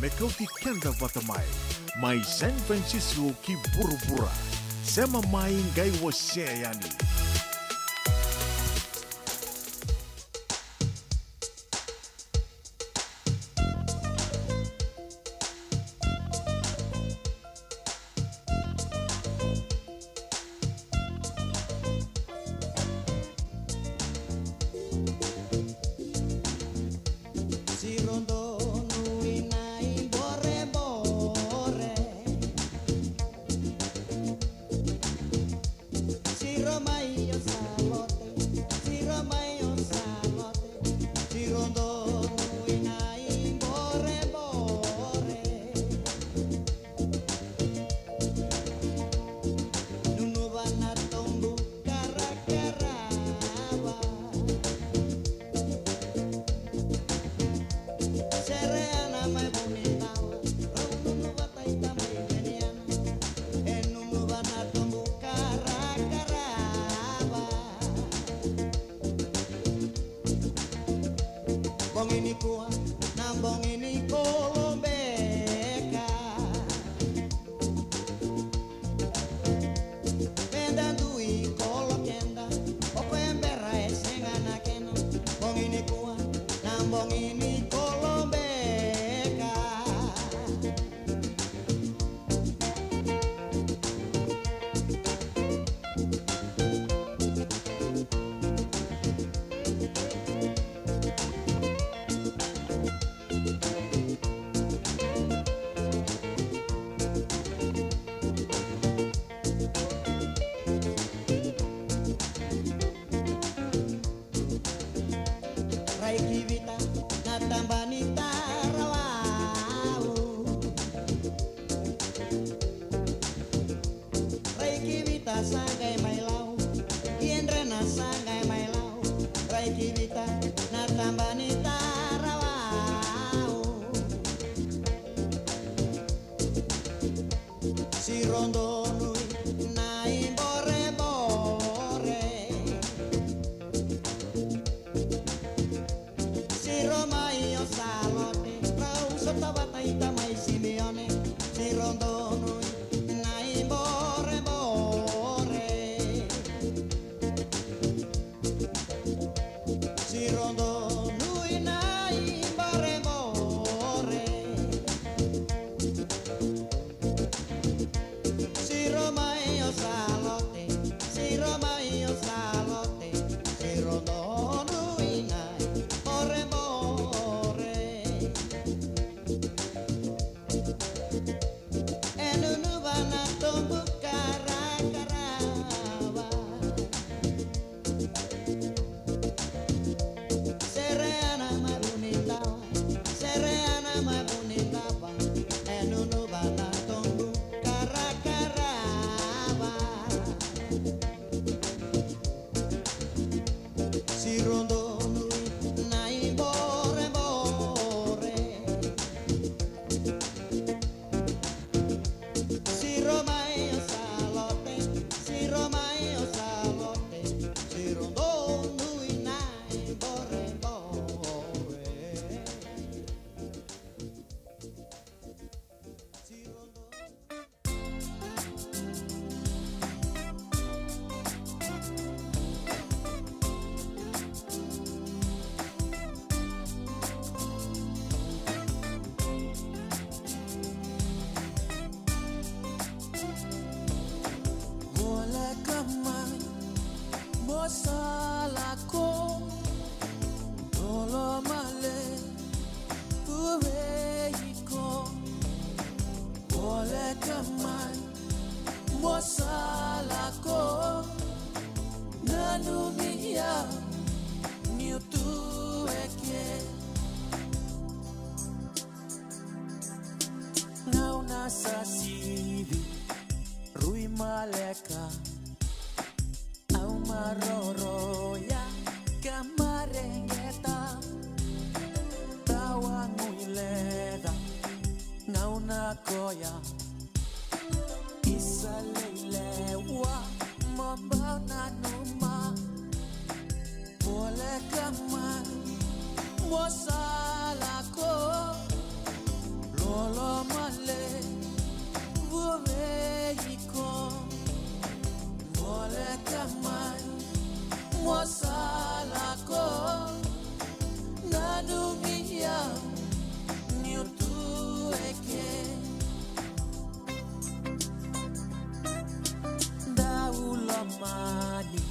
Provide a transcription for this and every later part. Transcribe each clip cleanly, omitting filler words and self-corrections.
mekauti kenda batamai. Mai San Francisco ki burubura. Sema mai ngai waseyani. Salako Dolo male Uweiko Ole kamai Mosalako Nanumia Niutu eke Nauna sasivi Rui maleka Maroroya kamarengeta tawa nguileda ngauna koya isalewa mambana numa boleh kamar mosalako ngolo male vuveiko ngole kamai mosalako nanumia niutueke daulamani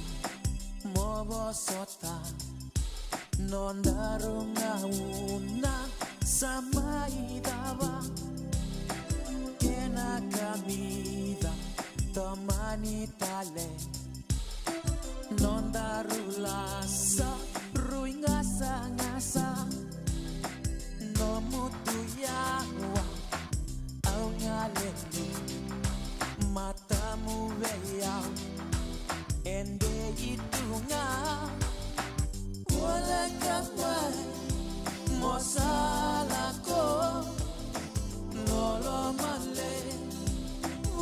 mobosota nondarungauna samaidava kena kamida tamani tale nondarulasa ruingasa ngasa nomutuyawa au ngaleni matamu veyau ende itunga wala kamai mosalako lolo male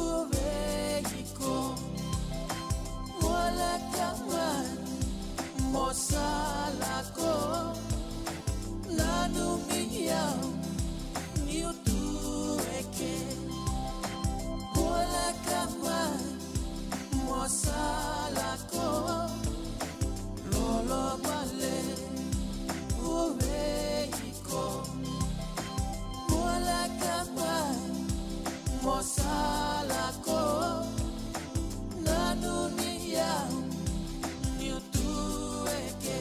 uveiko wala kamai mosalako nanumiyau niutueke wala kamai mosalako lolo male uveiko wala kamai mosalako nanumiyau niutueke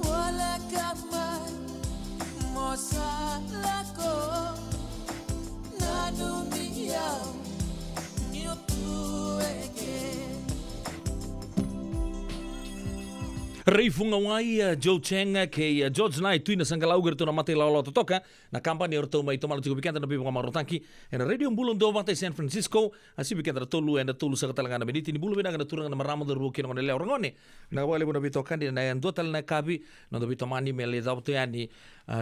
wala kamai mosalako nanumiyau niutueke. Reifunga wai Joe Cheng ke George Knight tuina sangalau gertu na mate lao totoka na kampani orto mai tomalu tiku bikanta na bibu ngamarotanki en radio mbulu ndo mate San Francisco asi bikanta tolu en tolu sa katalanga na meniti ni bulu bina na turanga na maramo do ruki ngone le orngone na wale bona bito kandi na en dotal na kabi na do bito mani mele dauto yani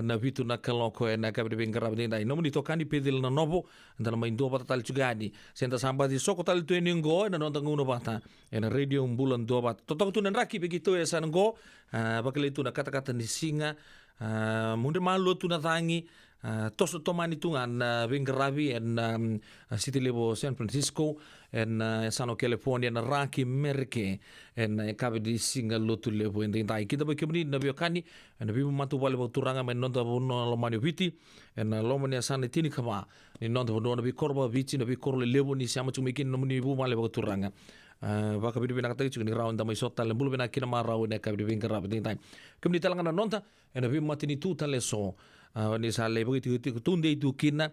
na bitu na kaloko en na kabi bingara benda no muni tokani pedil na nobo ndana mai ndo bata tal chugani senta samba di soko tal tu ningo na nonta nguno bata en radio mbulu ndo bata totok tu raki begitu ya sango bakale tu na kata-kata ni singa munde malu tu na tangi toso tomani tu ngan bingarabi en city level San Francisco en Sano California na raki merke en kabe di singa lotu level en dai kita ba kemni na biokani en bibu matu wale ba turanga men nonda bono lomani viti en lomani sana tini kama ni nonda bono bi korba viti na bi korle level ni sama cumikin nomni bu male ba turanga baka bidu bina katagi ni raunda mai sota lembulu bina kina marau ne kabe bin karab din time kemni talanga nonta en bi matini tu tale so ni sale begitu tunde itu kina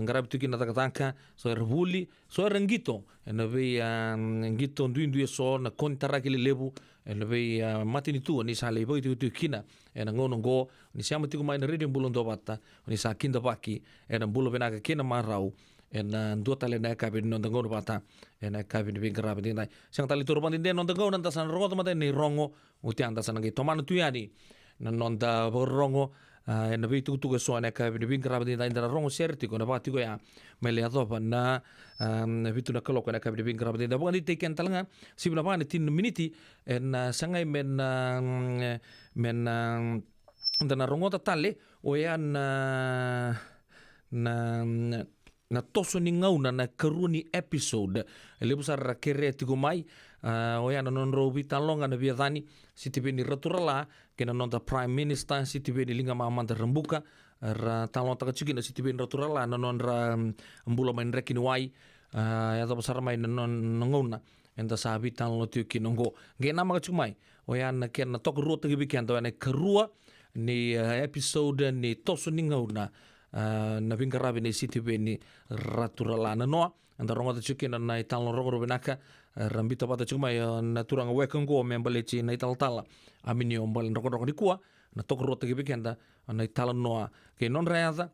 ngarab tu kina takataka so rebuli so rengito en bi ngito ndu so na kontara kile lebu en bi matini tu ni sale begitu tu kina en ngono go ni siamo tiku mai na redio mbulu ndo bata ni sakinda baki en mbulu bina kina marau en dua tali na kabi nonda ngono bata en kabi ni bingara bati nai sang tali turban din nonda ngono nanta san rogo mate ni rongo uti anda san ngi tomanu tuyani na nonda rongo en bi tu so na kabi ni bingara bati nai ndara rongo serti ko na bati ko ya mele adopa na bitu na kaloko na kabi ni bingara bati nai bukan diteken talanga sibna ba ni tin miniti en sangai men ndana rongo tatale o ya na toso ni ngauna na karuni episode le busar kere tigo mai o ya non robi talonga na biadani sitibe ni raturala ke na nonta prime minister sitibe ni linga mamanta rembuka ra talon ta kachiki na sitibe ni raturala na non ra mbula main rekini wai ya ta besar mai non ngauna enta sabi talon tu kinongo ge na ma kachumai o ya na ken na tok rota gibi kan to na karua ni episode ni toso ni ngauna na bingarabi ni siti beni raturala na noa anda ronga tsuki na na ital rongo benaka rambita pata chuma ya na turanga wekengo membalechi na ital tala amini ombal rongo di kuwa na tok rota gibi kenda na ital noa ke non reada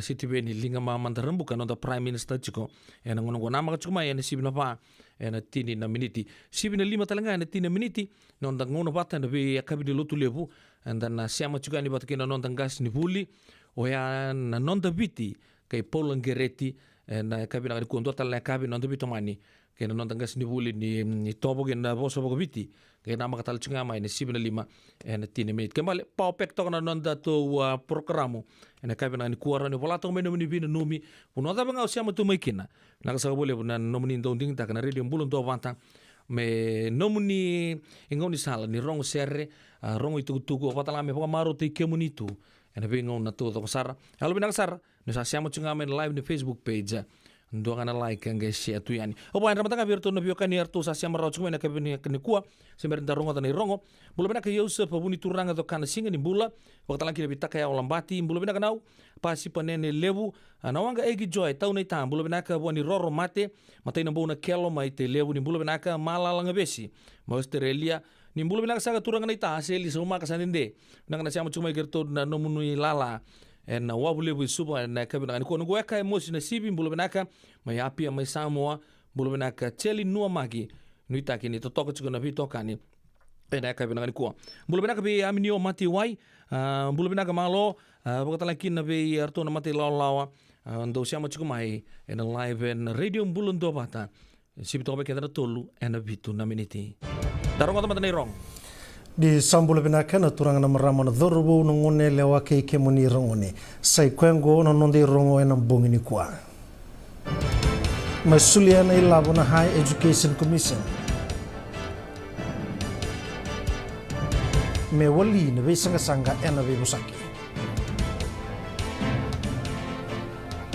siti beni linga mamanta rembuka no da prime minister chiko na ngono nama chuma ya na sibina pa na tini na miniti sibina lima talanga na tini miniti non da ngono pata na be akabi di lotu lebu anda na siama chuka ni batkina non gas ni buli o ya na non da biti kay Paul Ngereti na kabi na kundo tal na kabi non da bito mani kena non tanggas ni buli ni topo kena boso boko biti kena nama katal cungama ini 75 ena 10 menit kembali pau pek tok na non datu programo ena kai bena ni kuara ni polato meno ni bina numi puno ta banga usia matu maikina na sa bole na nomini ndonding ta kana radio bulun do vanta me nomuni ingoni sala ni rongo serre rongo itu tuku patala me maru te kemunitu ena bengo na to sara halo bina sara no sa siamo cungama live ni Facebook page ndo kana like nge share tu yani opo andra matanga virtu no bioka ni artu sa siamo ro cungama na kene kua sember rongo ta ni rongo bula bina ka Yosef buni turanga to kana singa ni bula waktu lagi lebih tak kaya olambati bula bina kanau pasi panene levu nawanga egi joy tau nei tam bula bina ka boni roro mate matai na bona kelo mai te levu ni bula bina ka malala ngabesi ma Australia ni bula bina ka saga turanga nei ta seli so maka saninde nang na siamo cuma gerto na nomunu lala en wabu levu suba na ka bina ko ngo ka emosi na sibi bula bina ka mai api mai Samoa bula bina ka cheli nua magi nuita kini to toko chiko na vi tokani ena ka bina ko bula bina ka be aminio mati wai bula bina ka malo pokoknya lagi nabi arto na mati lawa ndo siamo chiko mai ena live en radio bulun do bata sibi to be kena tolu ena bitu na miniti darong ta mata nei rong di sambula bina kana turanga na marama na dhorbu no ngone lewa ke muni rongone sai kwengo no nonde rongo ena bongini kwa masulia na ilabo na High Education Commission me wali na be sanga ena be busaki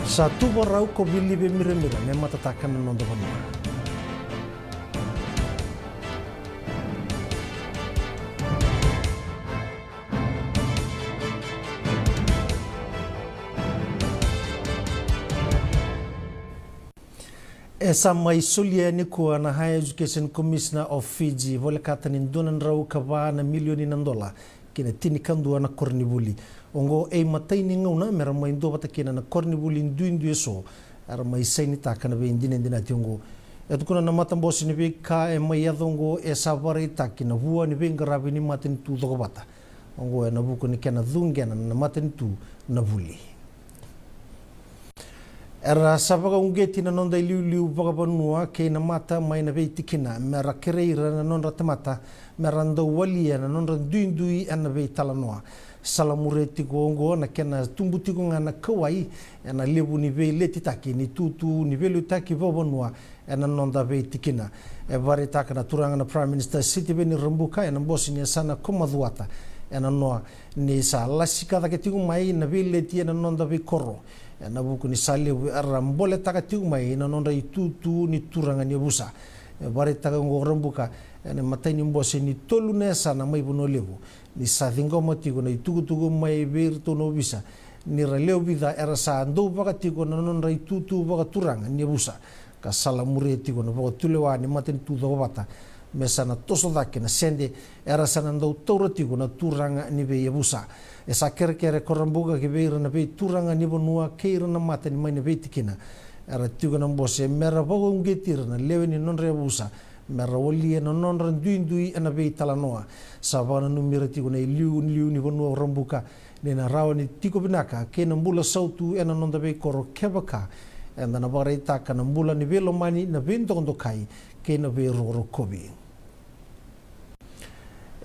satu borau ko bili be mira me matatakan na nondo banua esa mai sulia ni kuwa na High Education Commissioner of Fiji vole kata ni donan rau kaba na milioni na dola kina tini kandua na kornibuli ongo e matai ni ngauna mera mai ndo bata kina na kornibuli ndu eso ara mai saini taka na be indine ndina tiongo etukuna na matambosi ni be ka e mai yadongo e sabare takina hua ni be ngarabi ni matin tu doko bata ongo e na buku ni kena dhungena na matin tu na vuli era sabaga ungeti na nonda liu baga banua ke na mata mai na be tikina mera kereira na nonda tamata mera ndo walia na nonda duindui ana be talanoa salamure tigongo na kena tumbu tigonga na kawai na lebu ni be leti taki ni tutu ni be lutaki bobonua na nonda be tikina e vari taka na turanga na Prime Minister Siti Beni Rambuka na bosi ni sana komaduata na noa ni sa lasika da ketigu mai na be leti na nonda be korro na buku ni sale rambole taka tiu mai na nonda itutu ni turanga ni busa bare taka ngo rambuka ene matai ni mbose ni tolu nesa na mai buno lebu ni sa thingo matigo na itugu mai virtu no bisa ni raleo vida era sa ndo baka tigo na nonda itutu baka turanga ni busa ka sala mure tigo na baka tulewa ni maten tu do bata mesa na toso dake na sende era sa ndo toro tigo na turanga ni be busa esa kere korambuga ke beira na be turanga ni bonua keira na mata ni mai na be tikina era tigo na mbose mera bogo ngetir na lewe ni non rebusa mera woli na non randuindui na be talanoa sabana numira tigo na liu ni bonua rambuka ni na rawa ni tiko binaka ke na mbula sautu ena non da be koro kebaka enda na barita kana mbula ni velo mani na vendondo kai ke na be roro kobi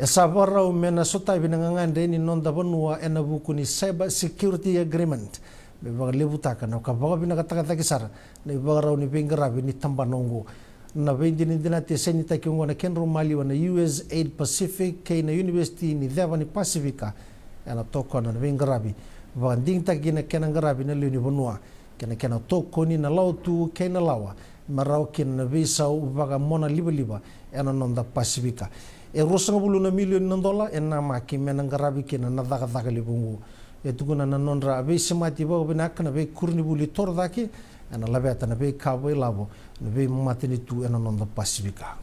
esa barau mena sota binangangande ni nonda banua ena buku ni Cyber Security Agreement be baga lebuta kana ka baga binaga taka kisar na baga ni bengarabi ni tambanongo na bendini dinati senita kiongo na kenro mali wana US Aid Pacific ke na University ni Devani Pacifica ena toko na bengarabi baga ding takina kenangarabi na leuni banua kena toko ni na lautu ke na lawa marau ken na visa baga mona liba ena nonda Pacifica e rosanga bulu na milioni na dola ena maki menangarabi kena na daga libungu e tukuna na nonra abe semati ba benaka na be kurni buli tordaki ena labeta na be kabo labo na be matini tu ena nonda Pacifica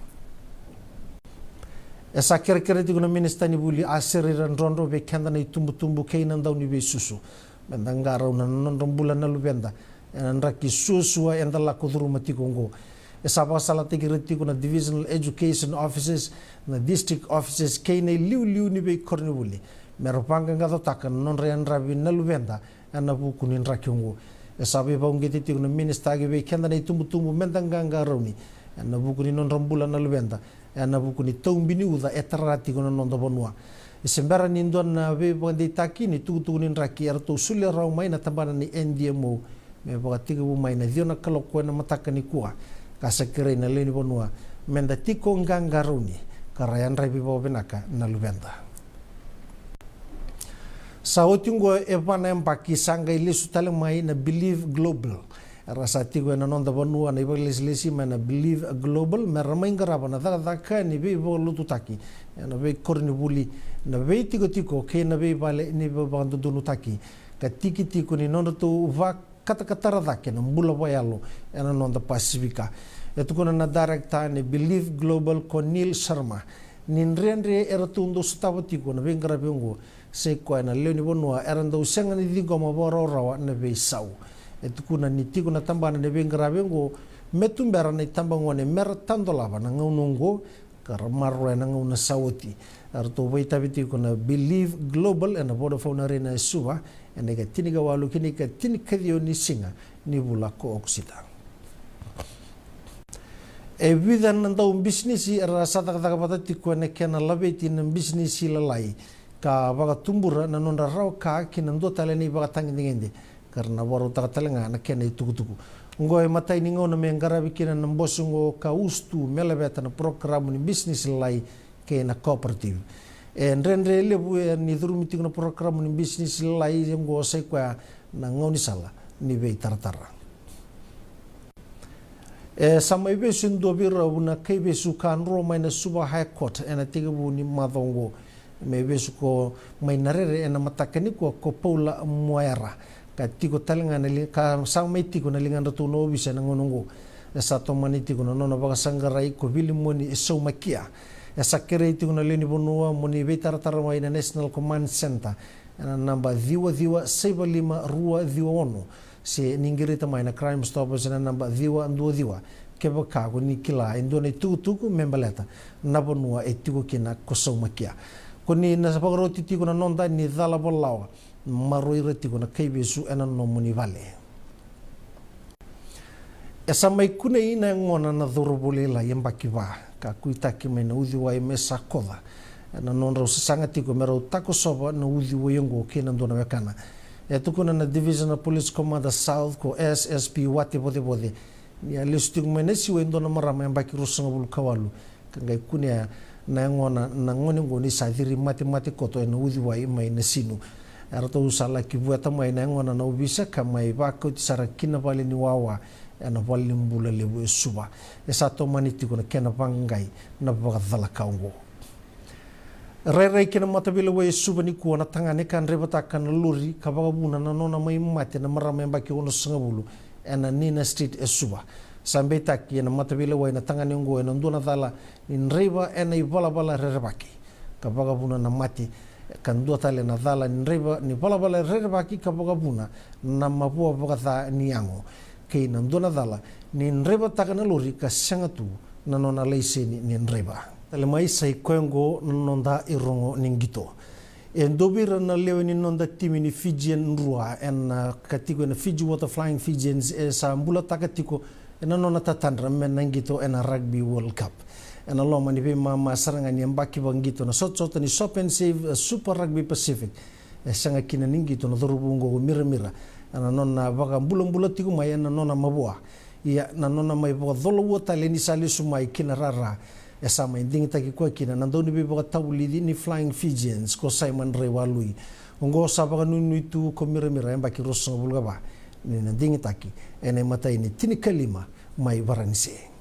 esa kere tukuna ministani buli aseri rondo be kenda na tumbu keina ndau ni be susu mendangara na nonda bula na lubenda ena raki susu enda la kuduru matikongo esa basala tigiriti kuna divisional education offices na district offices keina liu ni be kornibuli meropanga ngado takan non rean rabi nalubenda ana buku ni rakyungu esa be baungeti kuna minister ge be kenda na tumbu mendanganga rauni na buku ni non rambula na lubenda na buku ni taumbini uda etarati kono non da bonua isembera ni ndon na be bandi taki ni tutu ni raki ar to sulle rau mai na tambana ni NDMO me bagatiga bu mai na diona kalo ko na mataka ni kuwa ka sakere na leni bonua menda tiko ngangaruni karayan rabi bo benaka na lubenda sautingo e pana empaki sanga ile sutale mai na Believe Global rasa tigo na non da bonua na ibalis lesi mana Believe Global meramai ngaraba na daka ni be bo lututaki na be korni buli na be tiko ke na be bale ni be bandu dunu taki ka tiki ni non to va kata dake na mbula bayalo na non da Pasifika etu kona na director ni Believe Global ko Neil Sharma nin renre era tundo stavatiku na be ngarabe ngo se ko na leoni bonua era ndo senga ni digo ma boro rawa na be sau etu kuna ni tiku na tambana ne be ngarabe ngo metumbera ni tambangone mer tandolava na ngaunungo karamarwa na ngauna sawoti arto baita biti kuna Believe Global and Vodafone Arena suba and ga tiniga walu kini ka tinikadio ni singa ni bula ko oksita e vida nanda business era sata kata kata tiku na kena labeti na business lalai ka baga tumbura na nonda raw ka kinando taleni baga tangindingende karena waru takatalenga na kena itukutuku ngoe matai ni ngona me ngarabi kina na mbosungo ka ustu melebeta na program ni business lai ke na cooperative en rendre lebu ni durumiti na program ni business lai ngo sai kwa na ngoni sala ni be tartara sama ibe sindo bira una kebe su kan roma na suba high court ena tigabu ni madongo me be su ko mai narere ena matakani ko paula moera ka tiko talenga na ka sama tiko na linga to no bisa na ngonongo esa to mani tiko no no baga sangarai ko bilimoni so makia esa kere tiko na leni bonua moni betar taramai na National Command Center na namba diwa 75 rua diwa ono se ningiri tamai na Crime Stoppers na namba diwa ke baka ko ni kila indone tuku membaleta na bonua e tiko kina ko so makia ko ni na pagro tiko na nonda ni dala bolawa maroi retiko na kaibesu ena no muni vale esa mai kuna ina ngona na dorobole la yembaki ba ka kuitaki mai na uthi wa mesa koda na non ro sanga tiko mero tako soba na uthi wa yongo kena ndona wekana e tukuna na Divisional Police Commander South ko SSP wate bode ni alistigo mai nesi wa ndona marama yembaki rusanga bulu kawalu kangai kunia na ngona na ngoni ngoni sadiri mate koto na uthi wa mai na sinu arato usala kibuata mai na ngona na ubisa kamai bako tisara kina vale ni wawa na vale mbula lebu suba esa to maniti kuna kena bangai na baga dala kaungo rere kena matabile we suba ni kuona tangane kan rebata kan luri kabaga buna na nona mai mate na marama mbaki ono sangabulu ena Nina Street suba sambe taki na matabile we na tangane ngo na ndona dala in reba ena ibala rerebaki kabaga buna na mati kan dua tale na dala ni reba ni bala reba ki ka boga buna na mapua boga ta niango ke na dona dala ni reba ta kana lori ka sangatu na nona leise ni reba tale mai sai kwengo nonda irongo ningito en dobira na lewe ni nonda timi ni Fijian rua en katiko na Fiji Water Flying Fijians sa mbula takatiko en nona tatandra men nangito en Rugby World Cup en Allah mani be mama saranga ni mbaki bangito na sot ni Shop and Save Super Rugby Pacific sanga kina ningito na dorubungo mira ana nona baga mbula tiku mai na nona mabua ia na nona mai baga dolo wota le ni sali sumai kina rara esa mai dingita ki kwa kina na doni be baga tawli ni Flying Fijians ko Simon Rewalui ngo sa baga nunu tu ko mira mbaki rosanga bulga ba ni na dingita ki ene mata ini tini kalima mai baranise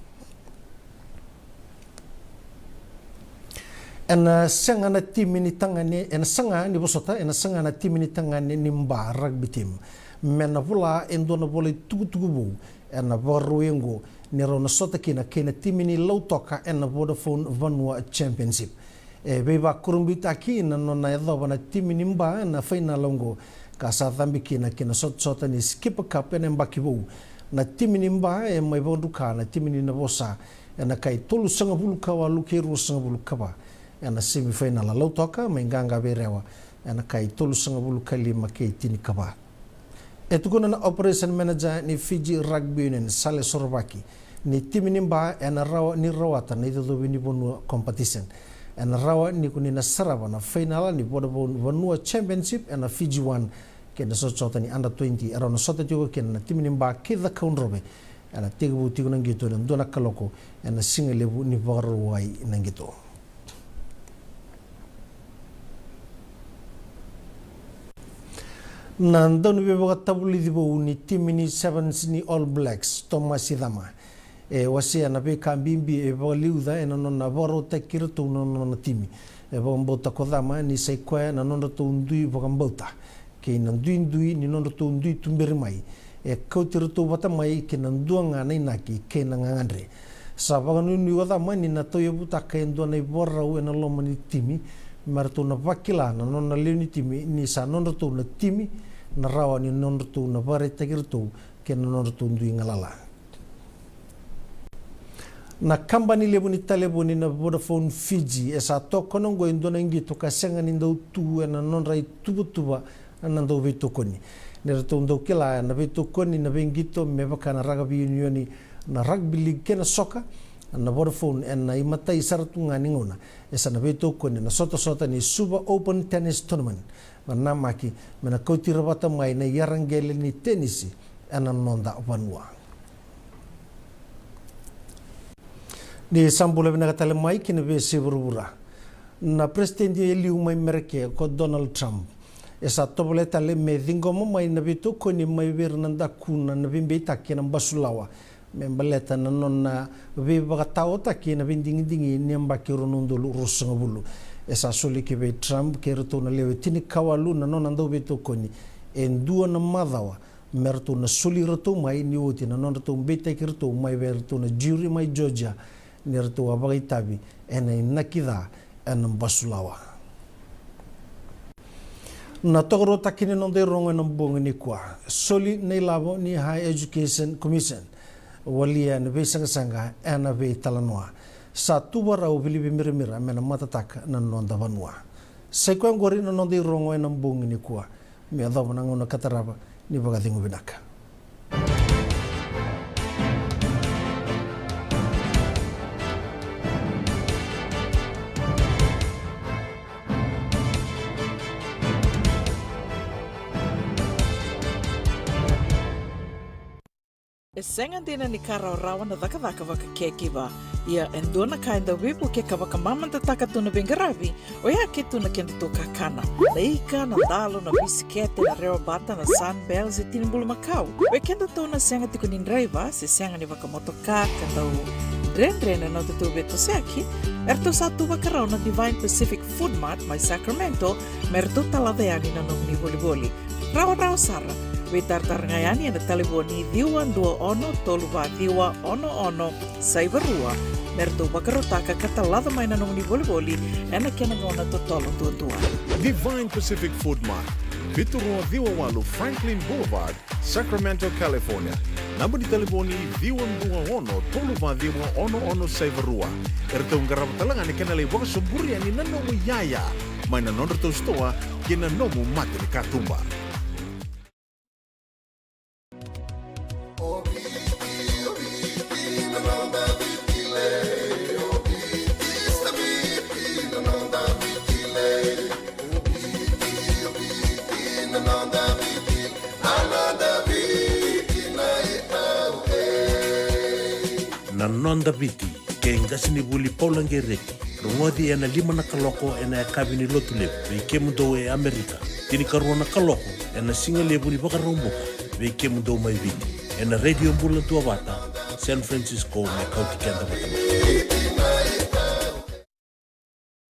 ena sanga na tim ni tangane ena sanga ni bosota ena sanga na tim ni tangane ni mba rugby team mena vola endona vola tugu bu ena baruengo ni rona sota kina tim ni lautoka ena Vodafone Vanua Championship e beba kurumbita kina nona edova na tim ni mba na final longo ka Southambia kina sota ni skip cup ena mbakibu na tim ni mba e mai bonduka na tim ni na bosa ena kai tolu sanga bulu kawa lukeru sanga bulu kawa ena semifinal lau toka mainganga berewa ena kai tolu sanga bulu kalima kei tini kaba. Etukuna na operation manager ni Fiji Rugby Union Sale Sorobaki ni timi ni ba ena rawa ni rawata ni to ni bonua competition ena rawa ni kunina sarava na final ni boda bonua championship ena Fiji One kena so chota ni under 20 era no sota tigo kena timi ni ba kida kaunrobe ena tigo tigo nangito na dona kaloko ena singa lebu ni bagaru wai nangito. Nandun beboga tabuli dibo ni timi ni Sevens ni All Blacks Thomas Idama wasi ana be kambimbi boga liuda ena nona boro tekiro tu nona timi boga mbota kodama ni seikwa na nona tu ndui boga mbota ke na ndui ni nona tu ndui tumberi mai kautiro tu bata mai ke na nduanga nei naki ke na ngandre sa boga nuni kodama ni na toyo buta ke ndona ibora ena loma ni timi martu na vakila na nona leuni timi ni sa nona tu na timi na rawa ni nona tu na bare tekirtu ke na nona tu ndui ngalala na kambani lebu ni talebo ni na Vodafone Fiji esa toko nongo indona ingi toka senga ni ndau tu na nona rai tuba na ndau veto koni ne to ndau kila na veto koni na bengito mebaka na rugby union na rugby league kena soka na Vodafone en na imata isaratu ngani ngona esa na veto koni na sota ni Super Open Tennis Tournament na maki mena koti rabata mai na yarangele ni tenisi ana nonda vanua ni sambula bina katale mai kina be seburura na president eliu mai merke ko Donald Trump esa tobole tale me dingomo mai na veto koni mai vernanda kuna na bimbe takena basulawa membaleta na nonna be bagatao takena bindingi ni mbaki ronondolo rosanga bulu esa soli ke be Trump ke reto na lewe tini kawalu na nonna ndo veto koni endua na madawa merto na soli reto mai ni oti na nonna to mbeta ke reto mai verto na jury mai Georgia ni reto abagai tabi ena inakida ena basulawa na togro takini nonde rongo na mbongo ni kwa soli nei labo ni High Education Commission walia na be sanga ena be talanoa sa tubara o bilibi miramira mena matataka na nonda vanua sekwa ngori na nonde rongo na mbongo ni kwa mi adabo na ngona kataraba ni bagadingo binaka. E senga dina ni kara rawa na daka waka kekiwa. Ia endona ka enda wipu ke ka waka mamanta taka tuna bengarabi o ia ke tuna kenda toka kana. Na ika, na dalo, na bisikete, na reo bata, na sunbells e tinimbulu makau. O kenda tuna senga tiku ni driver se senga ni waka motoka kanda u dren na tutu beto seaki. Erto satu waka rao na Divine Pacific Food Mart mai Sacramento merto taladeani na nung ni boli-boli. Rawa sara. Witartar ngayani na telefoni diwan 21 saibarua merto bakarotaka katalada may nanong ni boli-boli ena kinangona totolo tutua. Divine Pacific Food Mart, Viturua Diwawalu Franklin Boulevard, Sacramento, California. Namba di telefoni diwan 21 saibarua. Erto ngarap talangan ikanalay waka suburi ani nanong yaya. May nanonro to stoa kinanomu mati ni katumba. Nonda viti ke ngasini buli paulangereki rongodi ena 5 na kaloko ena kabini lotule be kemudo e Amerika tini karona kaloko ena singale buli bakaromboka be kemudo mai viti ena radio mbula tua bata San Francisco me kauti kenda bata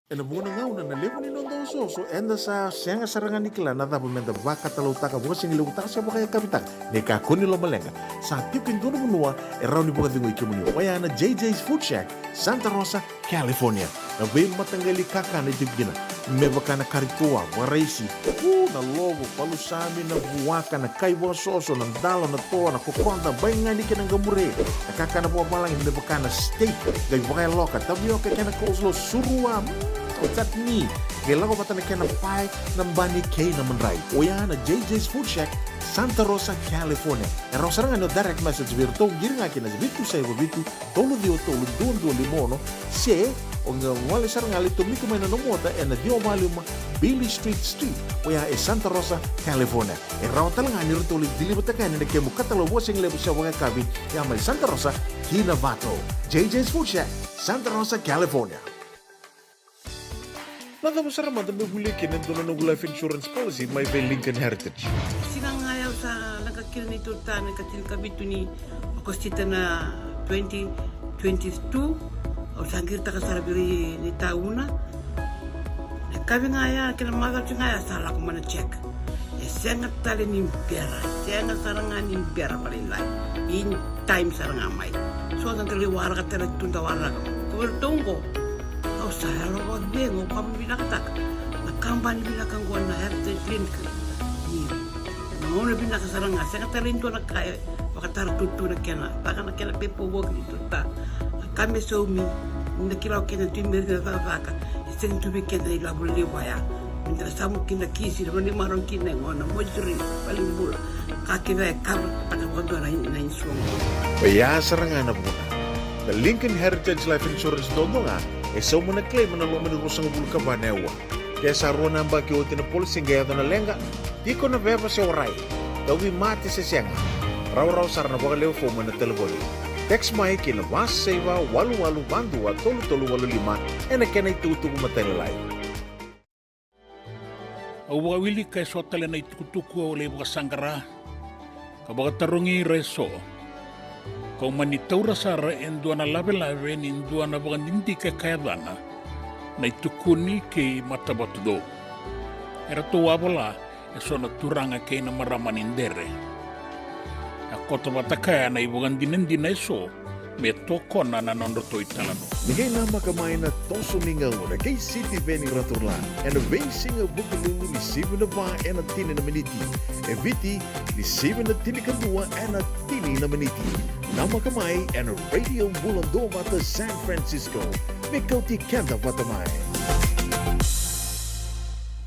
Ena muna ngauna na levo ni nondo soso enda sa senga sarangan nikla na da momento baka talutaka buka singi lutaka sa baka kapitan ne ka kuni lo malenga sa tipin dono bunua era ni buka dingo ikimuni waya na JJ's Food Shack Santa Rosa California na be matangali kaka na jibgina me baka na karikua waraisi na lobo palusami na buwaka na kaiwa soso na dalo na toa na kokonda bayangani kena ngamure na kaka na buwa malang me baka na steak gai baka loka tabioka kena coleslaw surua o tat ni gela ko batana kena pai nambani kei na manrai o ya na JJ's Food Shack Santa Rosa, California. E rosaranga no direct message virtou giringa kina bitu sai bitu tolu dio tolu dondo limono se o nga ngole saranga le tomiko mai no mota e na dio maluma Billy Street o ya e Santa Rosa, California. E rawatalanga ni rutoli dilibata kani ne kemu katalo wasing lebu sa wanga kabi ya mai Santa Rosa, Kinavato. JJ's Food Shack, Santa Rosa, California. Nada masara manda me huli kinen dono no life insurance policy mai ve Lincoln Heritage. Sinang ayaw sa nagkakil ni Tulta, nagkatil kabitu ni Okostita na 2022 o sangir ta kasarabiri ni tauna. Kami ngaya kina maga ngaya salah ko mana check. Sengat tali ni biara, sengat sarangan ni biara palilai. In time sarangan mai. So ang tali wara ka tali tunda wara ka. Kubertongo. Au saya lo wag bengo kami binaktak. Nakambani binakang ko na heritage clinic. Ngayon binakasaranga sengat tali nto nakaya. Pagkatara tutu na kena. Baka na kena paperwork dito ta. Kami so mi nakilaw kena timber na vaka. Sen tu bikin dari labu liwaya. Minta samu kina kisi, mani marong kina ngona mojuri paling bula. Kaki bae kabel pada waktu na insuang. Ya serangan na buna. The Lincoln Heritage Life Insurance dodonga e so muna claim na lo mani rusang bulu ka banewa. Kaya sa ruwa namba ki otin na polisi ngaya na lenga. Di ko na beba si oray. Dawi mati sa siyanga. Raw sarana baka leo fo mana telefoni. Text mai kina was seva walu bandua tolu walu lima ena kena itutu kumatalilay. Awa wili kay sotale na itutuku ole buka sangkara. Kabaga tarungi reso. Kau manitaura sara endua na labe endua na baka nindi kaya dana. Na itukuni ke mata batudo. Era to wabola eso na turanga kay na maramanindere. Kota bataka na ibugan dinin eso me toko na nanondo to italano. Nigay nama kamay na toso ningaw na kay City Benny Raturlan and a racing of Bukalulu ni 7 na ba and a tini na maniti. E viti ni 7 na tini kadua and a tini na maniti. Nama kamay and a radio bulando bata San Francisco. Mikauti kenda batamay.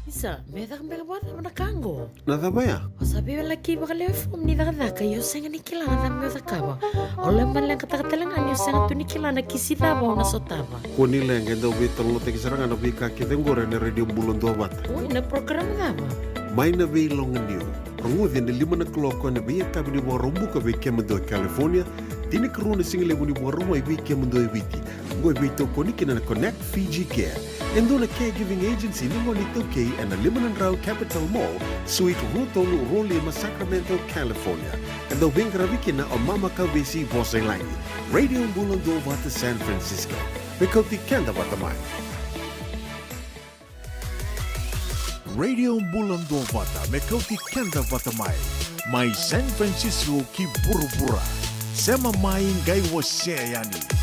Isa, medak mbega bata mana kango. Nada ba ya? Sabi lagi bakal level ni daka yo senga ni kilana na medak kawa. Oleh man lang katakatalangan yo senga tu ni kilana kisida ba na sotaba. Kuni lang endo bitolo te kisarangan obi ka kitengore na radio bulando bata. Uy, na program na ba? May na be long niyo. Rungudin na 5 na kloko na be kabini mo rumbu ka be kemendo California. Tini karuna single mo ni mo rumo be kemendo ibiti. Go bito koni kina na Connect Fiji Care. Endo na caregiving agency ni mo nito kay and na Limanan Rao Capital Mall, Suite Rutolo Rolima, Sacramento, California. Endo bing karabikin na o Mama Kawesi Bosay Langi. Radio Bulando Bata San Francisco. Mikauti kenda batamay. Radio Bulando Bata, Mikauti kenda batamay. May San Francisco ki burubura. Sema maing gay wasayani.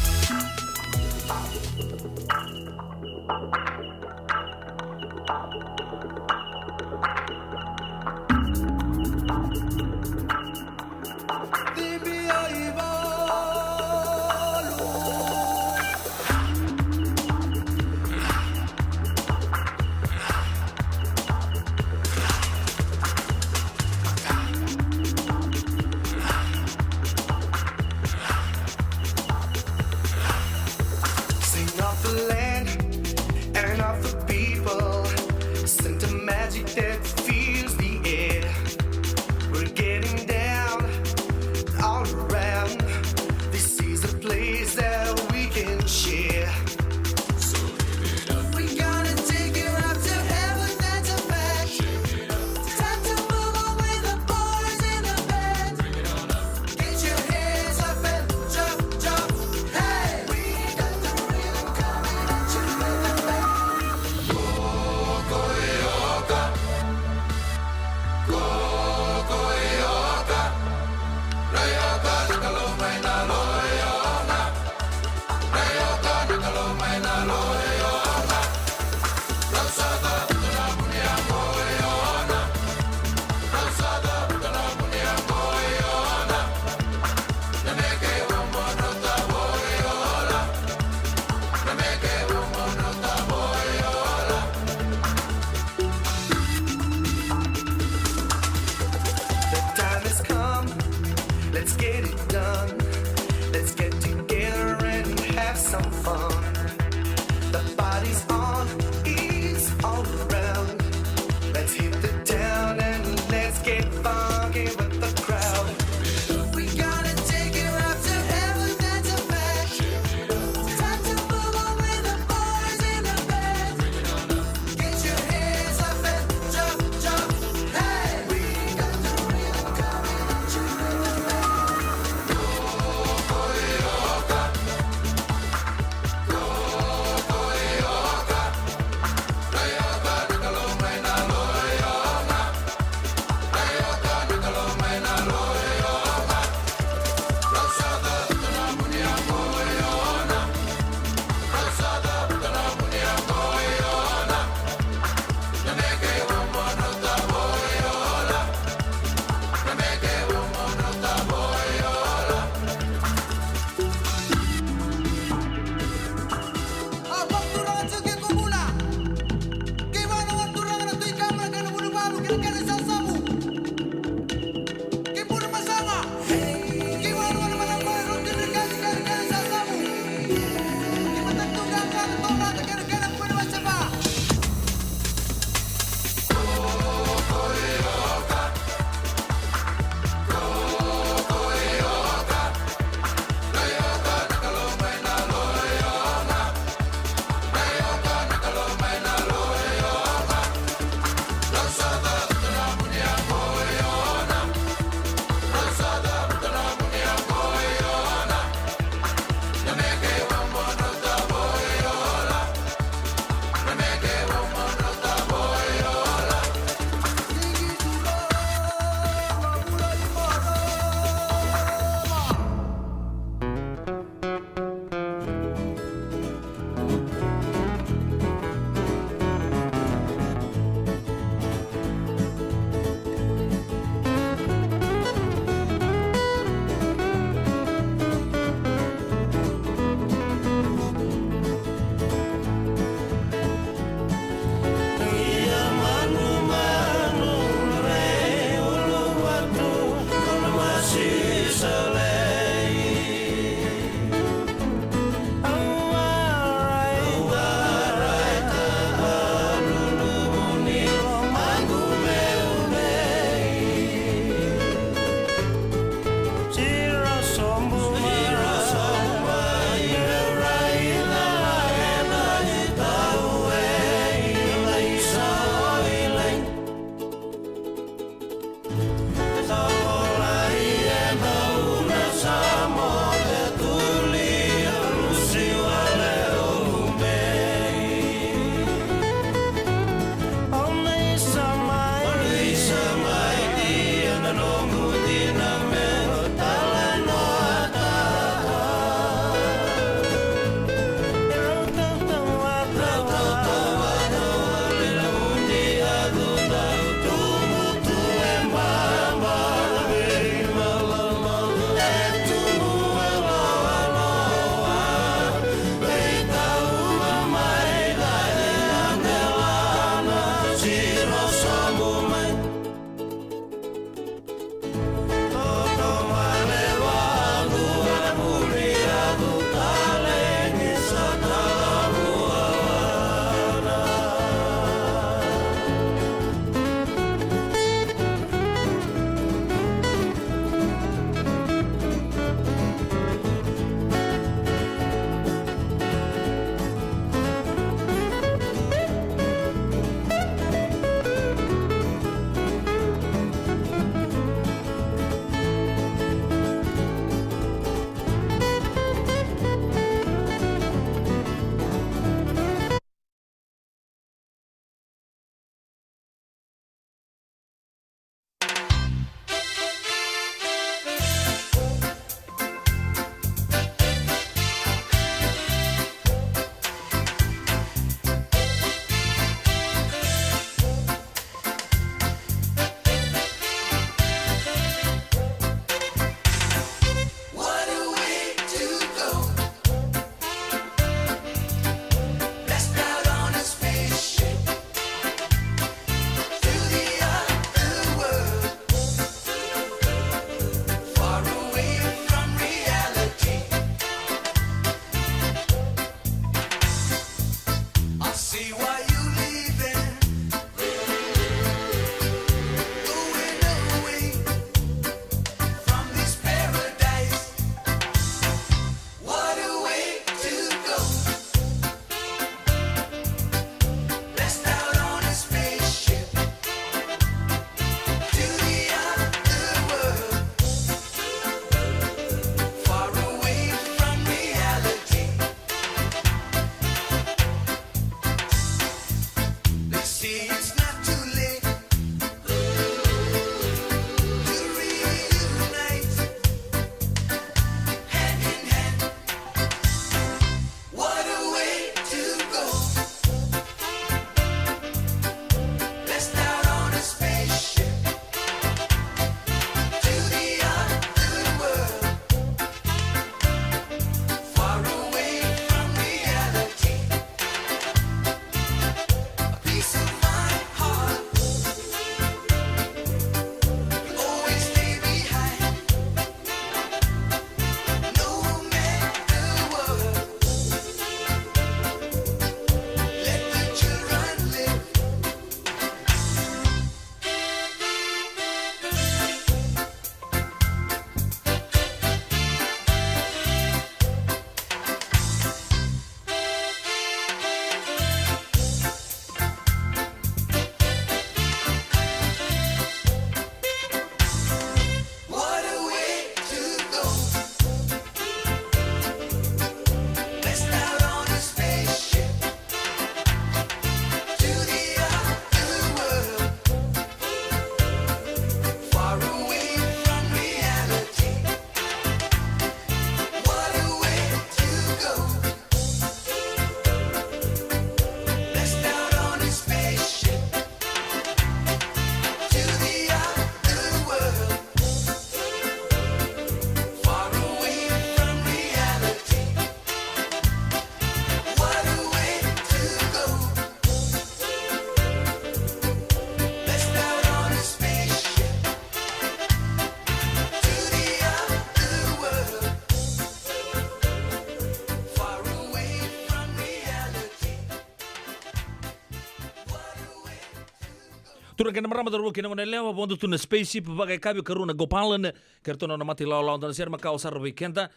Turun kena marama taru kena ngone lewa bondo tuna spaceship bagai kabi karuna gopalan kertono na mati law dan ser makau sar weekenda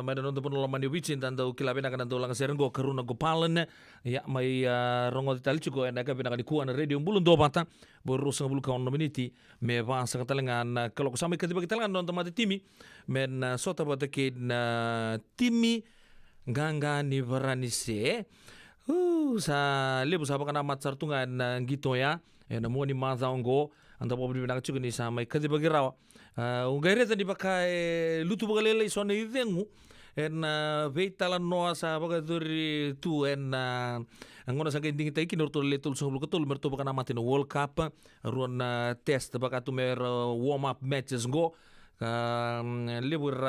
mai non pun lama ni wicin dan tau kilabena kana tau lang ser go karuna gopalan ya mai rongo tali chuko ena kabi na ku ana radio bulun do bata boru sang bulu kaun miniti me va sa katalangan kalau sampai ke tiba katalangan non mati timi men sota bata ke na timi ganga ni varanise sa lebu sa baka na matsar tungan gito ya na mo ni mazango anda po bibina ka ni sa may kadi bagirawa ungaire tadi baka lutu bagalele so na idengu en veitala noa sa baka duri tu en angona sa kending tai kinor to letul so bulukatul merto baka na matin World Cup ruan test baka tu mer warm up matches go libur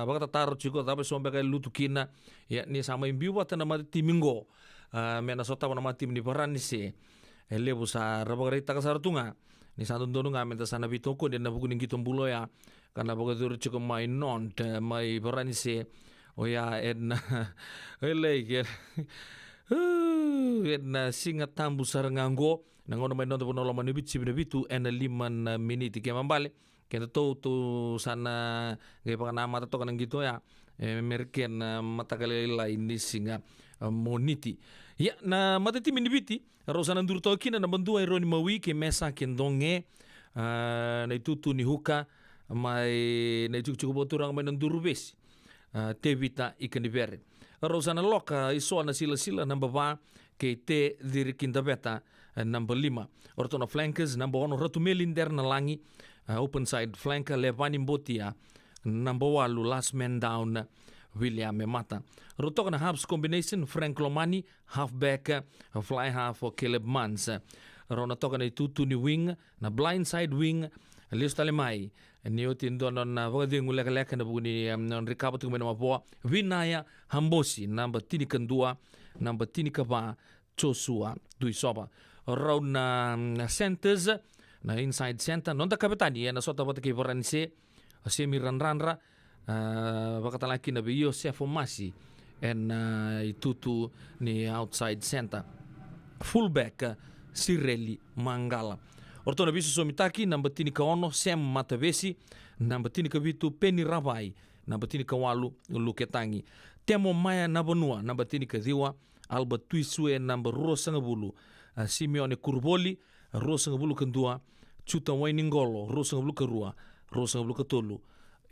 baka tatar chiko tapi so baka lutu kina ya ni sama imbiwa tana mati timingo mena sota wana mati ni parani se lebu sa rabagari takasar tunga ni santun donu ngamenta sana bitoko dia na bukuning kitom bulo ya karena baga dur chiko mai non mai parani se oya en elege en singa tambu sarangango nangono mai non pono lama nibit sibne bitu en 5 minit ke mambale kena tu sana gaya pakana mata to kanang gitu ya merken mata kali lain di singa moniti ya na mata tim indibiti rosana ndur to kina na bandu ai roni mawi ke mesa kendonge na itu ni huka mai na cukup boturang mai ndur bes tevita ikan dibere rosana loka iso na sila namba ba ke te diri kinda beta number 5 ortona flankers number 1 ratu melinder na langi open side flanker Levani Mbotia number 8 last man down William Mata rotok na halves combination Frank Lomani halfback fly half for Caleb Mans rona toka na itu ni wing na blind side wing Lius Talemai Niotin donon na wadi ngulek-lek na buguni recap tu mena mapoa Vinaya Hambosi number 3 kendua number 3 kaba Joshua Duisoba round na centers na inside center non da kapitani na sota bata ke voranse semi ranranra bakatalaki na biyo Sefo Masi and itutu ni outside center fullback Sireli Mangala ortona bisu somitaki number 3 ka ono Sam Matavesi number 3 ka bitu Penny Ravai number 3 ka walu Luketangi Temo Maya Nabonua number 3 ka Diwa Albert Tuisue number Rosangabulu Simeone Kurboli Rosangabulu kendua Chuta Wainingolo Rosangabulu kerua Rosangabulu ketolu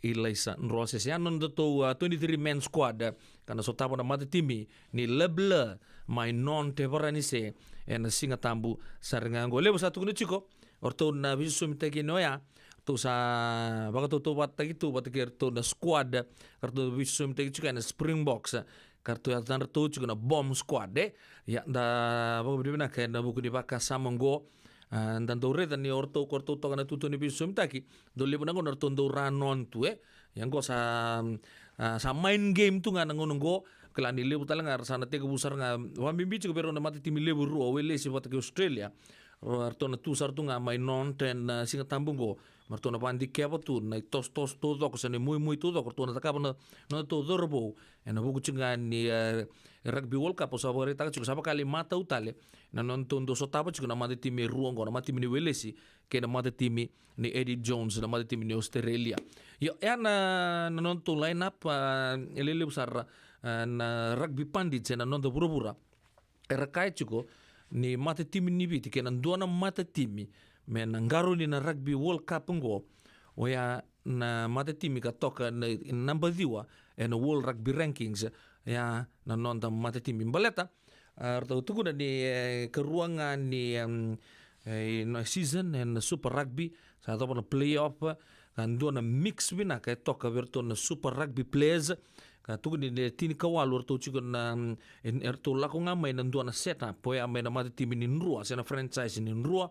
Ilaisa Nroses ya non to 23 men squad kana so tabo na mata timi ni lebla mai non te voranise en singa tambu sarangango lebo satu kuno chiko orto na bisu mitagi noya to sa baga to batta gitu batta to na squad kartu bisu mitagi chiko na Springboks kartu ya tan to chiko na bomb squad ya da baga bibina ka na buku di baka samongo dan dore dan ni orto korto to kana tutu ni bisu mitaki dole pun ngon orto ndo ranon tu yang go sa main game tu nga ngon go kelani lebu talangar sana te busar nga wambi bicu pero na mati timi lebu ro wele si ke Australia orto na tu sar tu nga main non ten singa tambung go marto na pandi ke tu na tos to ko sane muy tu do korto na takap na to dorbo en buku chinga ni rugby world cup so bore ta chuko sapa kali mata utale na non tondo so tapa chuko na mati timi ruongo na mati ni welesi ke na mati timi ni Eddie Jones na mati timi ni Australia yo ya na non to line up elele besar na rugby pandit na non to pura-pura era kai chuko ni mati timi ni biti ke na dona mati timi men ngaro ni na rugby world cup ngo o ya na mati timi ka toka na number 2 en world rugby rankings ya na non da mati timi baleta arto tuku na ni keruangan ni season en super rugby sa to na playoff kan do na mix wina ka toka verto na super rugby players ka tuku ni tini kawal orto chiko na erto lako nga may nando na setup po ya may na mati timi ni nrua sa na franchise ni nrua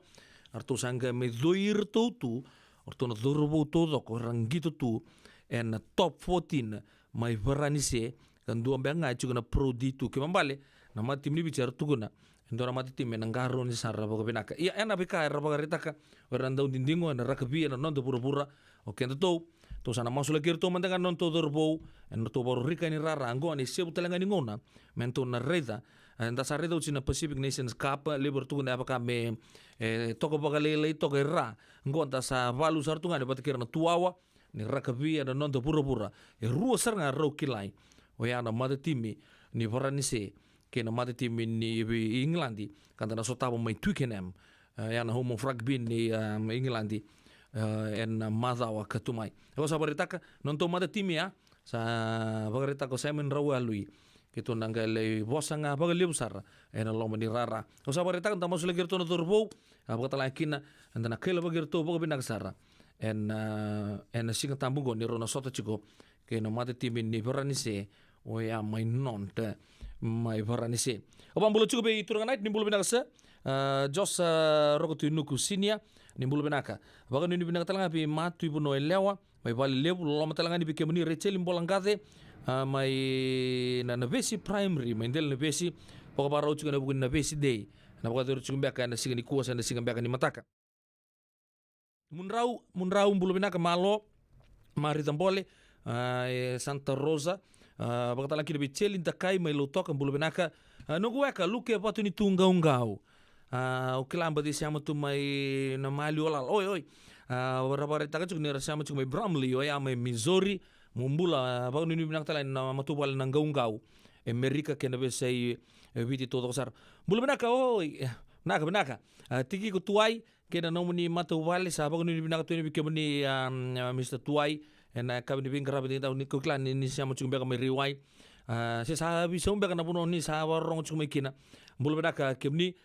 arto sanga may doir tu orto na dorbo todo ko rangito tu en top 14 may varanise kan dua benga chuko na pro D2 ke mambale na mati mi bicara tuguna ndo na mati tim na ngaro ni sarra ba benaka iya ena bika ra ba ritaka oranda undingo na rakabi na non pura-pura o kendo to sana masula kirto mandangan non to dorbo en to bor rika ni rara ango ni sebu talanga ni ngona mento na reda Ntasare daw na Pacific Nations Cup libur tu na apaka me toko bagalele toko ra ngonta sa valu sartunga ne batikir na tuawa ni rakabi ada non pura-pura rua sarnga ro kilai o ya na mata timi ni varanise ke na mata timi ni Englandi kanta na sotabo mai twikenem ya na homo rugby ni Englandi en mazawa katumai ko sa baritaka non to mata timi ya sa baritaka Simon Rawalui gitu nanggale bosanga bagali besar ena lomba ni rara o sabar ta kanta masul gerto no turbo apa kata lakina andana kela bagirto bogo binak sara en singa tambungo ni rona soto chiko ke no mate timin ni veranise o ya mai non te mai veranise o bambulo chiko be turanga night ni bulu binak sa jos rogotu nuku sinia ni bulu binaka baga ni binak talanga bi matu ibu no elewa mai vale lebu loma talanga ni bike muni recheli mbolangade mai na Navesi primary mai ndel Navesi poko para ucu kana bukan Navesi day na poko turu cukup biaka na singa ni kuasa na singa biaka ni mataka munrau bulu binaka malo mari tambole Santa Rosa poko tala kina biceli takai mai lotok bulu binaka nunggu eka luke patu ni tunggau o kilamba di siama tu mai na mali olal oi warabare taka cuk ni siama cuk mai Bramley oi mai Missouri mumbula bago ni binang tala na matubal nang gaung-gaw Amerika kena besay viti todo sar bulu binaka oi naka tiki ko tuai kena nomu ni matubal sa bago ni binaka tu ni bikemni Mr. Tuai na kabini bingkara bin taw ni ko klan ni siama cuk beka mai riwai si sabi sa umbeka na puno ni sa warong cuk mai kina bulu binaka kemni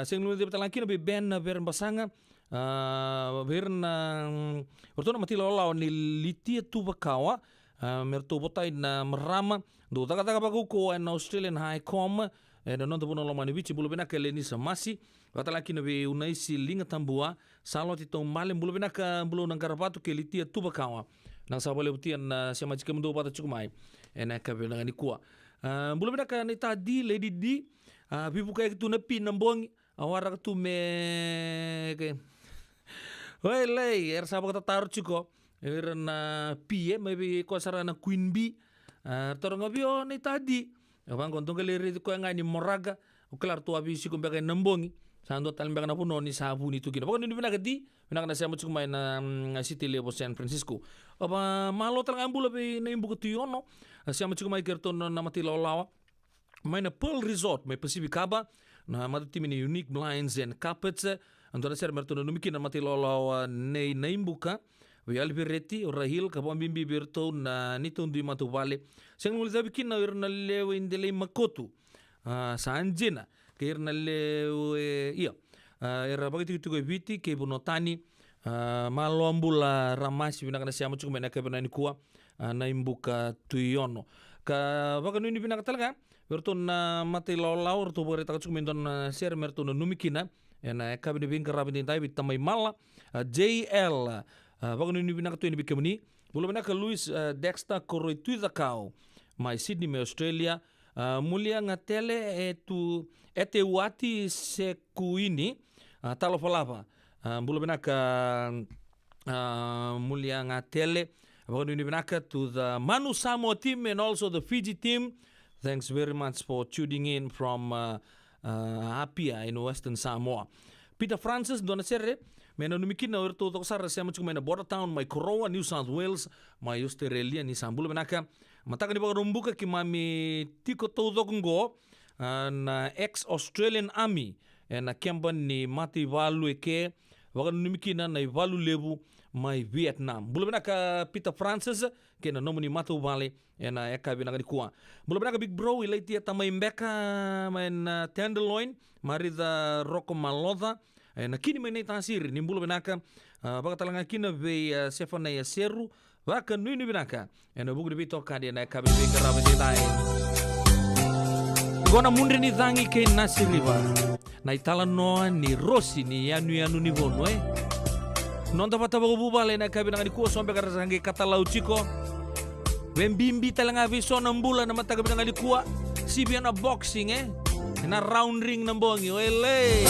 sing lu de talangkina be ben beren basanga berna ortona matila ola ni litia tu bakawa merto botai na merama do taka baguko en Australian High Com en non to puno lomani bichi bulu benaka leni samasi kata laki na be unaisi linga tambua saloti to malem bulu benaka bulu nang karapatu ke litia tu bakawa nang sabale butian siama jika mendo bata cukumai en ka be nang ni kuwa bulu benaka ni tadi lady di bibuka itu na pin nambong awara tu me ke Wei lei, sabo kata taruh ciko, na pie, maybe ko sarana Queen Bee, torong abio ni tadi, abang kontong kelir itu ko yang ni moraga, kelar tu abi si kumbaga nambongi, sando talimbaga na puno ni sabu ni tukina, pokoknya ni pinagadi, pinagana siya mo cukup na City Level San Francisco, apa malo talang ambula be na imbu ketuyono, siya mo cukup kerton na mati lawa, may na Pearl Resort, may Pacific Haba, na matutimi ni Unique Blinds and Carpets, Antara ser mertono numiki na mati lolo nei naimbuka we albereti rahil ka bimbi berto na nitundi matu vale seng mulza bikin na irna lewe indele makotu sa anjena ke irna lewe iya era bagiti tugo viti ke bunotani malo ambula ramasi binakana siamu cukup mena ke benani kuwa naimbuka tuyono ka baganu ni binakatalaga berto na mati lolo orto bore tak cukup menton ser mertono numikina ena kabini bingkara bintin tai bitamai mala JL bagano ni binaka tu ni bikemni bulu binaka Louis Dexter koroi tu zakau mai Sydney me Australia mulia ngatele ete wati sekuini talo falava bulu binaka mulia ngatele bagano ni binaka to the Manu Samoa team and also the Fiji team. Thanks very much for tuning in from Apia in Western Samoa. Peter Francis dona serre mena numikin na urto to sar siya much mena border town my Corowa New South Wales my Australia ni sambul menaka mataka ni rumbuka ki mami tiko to dogongo na ex Australian Army na kemban ni mati valu ke wagan numikin na valu lebu my Vietnam bulu menaka Peter Francis ke na nomuni matu vale na eka binaka ni kuwa bulu menaka big bro ilaitia tamay mbeka men tenderloin marida roko malodha na kini menai tasir ni bulu benaka baka talanga kina be sefana ya seru baka nui binaka na bugu de bito kadi na kabe be karabe dai gona mundre ni zangi ke nasiriva na itala no ni rosi ni anu ni vono non dapat bago bubale na kabe ngani ko sombe karasange katalau chiko bembimbi talanga viso nambula na mataga ngani kuwa sibiana boxing na round ring nambongi wele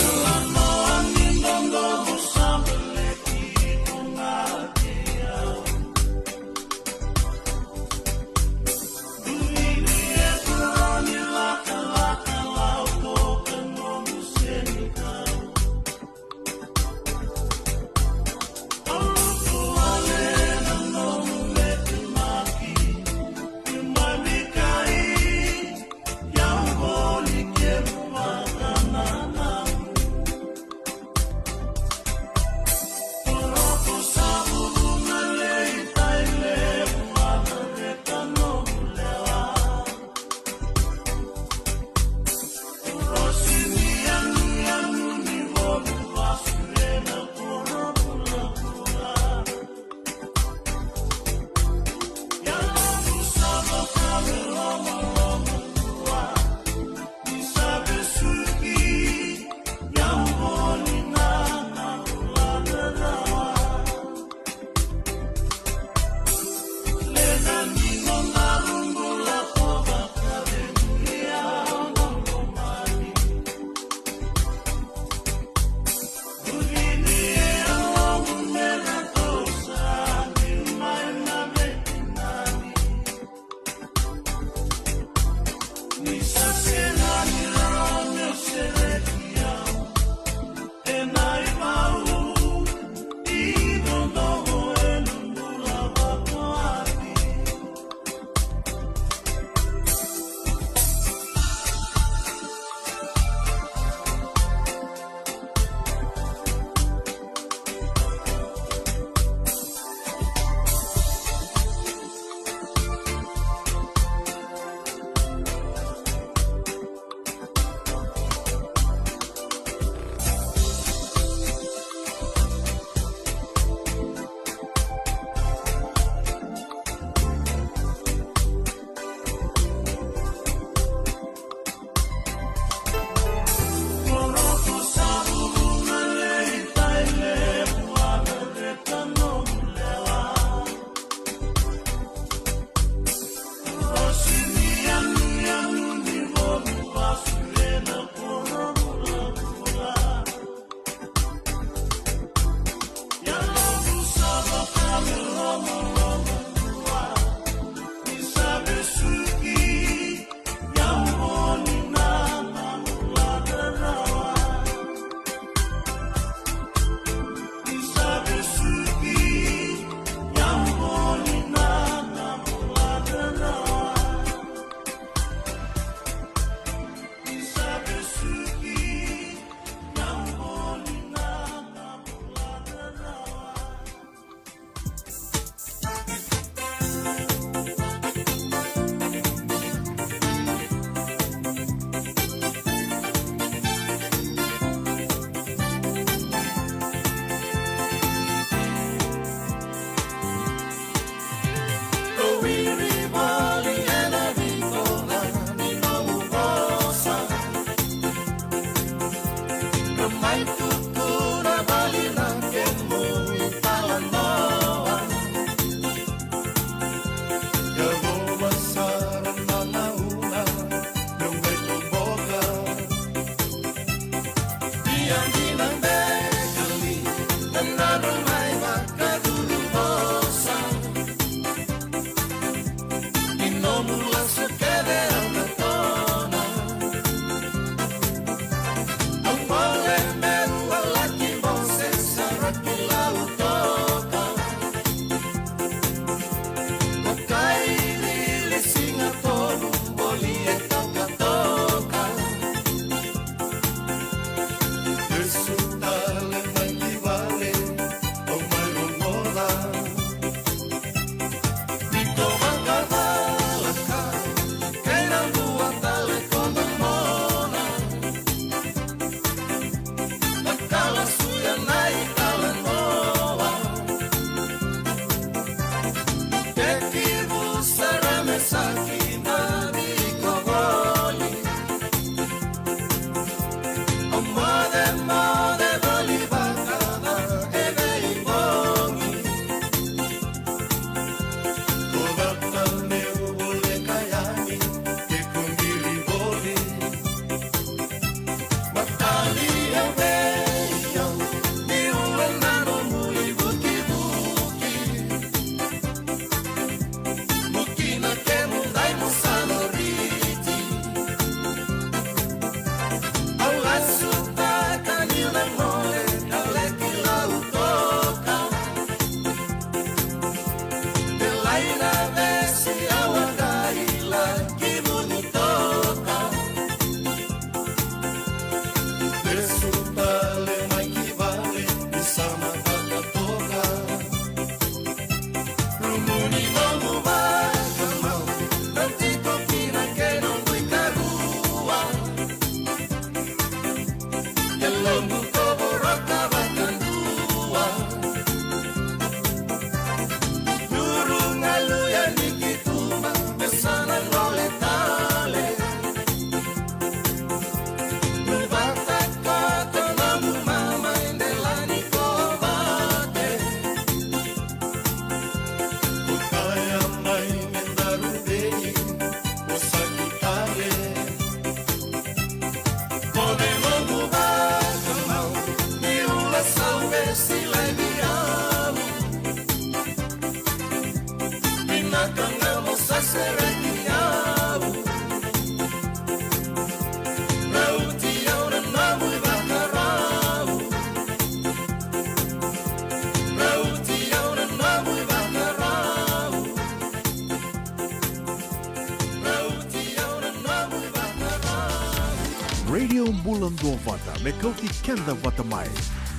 tua vata me kau ti kenda vata mai.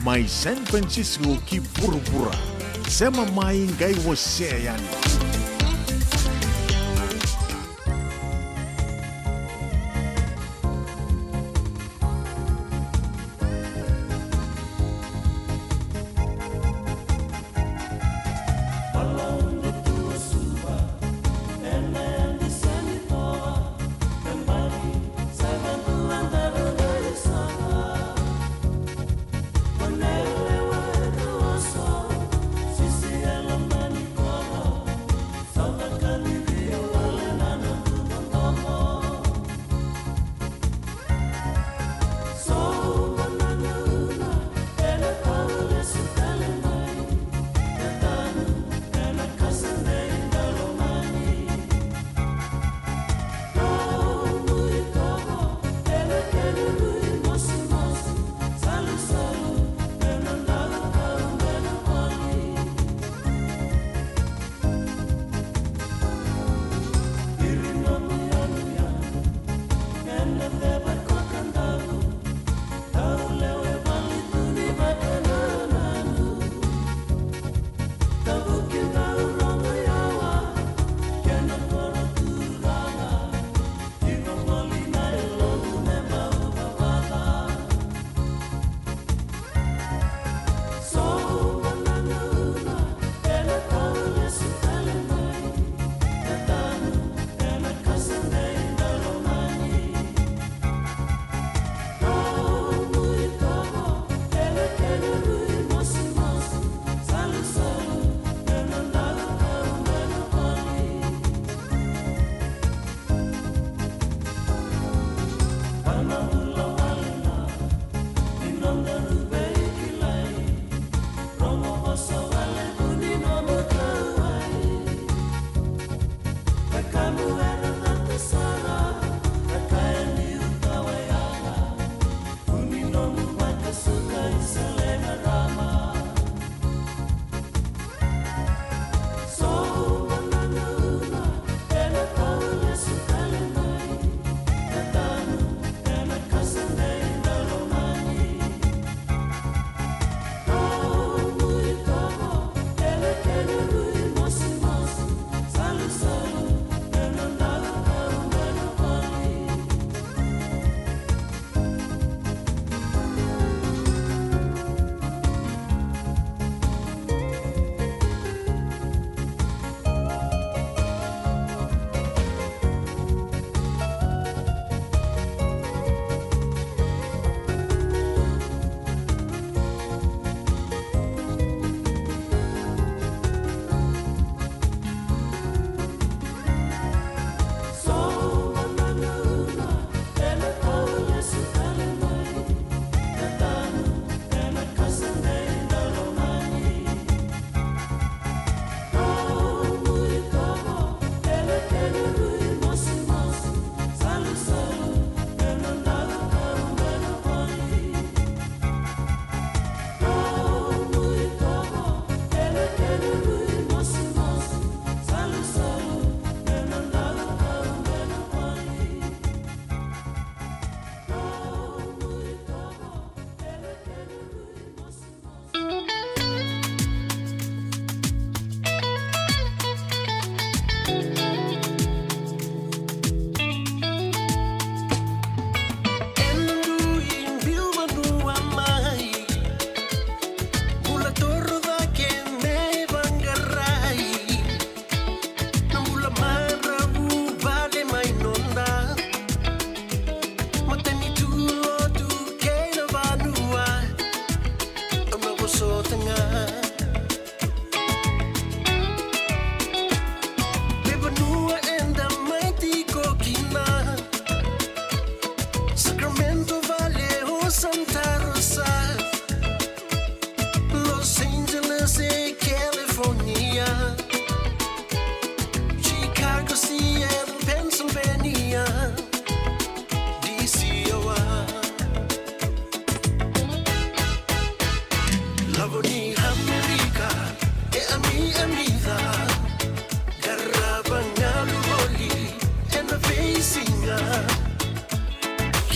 Mai San Francisco ki pura-pura. Sema mai ngai wase yani.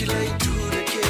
Kila itu de ke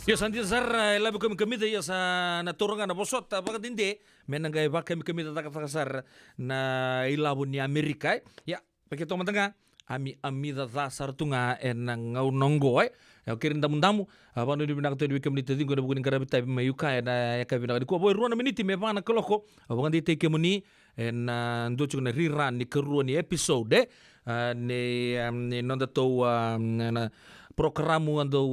Yo santi sar labu kami kamita ya sa na turungan na bosot bakat hindi menangay ba kami kamita takasar na ilabu ni Amerika ya pakai to matanga ami amida dasar tunga enang ngau nonggo ya kirin damu abang di binak to di kami tadi guna bukunin karabita mayuka na ya kabi nak ko boy ruana miniti me bana koloko abang di take muni en ndo chukna riran ni keruan ni episode ni nonda to na programa ando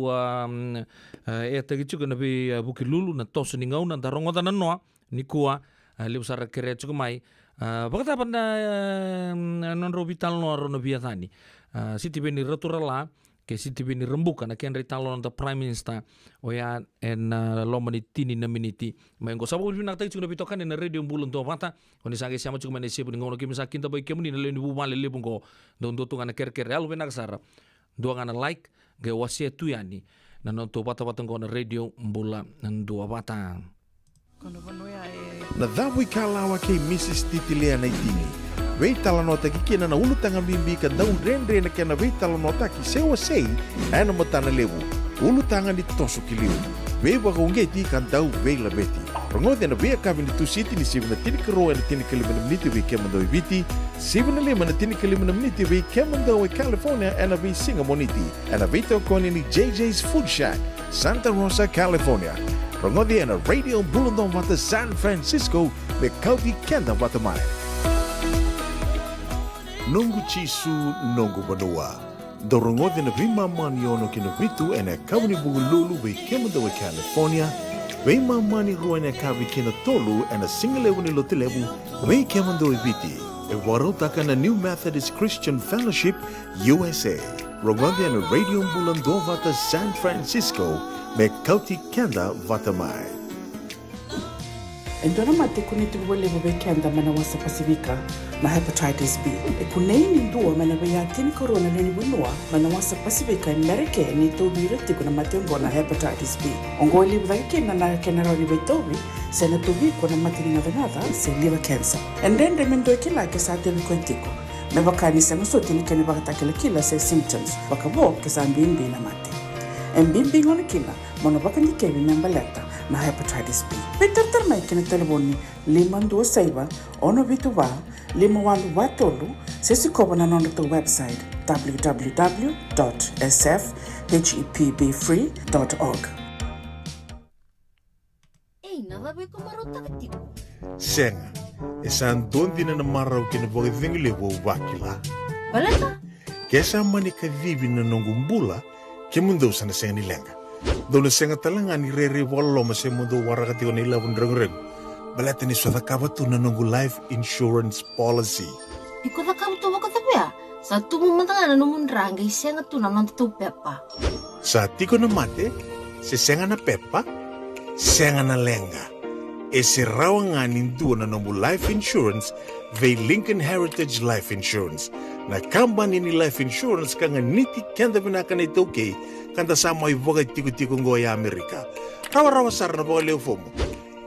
tagi chuka na bi buki lulu na tosu ni ngau na darongo da noa ni kuwa liu sara kere chuka mai bakata pan non robital no ro no biatani siti beni returala ke siti beni rembuka na ken ritalo na prime minister oya en lomani tini na miniti mai ngo sabu binak tagi chuka na bitokan na radio bulun to mata oni sange siamo chuka mane sebu ngono kimi sakin ta bai kemuni na le ni bu male le bungo don do tunga na ker alu benak sara dua ngana like ge wasia tu yani na nonto bata-bata ngona radio mbula ndua bata na dhabu ikalawa ke Mrs. Titilea na itini wei talanota ki kena na ulu tanga bimbi ka daun rendre na kena wei talanota ki sewa sei ana matana lewu ulu tanga ni tosu kiliu wei waka ungeti ka dau wei labeti rongote na wei kabini tu siti ni sivu na tini karo na tini kalimana miniti wei kemando i viti sivu na lima na tini kalimana miniti wei kemando i California ana wei singa moniti ana wei tokoni ni JJ's Food Shack Santa Rosa, California rongote na radio bulundong wata San Francisco me kauti kenda wata mai nungu chisu nungu banua dorongote na vima mani ono kina vitu ena kabini bungu lulu wei kemando i California wei mamani ruana kavi kina tolu ena singalewu ni lotilewu wei kemando i viti e warotaka na New Methodist Christian Fellowship USA rongote na radio bulundong wata San Francisco me kauti kenda wata mai Endona mate kuniti wale bebe kenda mana wasa Pasifika na hepatitis B. E kuneini ndua mana baya tini corona leni bunua mana wasa Pasifika Amerika ni tobi reti kuna mate ngona hepatitis B. Ongo ili bwake na kenara libe tobi sena tobi kuna mate ngadangada se liver cancer. And then remendo kila ke sa tebi kontiko. Me bakani se musoti ni kene bakata kila se symptoms. Bakabo ke sa mbimbi na mate. Mbimbi ngona kila mono bakani kebi membaleta na hepatitis B. Peter mai kena telefoni 526 ono vituwa 51 sesi koba na nondo to website www.sfhepbfree.org. Nadabe ko marota katiko. senga esan dondina na marau kina voge vingile wo wakila Balata? kesa mani ka vivi na nongumbula ke mundo sana senga ni lenga dona senga talanga ni rere wallo ma se mundo warakati ona ila vundragreg balata ni swada kabatu na nongu life insurance policy Iko na kam to waka tapya. Sa tumu matanga na numundranga isenga tu na nonto pepa. sa tiko na mate se senga na pepa senga na lenga e se rawanga nindu na nongu life insurance ve Lincoln Heritage Life Insurance na company ni life insurance kanga niti kenda vinaka na itoke kanda sama ivoga tiko ngo ya Amerika rawa sarna boga leo fomo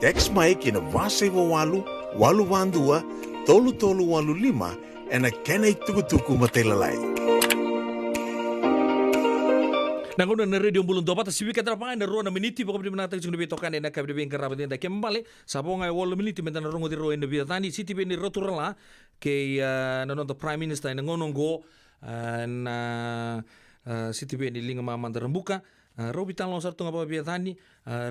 text mai kina vasa ivo walu vandua tolu walu lima ena kena ituku matelalai Nanguna na radio bulun dopa ta siwika trapangan na ruana miniti pokok di menata chung bitokan na kabde ben karaba da kembale sabonga wol miniti mentana rongo di ro en biatani city ben roturala ke na no prime minister na ngonongo na city ben linga mama rembuka robitan lo sartu ngapa biatani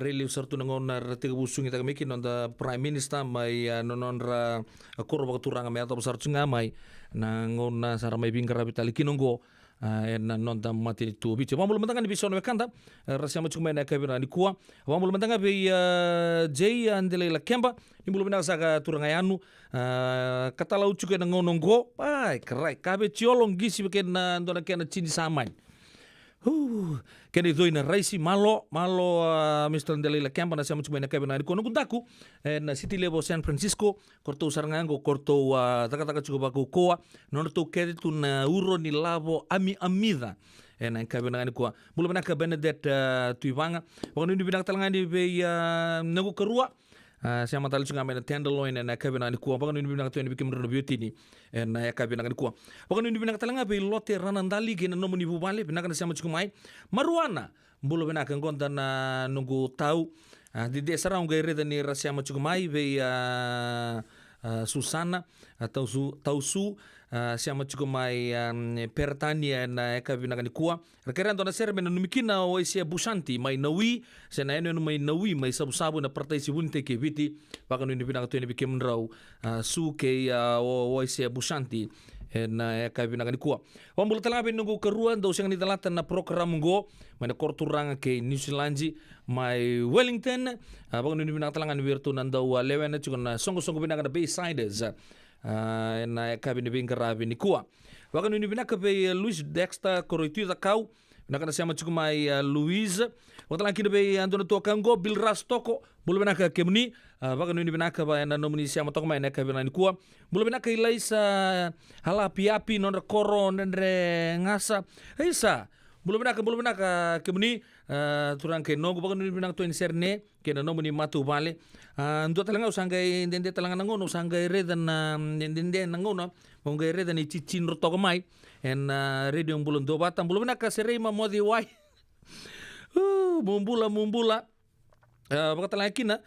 reli sartu ngon rete busung ita meki non the prime minister mai non ra korba turanga me atau sartu ngamai na ngona saramai bingkara bitali kinongo na nonta mati tu bicho vamos mentanga ni bisono kanda rasya mo chuma na kabira ni kuwa vamos mentanga be jay andele la kemba ni bulu bina saka turanga yanu katala uchuke na ngonongo ai krai kabe chiolong gisi be ken ndona ken chini samai kene doina raisi malo Mr. Andele la kemba na sya mo chuma na kabira ni kono kuntaku na city level San Francisco korto sarangango korto taka chuko baku koa nono to kedi tu na uro ni lavo amida na kabina ni kwa mulu bana ka Benedette tuivanga wakano ni bina talanga ni be nagu kerua siya matali juga main tenderloin na kabina ni kuwa bagan ni binang tu ni bikim rono biotini na kabina ni kuwa bagan ni binang talanga be lote ranandali ke na nomu ni bubale binang na siya machuku mai maruana mbulo binang kan konta na nunggu tahu di desa raung gaire ni rasia machuku mai be Susana atau Tausu siya machuku mai pertania na kabina ni kuwa rekeran to na serbe na numikina o isia busanti mai nawi siya na eno mai nawi mai sabu-sabu na partay si bunte ke biti baka no ni binang tu ni bikim raw su ke o isia busanti na kabina ni kuwa wambul talabe nunggu keruan daw siyang nitalatan na program go mai na korturanga ke New Zealand mai Wellington baka no ni binang talangan wirtu nandaw lewen na chukon songo binang na Baysiders na kabina bingarabi ni kuwa baka no ni binang be Luis Dexter koroitu kau nakana siya machuku mai Luis waktu lagi be andona to kango Bill Rastoko bulu benaka kemni baka no ni binaka ba na nomini siya matok mai na kabina ni kuwa bulu benaka ilaisa halapi-api non koro nendre ngasa isa bulu benaka kemni turang ke nogo baka no ni binaka to inserne ke na nomini matu bale ndo talanga usangai dende talanga nangono usangai redan dende nangono mongai redan ni cicin rotoko mai en radio bulun do batang bulu benaka serema modi wai mumbula baka talaki na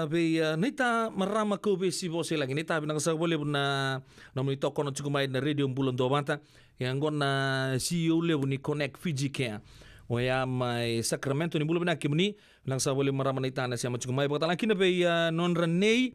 be nita marama ko be si bose lagi nita binang sa boleh na nomor itu kono cukup main na radio bulun do bata yang gona CEO lebu ni Connect Fiji Care Oya mai Sacramento ni bulu benaki muni binang sa boleh marama nita na siya cukup main baka talaki na be non Renee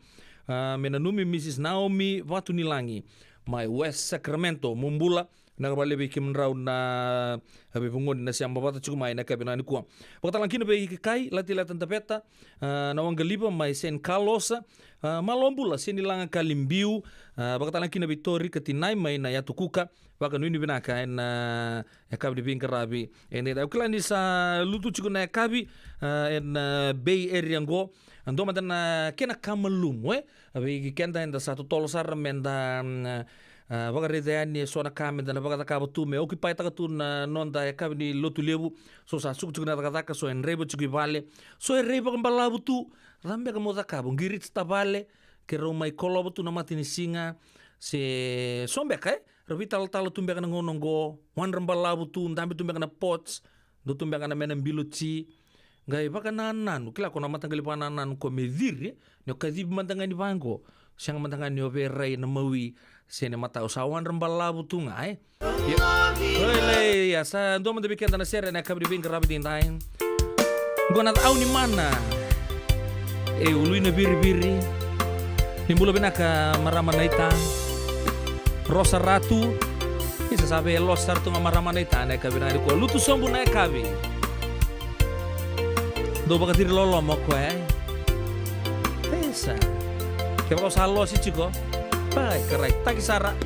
menanumi Mrs. Naomi Watu Nilangi mai West Sacramento mumbula nakabali be kim raw na be bungon na siya mabata cukup main na kabina ni kuwa pagkatalang kina be kai lati-latan tapeta nawang galiba mai San Carlos malombula sinilang kalimbiu pagkatalang kina be Tori katinay mai na yatukuka baka nuni binaka na kabi be karabi en da klani sa lutu cukup na kabi en Bay Area go ando madana kena kamalum we be kenda enda satu tolosar menda baka reda ni sona kame dana baka taka tu me oki pai taka tu na nonda ka ni lotu lebu so sa suk na taka so en rebo chuki vale so en rebo kambala butu rambe ka moda ka bungirit sta vale ke ro mai kolo butu na matini singa se sombe ka revital tal tumbe kana ngono go wan rambala butu ndambe tumbe kana pots do tumbe kana mena biluchi ngai baka nanan kila kona matangali pananan ko medir ne kadib mantangani bango siang mantangani overai na mawi sene mata usawan rembala butunga Oleh ya sa ndo man debikan na sere na kabri bin grabe din tain gona au ni mana ului na biri-biri nimbulo binaka marama naita Rosa Ratu isa sabe los sartu marama naita na kabina ko lutu sombu na kabi do bakatir lolo mo ko esa ke ba sa lo si chico pai kerai taki sara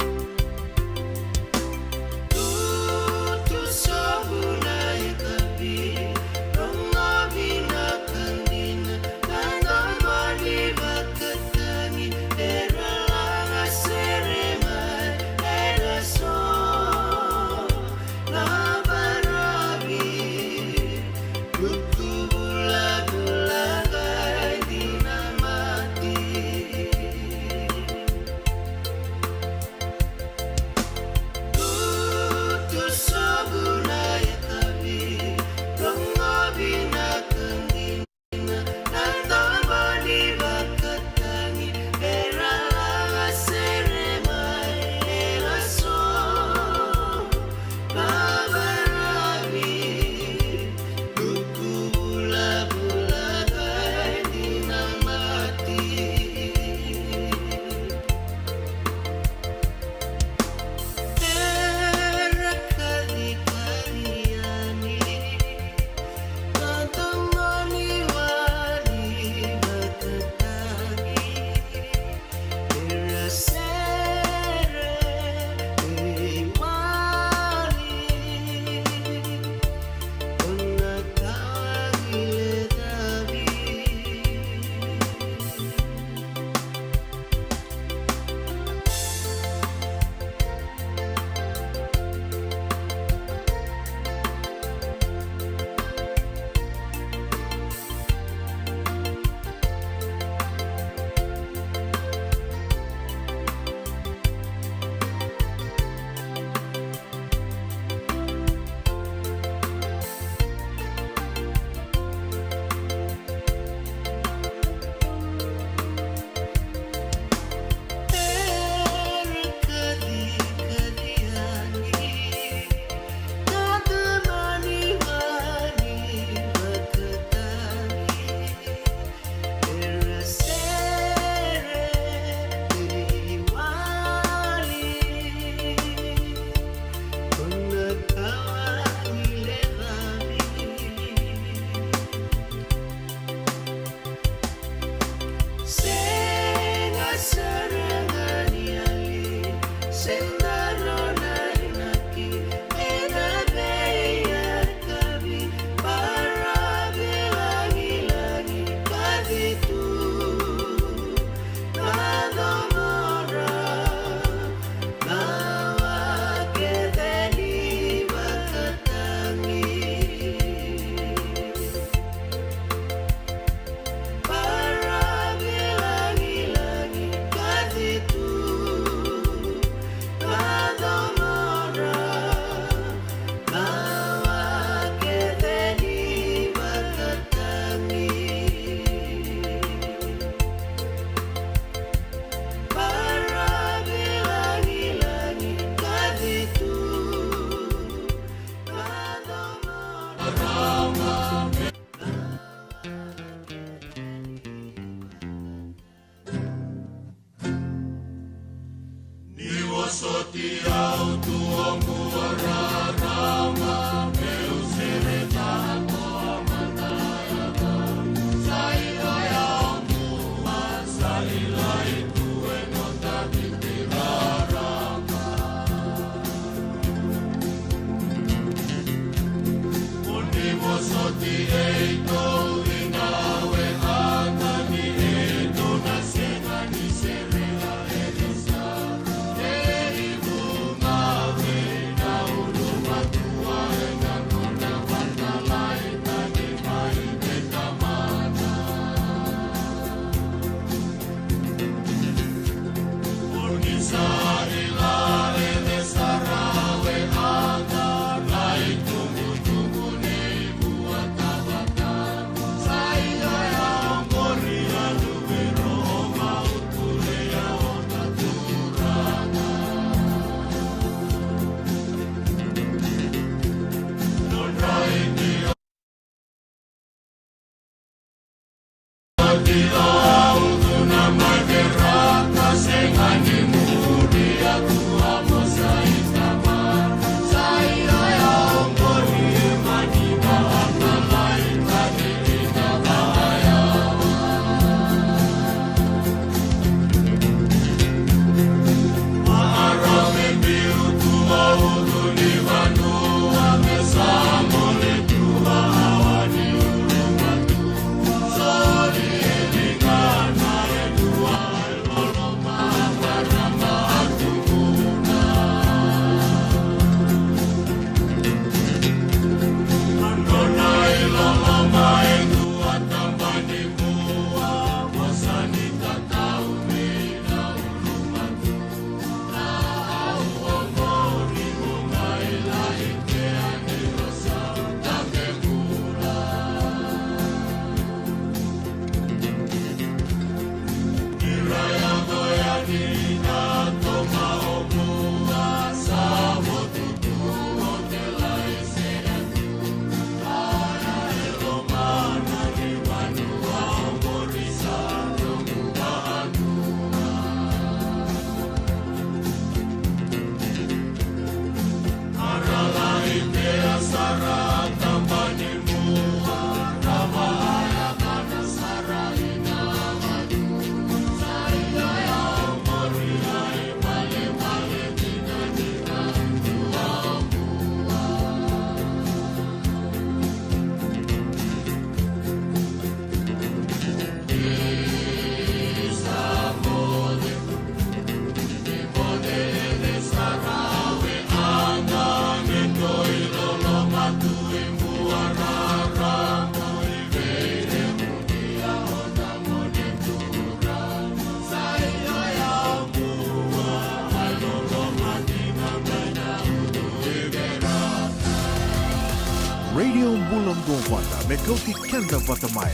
Radio Bulan Dovanda, Mekauti Kenda Vatamai,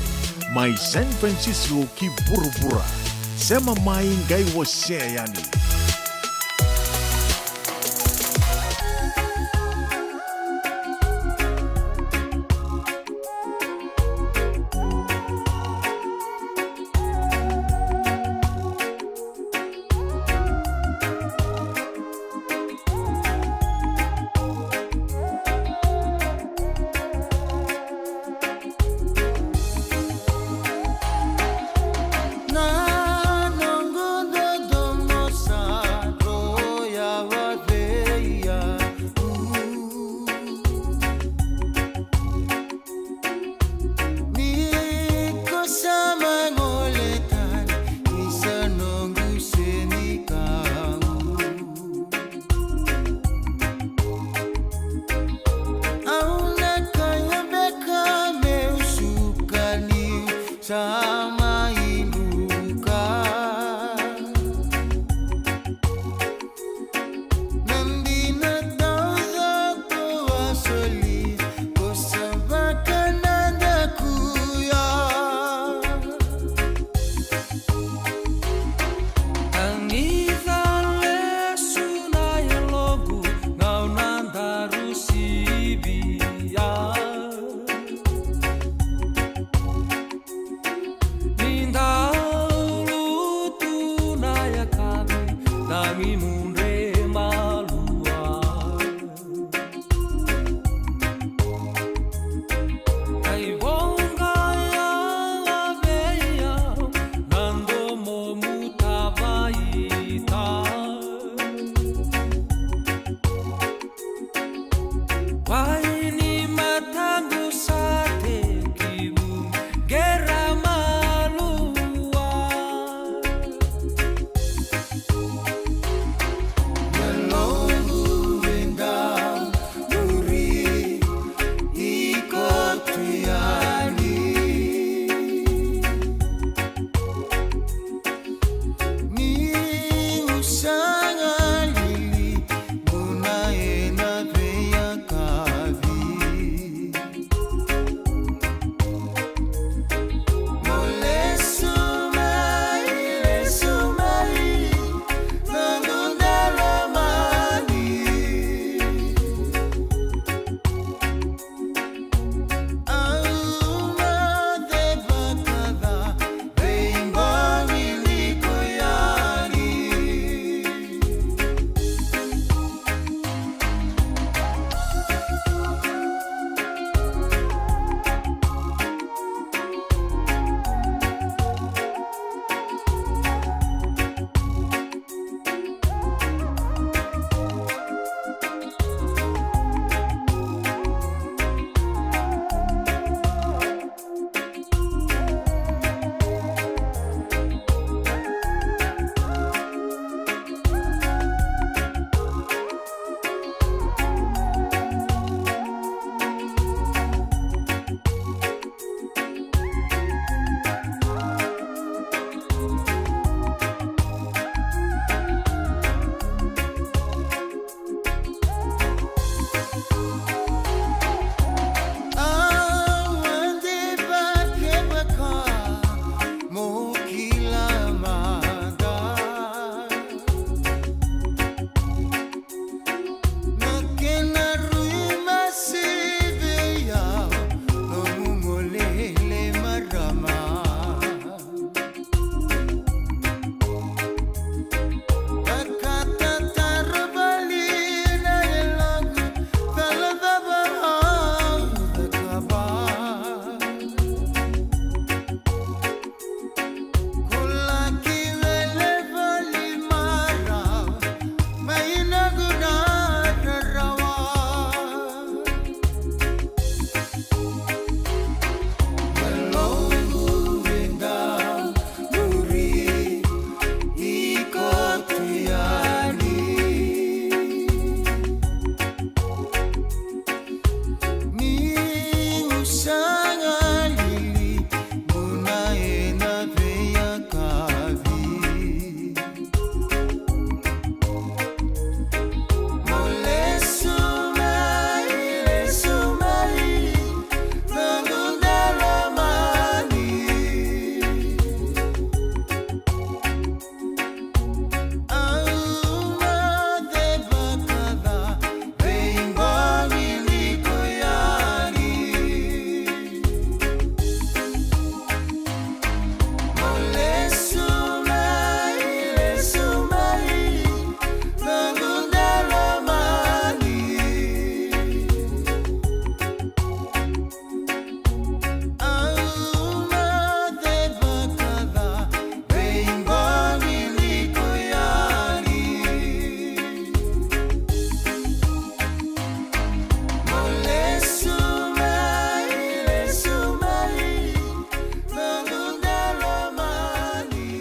Mai San Francisco ki Burubura, Sema Mai Ngai Waseayani. Na nongo do domo sa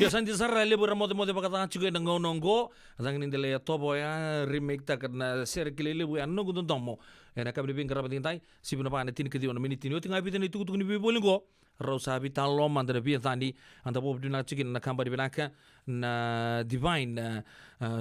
Santi sarra le bora mode pakata chugo na ngonongo adang nindele tobo ya remake ta kana ser kilele bu anno gudon tomo ena kabri bin karabatin tai sibuna pa na tin kedi on minute ni tinga bitan itu kutu ni bolingo Rosa Vital Lom and the Vietani and the Bob Duna chicken na kamba binaka na divine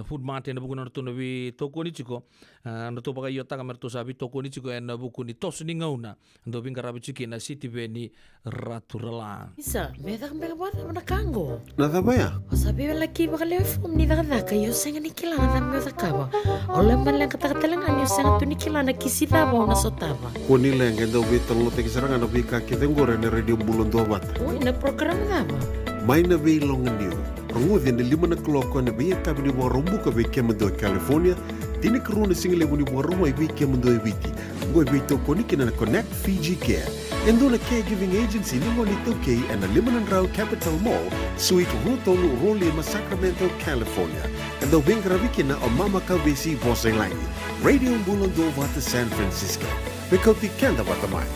food mart and buku na vi toko nichiko and the topa yota kamerto sabi toko nichiko and buku ni tosning ona and the bingarabi chicken na city veni raturala. Isa, beda kambela bata na kango. Nada ba ya? O sabi wala ki baka lefum ni daka yo senga ni kilana na myo takaba. Ole man lang katakatalangan yo senga tu ni kilana kisita ba na sotaba. Kuni lenga do Vital Lote kisaranga na bika kitengore na radio bulon do bata. Uy, na program daba. Mai na vei longa niu. Rangodi na 5 na kloko na vei kabini wa rombu ka vei kemendo California. Tini karuna single wuni wa rombu ai vei kemendo ai viti. Ngoi vei toko ni kina na Connect Fiji Care. Endo na caregiving agency ni ngoni toke and na 5 Rao Capital Mall, Suite Rotolu Rolima, Sacramento, California. Endo vingra vikina o Mama Kawesi Vosenlangi. Radio Bulon do Vata San Francisco. Bekauti kenda watamai.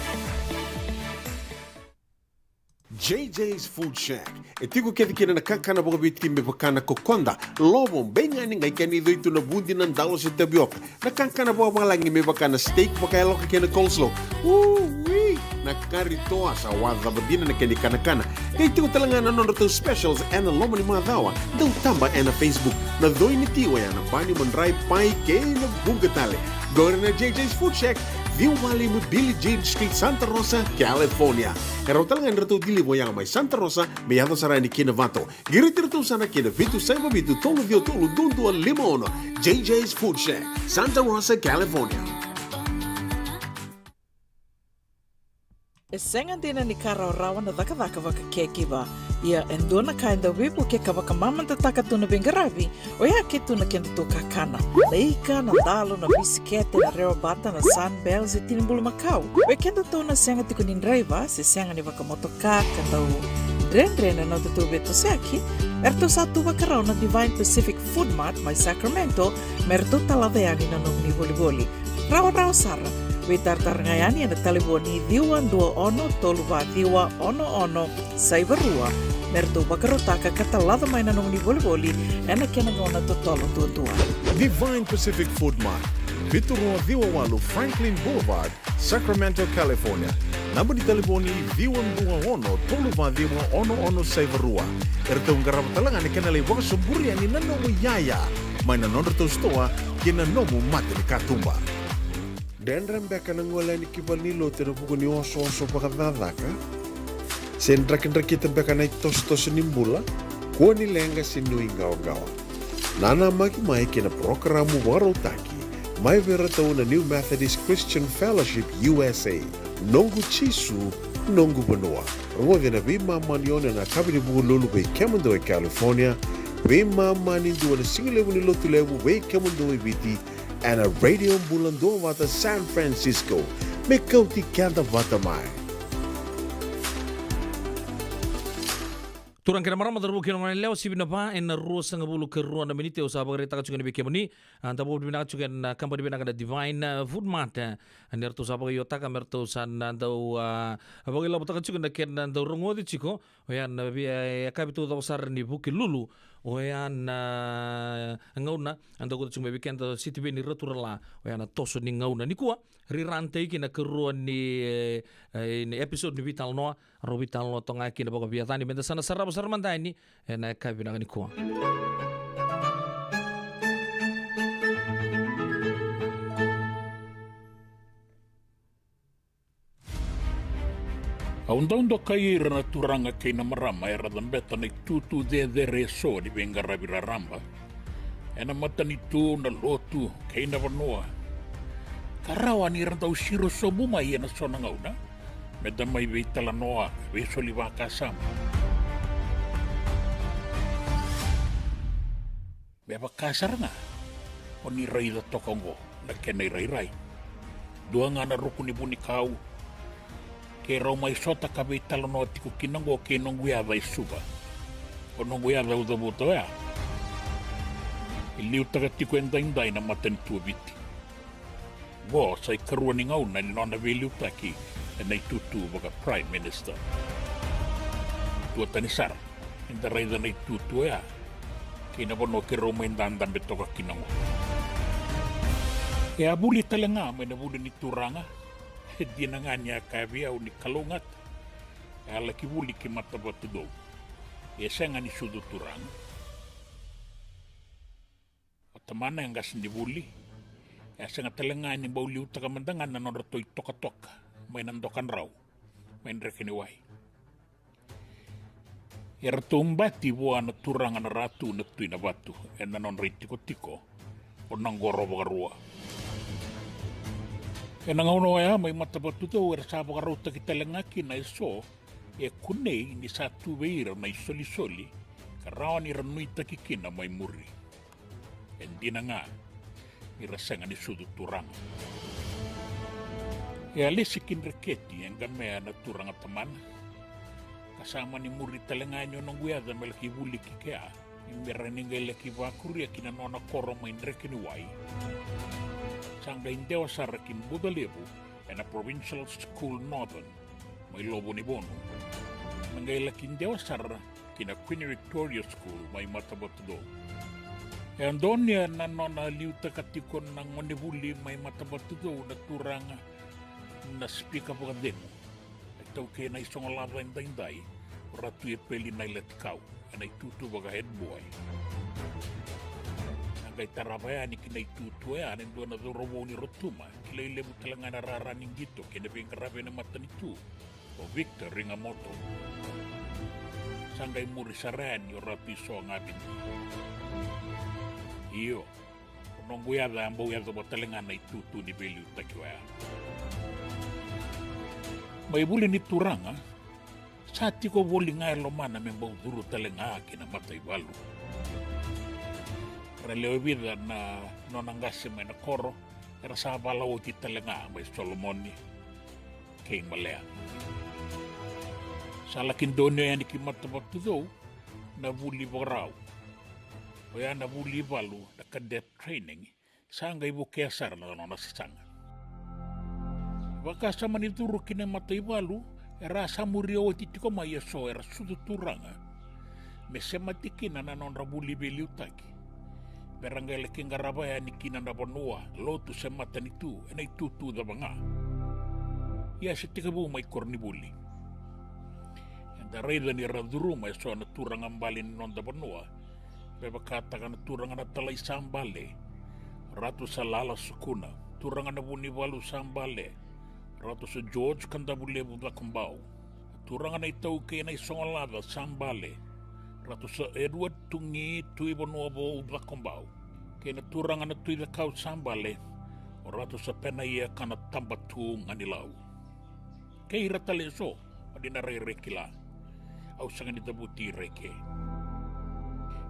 JJ's Food Shack. E tigo kedi kina na kakana boka biti me bakana kokonda. Lobo benga ni ngai kani doitu na bundi nan dalo se tabioka. Na kakana boka malangi me bakana steak baka eloka kena coleslaw. Wee! Na karitoa sa wadha badina na kani kana. Kaya tigo talanga na nono specials and lomo ni madawa. Daw tamba na Facebook. Na doi ni tiwa ya na bani mandrai pai kaya na bungatale. Gore na JJ's Food Shack. View Valley mo Billy James Street, Santa Rosa, California. Karo talagang rato dili mo yang may Santa Rosa, may ato sarani kinavato. Giritirto sana kinavitu sa mabitu tolo dio tolo dundu al limono. JJ's Food Shack, Santa Rosa, California. E senga dina ni kara rawa na daka waka kekiwa. Ia endona kainda wipu ke kawaka mamanta taka tuna bengarabi, o ia ke tuna kenda to kakana. Leika na dalo na bisikete na reo bata na sunbells e tinimbulu makau. We kenda to na senga tiko nindraiva, se senga ni waka motoka, kanda u dren na tutu beto seki, erto satu wakarao na Divine Pacific Food Mart mai Sacramento, merto talaveani na nung ni boli. Rawa sara. We tartar ngayani na taliboni diwan 21-2-11 Saivarua. Merto bakarotaka katalada may nanong ni boli na kinagona totolo tuwa. Divine Pacific Food Mart, Viturua Diwawalu Franklin Boulevard, Sacramento, California. Namba di taliboni Diwan 21-2-11 Saivarua. Ertong garap talangan ni kanalay waka sumburi ni nanomu yaya. May nanonoto stoa kinanomu mati ni katumba. Dendram beka nang wala ni kibalilo tino buku ni oso pakadadaka. Sendrakin-drakitan beka na itos-tos nimbula. Kuha ni lenga sinui gawa-gawa. Nana magi-mai kina programo warotaki. May veratao na New Methodist Christian Fellowship USA. Nongu Chisu, Nongu Banua. Rungodi na bima maniona na kabini buku lulu bei kemundo e California. Bima manindu na singilewu ni lotulewu bei kemundo e viti. And a radio bulando vata San Francisco. Me kauti kanda vata mai. Turang kena marama terbu kena mana leo si bina pa en ruas sanga bulu ke ruang na minute usaha bagari tak cukan beke mani anta bob bina cukan company bina kada Divine Food Mart aner tu usaha bagari yota kamer tu san anta bagari la tak cukan ken anta rungodi chiko oyan bi akabitu ta besar ni buki lulu oyan ngauna anta ko cukan beke anta city bini returala oyan toso ni ngauna ni kuwa rirante kina ke ruang ni episode ni Vital Noa Robital Noa tonga kina baga biatani benda sana sarap sarmanda ini na kabina ni kuwa. Aunda kaira na turanga kay na marama era dambeta na tutu de reso di bengara biraramba. Ena mata ni tu na lotu kay na vanoa. Karawa ni rantau siro sobuma ia na sona ngauna. Medamai veitala noa vesoli vakasam. Beba kasar nga. O ni rai da tokongo na kenai rai. Dua nga na ruku ni buni kau. Ke rau mai sota ka veitala noa tiku kinango ke nongu ya vai suba. O nongu ya vai udabuto ya. Iliu taga tiku endai na matani tua viti. Wo sai karua ni ngauna ni nona veliu taki. E nei tutu baka Prime Minister. Tua tanisar, Inda raida na itutu ya. Kina bono ke romain dandan betoka kinango. E abuli talenga may nabuli ni turanga. Di na nga niya kabia o ni kalungat. E ala kibuli ki matabatu do. E senga ni sudo turanga. O tamana yang gas ni buli. E senga talenga ni bauli utaka mandangan na norato toka-toka. May nandokan raw. May nrekiniway. Era tumbati buah na turanga na ratu na tui na batu e na non ritiko-tiko o nanggoro bagarua. E nangauno ya may matabatu to era sabo karuta kita lengaki na iso e kunei ni satu beira na isoli-soli karawan ira nuita kikina may muri. E di na nga irasenga ni sudut turanga. E alisikin reketi yang gamea na turanga taman. Kasama ni muri talenganyo ng guyada malaki buli kikea. Imiraningay laki bakuri akina nona koro maindre kiniway. Sangga indewa sarakin Budalebu and a provincial school northern. May lobo ni Bono. Mangay laki indewa sara kina Queen Victoria School may matabatudo. E andon niya na nona liuta katikon ng manibuli may matabatudo na turang na speak up demo. Tau ke na isong alava yung dainday, ratu e peli na ilatikaw, anay tutu baga head boy. Angay tarabaya ni kinay tutu ya, anay doon na dorobo ni Rotuma, kilay lebu talangan nararaning gito, kinabing karabe na mata nito, o Victor Ringamoto. Sanggay muri saran yung ratu iso ang abin. Iyo, unong guyada ang bawiyado ba talangan na itutu ni Beliu takiwaya. May buli ni turanga, sati ko buli nga lomana membau duru talenga kina matay balu. Releo vida na nonangasi may nakoro, era sa balaw ti talenga may Solomoni, King Malaya. Sa laking doon yan ikimatabatu do, na buli baraw. O yan na buli balu, na cadet training, sangay bukesar na nasasanga. Baka sa manituro kina matay balu, era sa murio titiko mayaso era sudu turanga. Mese matikina na non rabuli beliutaki. Berangay laking garabaya ni kina na banua, lotu sa mata nitu, enay tutu da banga. Ya si tikabu may kornibuli. And the reda ni raduru may so na turanga balin non da banua. Bebakata ka na turanga na talay sambale. Ratu sa lala sukuna, turanga na bunibalu sambale. Ratu sa George Kandabulebu da Kumbao. Turangan na itaw kay na isongalada sambale. Ratu sa Edward Tungi Tuibonobo da Kumbao. Kay na turangan na tuy da kaw sambale. O ratu sa penaya ka na tambatu nganilaw. Kay rataleso, o di na re-rekila. Aw sa ganita buti reke.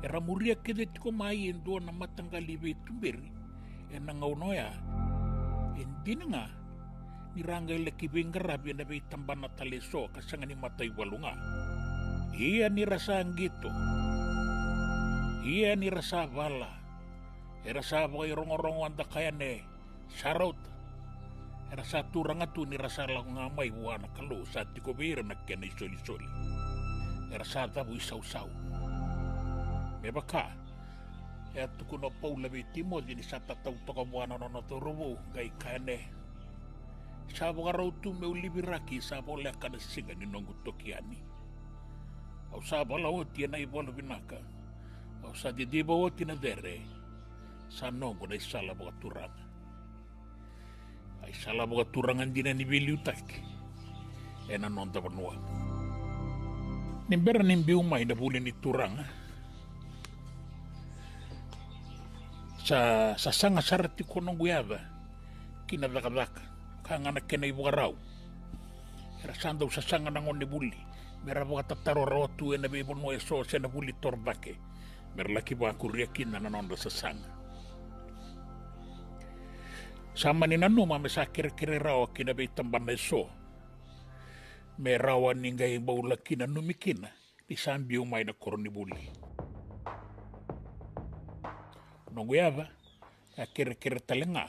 Era muria kedet ko mayin doon na matanggalibay tumbiri. E nangaunoya. Hindi na nga. Nirangay laki binggarab yan na may tamban na taleso kasanga ni matay walunga. Iya ni rasa ang gito. Iya ni rasa bala. Rasa bagay rongo-rongo anda kaya ni sarot. Rasa turang atu ni rasa lang nga may wana kalo sa tikobira na kaya na isoli-soli. Rasa tabu isaw-saw. May baka. Eto ko na pa ulabi timo din sa tataw to kabuana na naturubo gay kaya ni Sabo ka raw tu me ulibiraki sabo leka na singa ni nonguto kiani. Au sabo lao tia na ibolo binaka. Au sa di bawa tina dere. Sa nongo na isala boka turang. Ay sala boka turangan din ni biliutak. E na nonta banua. Nimbera nimbiu may na buli ni turang. Sa sanga sarati ko nung guyaba. Kinadaka-daka. Kang anak kena ibu karau. Era sandaw sa sanga nangon ni buli. Mera mga tataro rotu e na bibon mo eso sa na buli torbake. Mera laki ba kuriakin na nanonda sa sanga. Sama ni nanu mame sa kira-kira rawa kinabay tamban na eso. Mera rawa ninggay baulaki na numikina. Di sambi umay na koron ni buli. Nunguyaba. Kira-kira talenga.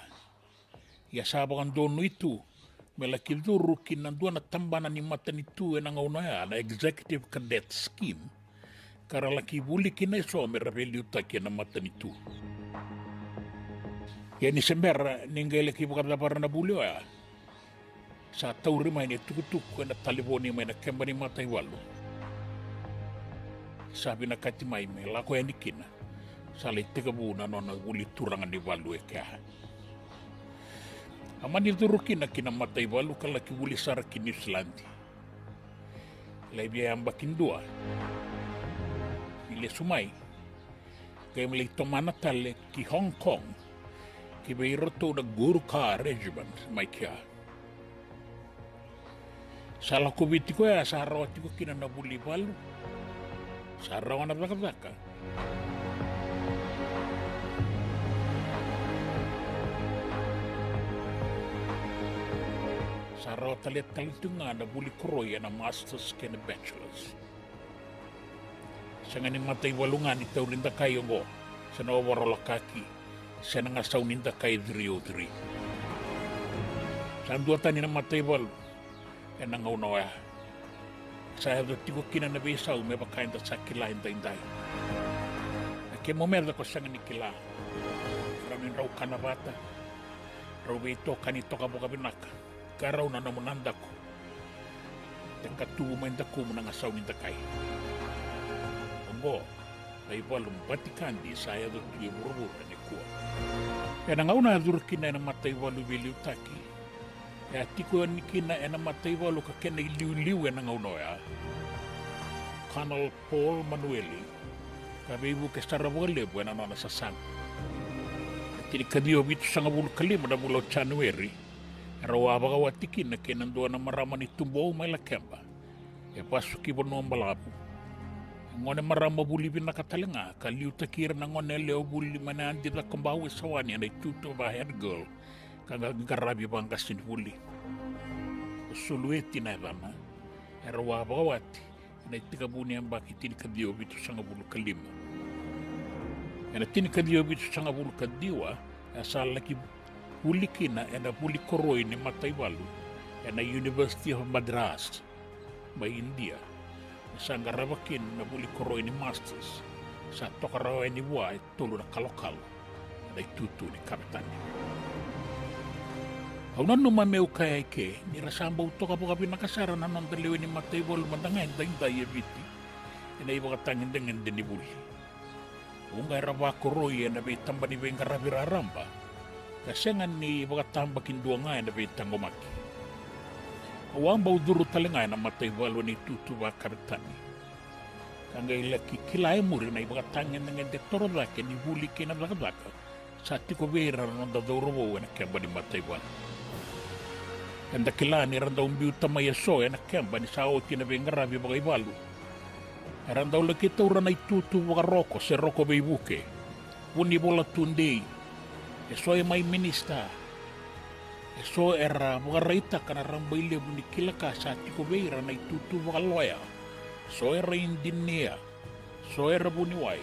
Ya sabang dono itu melaki duru kinandua na tambana ni mata nitu enang na executive cadet scheme Karalaki buli kina so merabeli utaki na matani tu. Ya ni sembera ninggele ki bukan lapar na buli ya. Sa tauri mai ni tukutuku na taliboni mai na kembani matai walu. Sabi na kati mai me lako ya nikina. Sala iteka buna nona buli turangan di walu e kaya. Amani turukina kina matai walu kalaki buli saraki New Zealand. Lebih yang bakin dua. Ile sumai. Kaya mali tomana tale ki Hong Kong. Ki beiroto na Gurkha Regiment mai kia. Salah kubiti ko ya sarawati ko kina na buli balu. Sarawan na baka. Saraw talit tunga na buli koroya na masters kena bachelors. Sa nga ni matay walungan itaw rinda kayo mo sa nawawarolakaki sa nangasaw ninda kayo 303. Sa anduatan ni na matay walu yan ang unawa. Sa hadot ko kinanabisaw may bakain da sa kilahin da inday. Ake mo merda ko sa nga ni kila. Karamin raw kanabata. Raw ito kanito kabukabinaka. Karaw na namunanda ko. Tengkatubo main da ko mo nangasaw ninda kayo. Bo, ay walong batikandi saya do tuye buru-buru ni kuwa. Kaya nangauna durkina na matay walu biliw taki. Kaya tiko ni kina na matay walu ka kena iliw-liw na nangauna ya. Colonel Paul Manueli, kabibu ke Sarawale buwan na nasasang. Tini kadiyo bito sa nga bulu kalima na bulaw January, rawa baka watikin na kinandua na maraman itumbo may lakemba. E pasuki bono ang balabu. Ngone marama buli bina katalenga kaliu takir na ngone leo buli mana andi da kambawe sawani na tuto ba head girl kanga garabi bangka sin buli sulueti na dana erwa bawati na tika buni amba kitini kadio bitu sanga bulu kalima ena tini kadio bitu sanga bulu kadiwa asal laki buli kina ena buli koroi ni matai walu ena University of Madras ba India sa ngarabakin na buli koroy ni masters sa tokaraw ni buhay tulo na kalokal na itutu ni kapitan. Aunan numameu kaya ke ni rasamba uto ka buka pinakasara na nang daliwin ni matay bol mandangain daing biti ina iba katangin dengan din ni buli. Ungay raba koroy na bitamba ni beng karabiraramba kasi nga ni iba katambakin dua nga na bitang gumaki. Awang bau duru talengay na matay walo ni tutu ba karitani. Kangay laki kilay muri na ibaga tangin ng dektoro laki ni huli kinabaka sa tiko vera ng dadorobo na kemba ni matay walo. Kanda kila ni randaw mbiuta mayaso na kemba ni sao kinabengarabi bagay walo. Randaw laki taura na itutu baga roko se roko beibuke. Uni bola tundi. Eso ay may minista. So era mga raita ka na rambayle mo ni kilaka sa tiko beira na itutu mga loya. So era indin niya. So era buniway.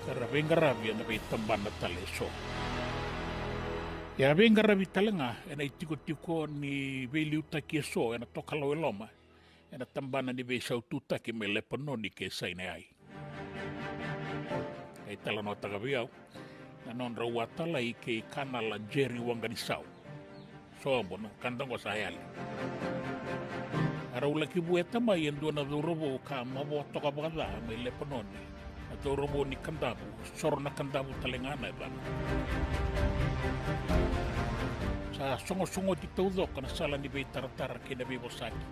Karabing garabi na may tamban na taleso. Yarabing garabi talanga na itiko-tiko ni Beliw Takieso na tokalaw loma. Na tamban na ni Besaw Tutaki may lepono ni Kesay na ay. Ay talano tagabiyaw. Nanon rawatalay kay kanala Jerry Wanganisaw. So, bono, kandang ko sa hayal. Araw laki buweta may yan doon na durobo ka maboto ka baka may leponon. Na durobo ni kandabu, sor na kandabu talingana. Sa sungo-sungo di tawdo ka na sala ni Bay Taratar kinabibosaki.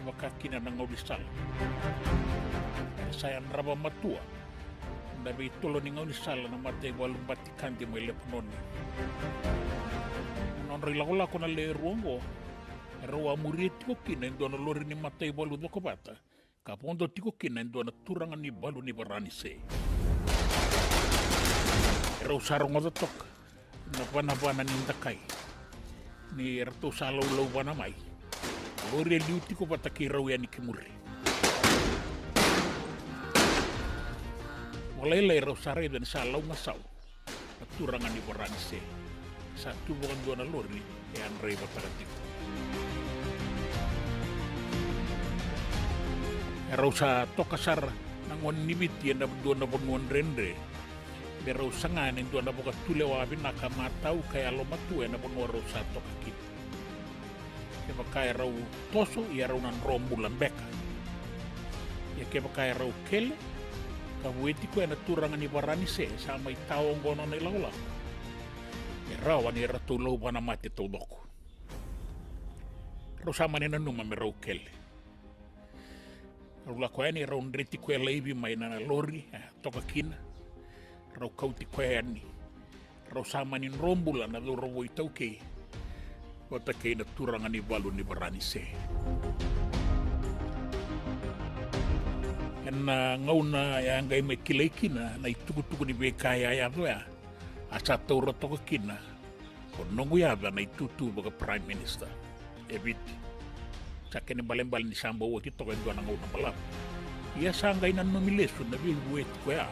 Makakina ng ulisal. Sayan raba matua. Na Bay tulo ni ulisal na matay walong batikan di may leponon. Rila ko na leruang ko. Rawa murit ko kina doon na lori ni matay balu do ko bata. Kapondo tiko kina doon na turangan ni balu ni Baranise. Raw sarong mo tok. Napanabana ni Takay. Ni Rato Salaw-law ba namay. Lori liuti ko pataki raw yan ni Kimuri. Walaylay raw saray dan salaw masaw. At turangan ni Baranise. Satu bukan dua naluri yang rei bataratik. Erau sa tokasar ng ngon nibiti na dua na bonuan rendre. Bera usangan yang dua na boka tule wabi nakamatau kaya lo matu na bonua rosa tokaki. Keba kaya rau toso ia raunan rombulan beka. Ya keba kaya rau kele kabueti ko na turangan ni Varanise sama itawong gono na ilawla. Ya rawan ia ratulo wana mati toloko. Rau sama ni nanuma me rau kele. Rau la koe ni rau nreti koe leibi mai na lori, toka kina. Rau kauti koe ani. Rau sama ni rombula na rau rau itau kei. Wata kei na turangan ni Valu ni Varanise. Na ngau na ya ngai me kilei kina na ituku-tuku ni bekaya ya doa. Asa tau rotoka kina. O nongu ya na itutu baga Prime Minister. Ebiti. Sakene balembal ni samba wati toka ndo na ngau na balap. Ia sangai na nomilesu na bilu weti ko ya.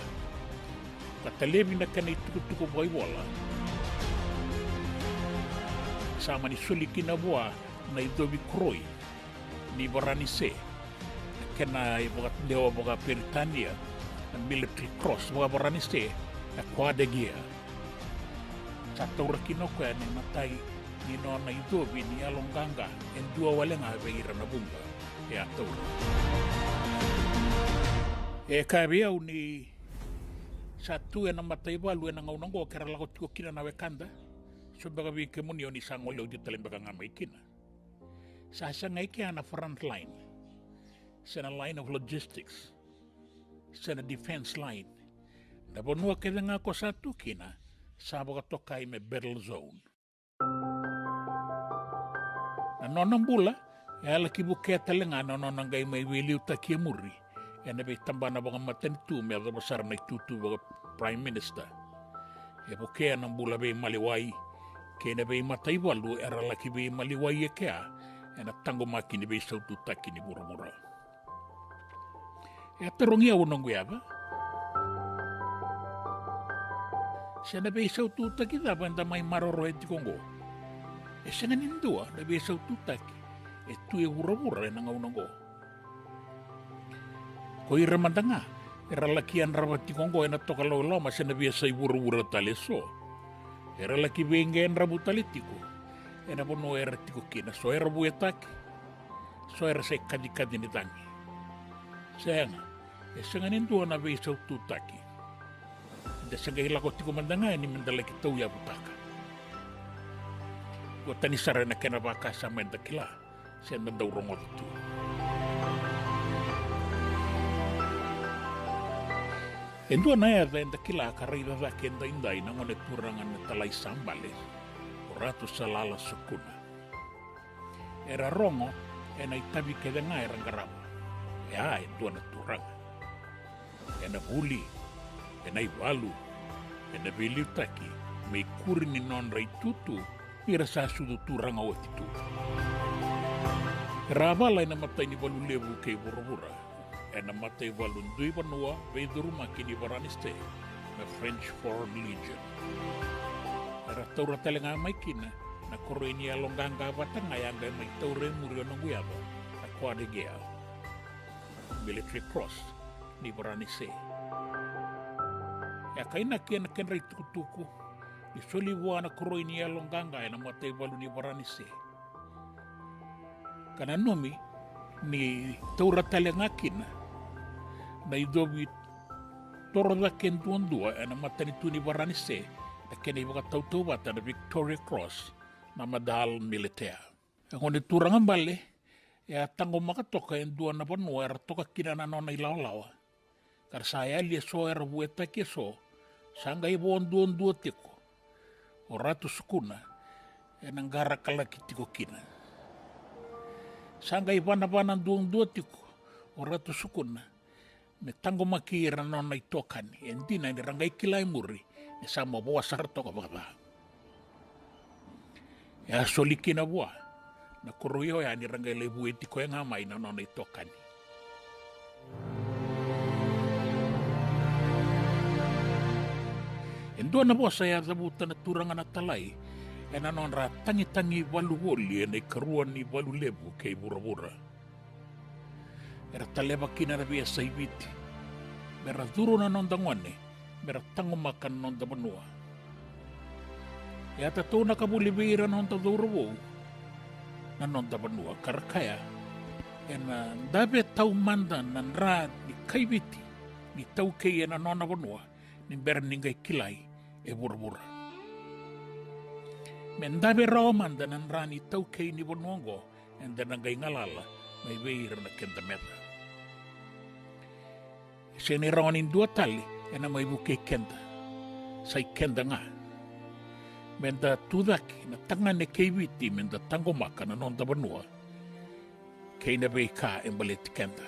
Katalebi na kana ituku-tuku boy bola. Sama ni suliki na boa na idobi kroi ni Varanise. Kena ibagat dewa boga Peritania na military cross boga Varanise na kwade gia. Satu rakino ko ni matai ni nona idobi ni alonganga en dua wale nga beira na bumba ya taura. Kabia ni satu na matai balu na ngaunango kera lagot ko kina na wekanda. So baga bi kemunio ni sangolo di talembaga ngamay kina. Sasa ngai kia na front line. Sena line of logistics. Sena defense line. Na bonua keda nga ko satu kina. Sabo ka tokai me battle zone. Na nonang bula, ya laki buke talenga na nonang gay may wiliw takia muri. Ya na bay tamba na baka matanitu may ada basar na itutu baka Prime Minister. Ya buke nang bula bay maliwai. Kaya na bay matay walu, era laki bay maliwai ya kaya. Ya na tango maki ni bay sautu taki ni mura-mura. Ya terong iya unang guyaba. Siya na bay sautu taki dapat na may marorohed di Kongo. Siya nga nindua na bay sautu taki. Ito yung mura-mura na nga unang go. Ko iramanda nga. Era lakian rabat di Kongo na to kalawalaw siya na bay sa mura-mura taleso. Era laki bengen rabu talitiko. Ena bono era tiko kina. So era buetaki. So era se kadi-kadi ni tangi. Saya nga. Nga nindua na bay sautu taki. Dasa nga hilakot tiko mandanga ni mandalaki tau ya butaka. Wata ni sara na kenabaka sa mendakila. Siya nandaw rongot ito. Endua na ya mendakila karira da kenda inday na ngonit turangan na talay sambales. Orato sa lala sukuna. Era rongo, ena itabi keda nga erang garama. Ya, endua na turangan. Ena buli. Ena iwalu. Ena beliw taki. May kurin ni nonra itutu. Ira sa sudu turang awat itu. Rabalay na matay ni Valu lebu kay Bura-Bura. Ena matay Valu ndui panua. Beiduru maki ni Varaniste. Na French Foreign Legion. Era taura talenga may kina. Na koroy niya longganga batang ngayangay may taure murio ng guyaba. Aqua de Gea. Military Cross ni Varaniste. Ya kaina kian kenray tuku-tuku. Isuliwa na koroy niya longganga na matay Valu ni Varanise. Kananomi ni taura talengakin na idobi torda kentuandua na matanitu ni Varanise na kena tau-tau bata na Victoria Cross na madal militar. Ang uniturang ang bale, ya tango makatoka yung dua na panua toka kinananon na ilaw-lawa. Karsaya liya so bueta keso, sangga ibo ang duon-duo tiko. Orato sukuna, yan ang gara kalakiti ko kina. Sangga iban-aban ang duon-duo tiko, orato sukuna. Me tango makira non na itokan, hindi na nirangay kilay muri, ni sama bawa sarto ka baka. Ya soliki na buwa, na kuruyo ya nirangay lebu etiko yung amay na non na itokan. Endo na po saya sabutan na turangan at talay, e nanon ra tangi-tangi Valu-woli e karuan ni Valu lebu kay Bura-Bura. Era taleba kinarabiya sa ibiti. mera duru na nonda ngone, mera tango makan nonda benua. Ya tato na kabuli beira nonda duru wo, na nonda benua karakaya, ena dabe tau manda nan ra ni kaibiti, ni tau kei ena nona benua, ni bera ningai kilai e bura-bura. Men dabe rao manda nan ra ni tau kei ni benuango, en nangai ngalala, mai beira na kenda meta. Seni rawanin 2 tali, ena mai buke kenda. Sai kenda nga. Menda tudaki, na tangan ne keibiti, menda tango maka na nonda benua. Kei na bei ka embaleti kenda.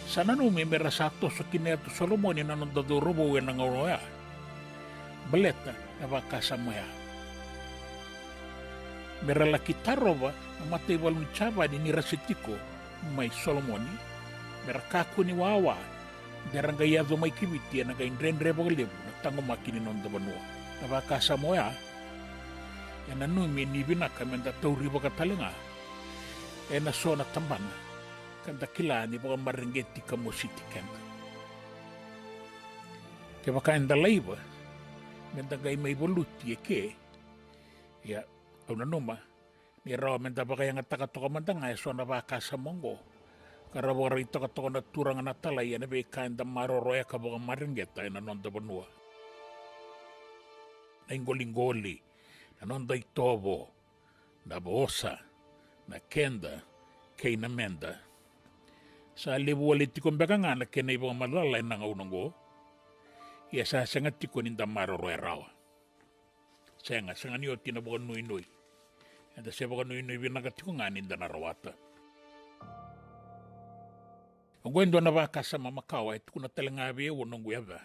Sana numi mera sato sa kineto Solomoni na nonda dorobo na ngaunoya. Baleta na baka samaya. Mera laki taroba na matay walong tsaba ni Rasitiko may Solomoni. Mera kaku ni wawa. Derang gayado may kibiti na gaindrendre bagalibo na tango makini nonda benua. Na baka samoya. Yan anumi ni binaka menda tauri baga talinga. Na so na tambana. Kanda kila ni baga maringgeti ka musiti kenda. Kaya baka enda laiba. Menda gay may voluti ke. Ya. Una numa, ni raw menda baka yang ataka-toka manda nga so na baka sa monggo. Karawara ito ka-toka na turang na talay na beka enda maroroya ka baka maringgeta na nonda benua. Na ingoli-ingoli, na nonda itobo, na bosa, na kenda, kay na menda. Sa libuwalit tikong baka nga na kena ibang malalay na nga unang go, iya sa sangat tikon inda maroroya rawa. Saya nga, sangan niyo tinabukan nui-nui. Anda siya baka nui-nui binagat ko nga ninda narawata. Ang gwendo na baka sa mamakawa, ito ko na talangabi ewan ng guyaba.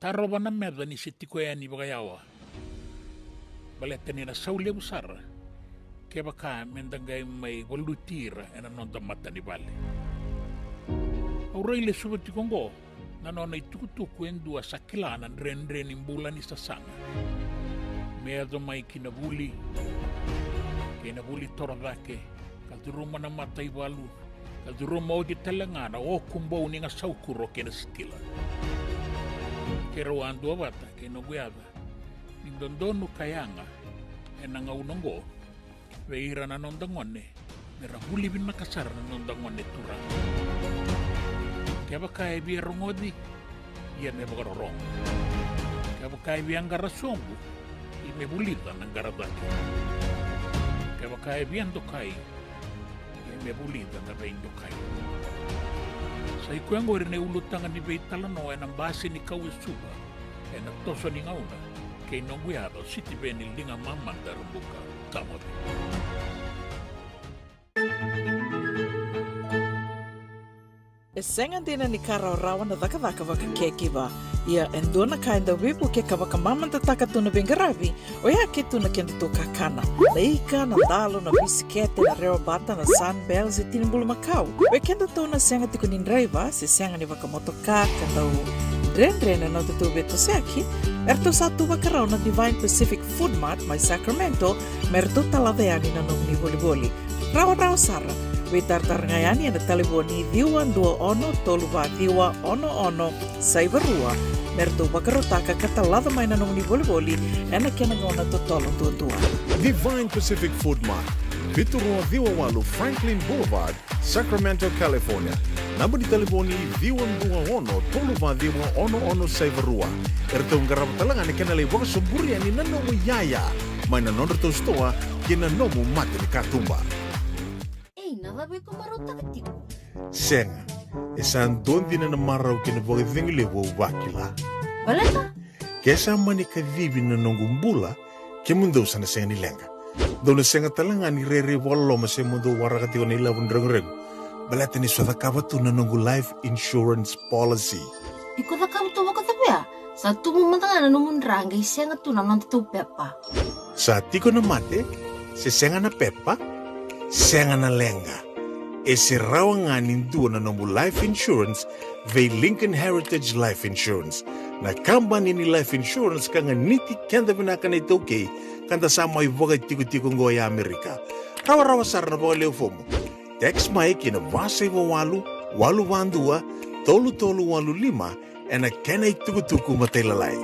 Taro ba na merda ni siti ko yan ni bakayawa? Baleta ni na sauli busar. Kaya baka mendangay may walutira na nonda mata ni bali. Auray le subati kong go, nanonay tukutuku en dua sa kilanan ren-ren imbulan ni sasanga. Meado may kinabuli toradake, kalturuma na matay balu, kalturuma o di talangana o kumbaw ni nga saukuro kinastila. Kero ando bata, kinaguyada, nindondono kayanga, nga unonggo, veira na nondangone, merahuli bin makasar na nondangone turang. Kaya ba kaya biyarongodi, yan ay makarorong. Kaya ba kaya biyang garasongo, may bulita ng garadaki. Kaya kaya biyan dokay, may bulita na bayin dokay. Sa ikuang rin ay ulutangan ni Beitalano ay ng base ni Kawisuba ay nagtoso ni Ngauna kay Nonguyado City Benil di nga mamanda rumbuka kamot. Esengan din ni Karaw-rawan na daka-daka-waka kekiba. Ia endona kainda wipu ke kawaka mamanta takatuna bengarabi o ia ke tuna kenda to kakana. Leika na dalo na bisikete na reo bata na sunbells e tinimbulu makau. O kenda to na senga tikunin driver se senga ni waka motoka kanda u dren-dren na nota to beto seaki. Erto satu wakarao na Divine Pacific Food Mart may Sacramento merto taladeani na nung ni boli-boli. Rawa-rawa sara. Witar-tar ngayani na taliboni diwan 21 toluwa diwa ono saibarua merto bakarotaka katalada may nanong ni boli-boli ena kinagona to tolo tutua. Divine Pacific Food Mart, Viturua Diwawalu Franklin Boulevard, Sacramento, California. Namba di taliboni diwan 21 toluwa diwa ono saibarua. Ertong garap talangan ikanalay waka suburi ani nanong yaya. May nanon to stoa kinanomu mati ni katumba. Nalabi ko marotakti. Senga, isang doon din na namaraw kinabagay lewo wakila. Balata? Kesa mani kadibi na nongumbula, kimundo sa nasenga nilenga. Doon na senga talangan ni Rere walo masemundo warakati ko na ilawang reng-reng. Balata ni swata kabato na nongu life insurance policy. Iko na kabato wakatabi sa tumumantanga na numunrangay senga tu na nanto pepa. Sa tiko na mate, si senga na pepa, senga na lenga. Ese rawangan nindu na nomu life insurance vei Lincoln Heritage Life Insurance. Na company ni life insurance kanga niti kenda binaka na itoke kanda sa may wagay tiko-tiko ngoy Amerika. Rawa-rawa sar na baka leo fomo. Text mai kina vasaiwa walu, walu wandua, tolu tolu walu lima, ena kena itukutuku matailalai.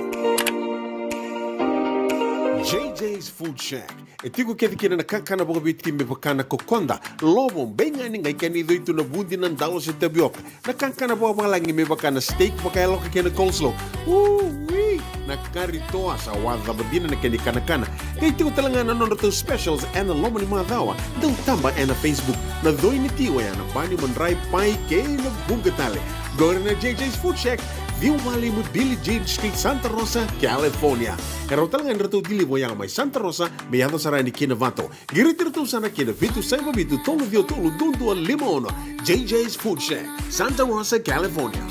JJ's Food Shack. E tiku kete kina na kakana boka biti me bakana kokonda. Lobo benga ni ngai kani do itu na bundi nan dalo se tabioka. Na kakana boka malangi me bakana steak baka loka kena coleslaw. Wee! Na kari toa sa wadha badina na kani kana. Kay tiku talanga na nono specials and the lomo ni madawa. Dau tamba na Facebook. Na doi ni tiwa ya na bani mandrai pai ke na bungatale. Go na JJ's Food Shack. Viu Valley mo Billie Jean Street, Santa Rosa, California. Pero talagang rito dili mo yang may Santa Rosa, may yato sarani kinavato. Girit-rito sana kinavitu sa mabitu tolo dio tolo dundu al limono. JJ's Food Shack, Santa Rosa, California.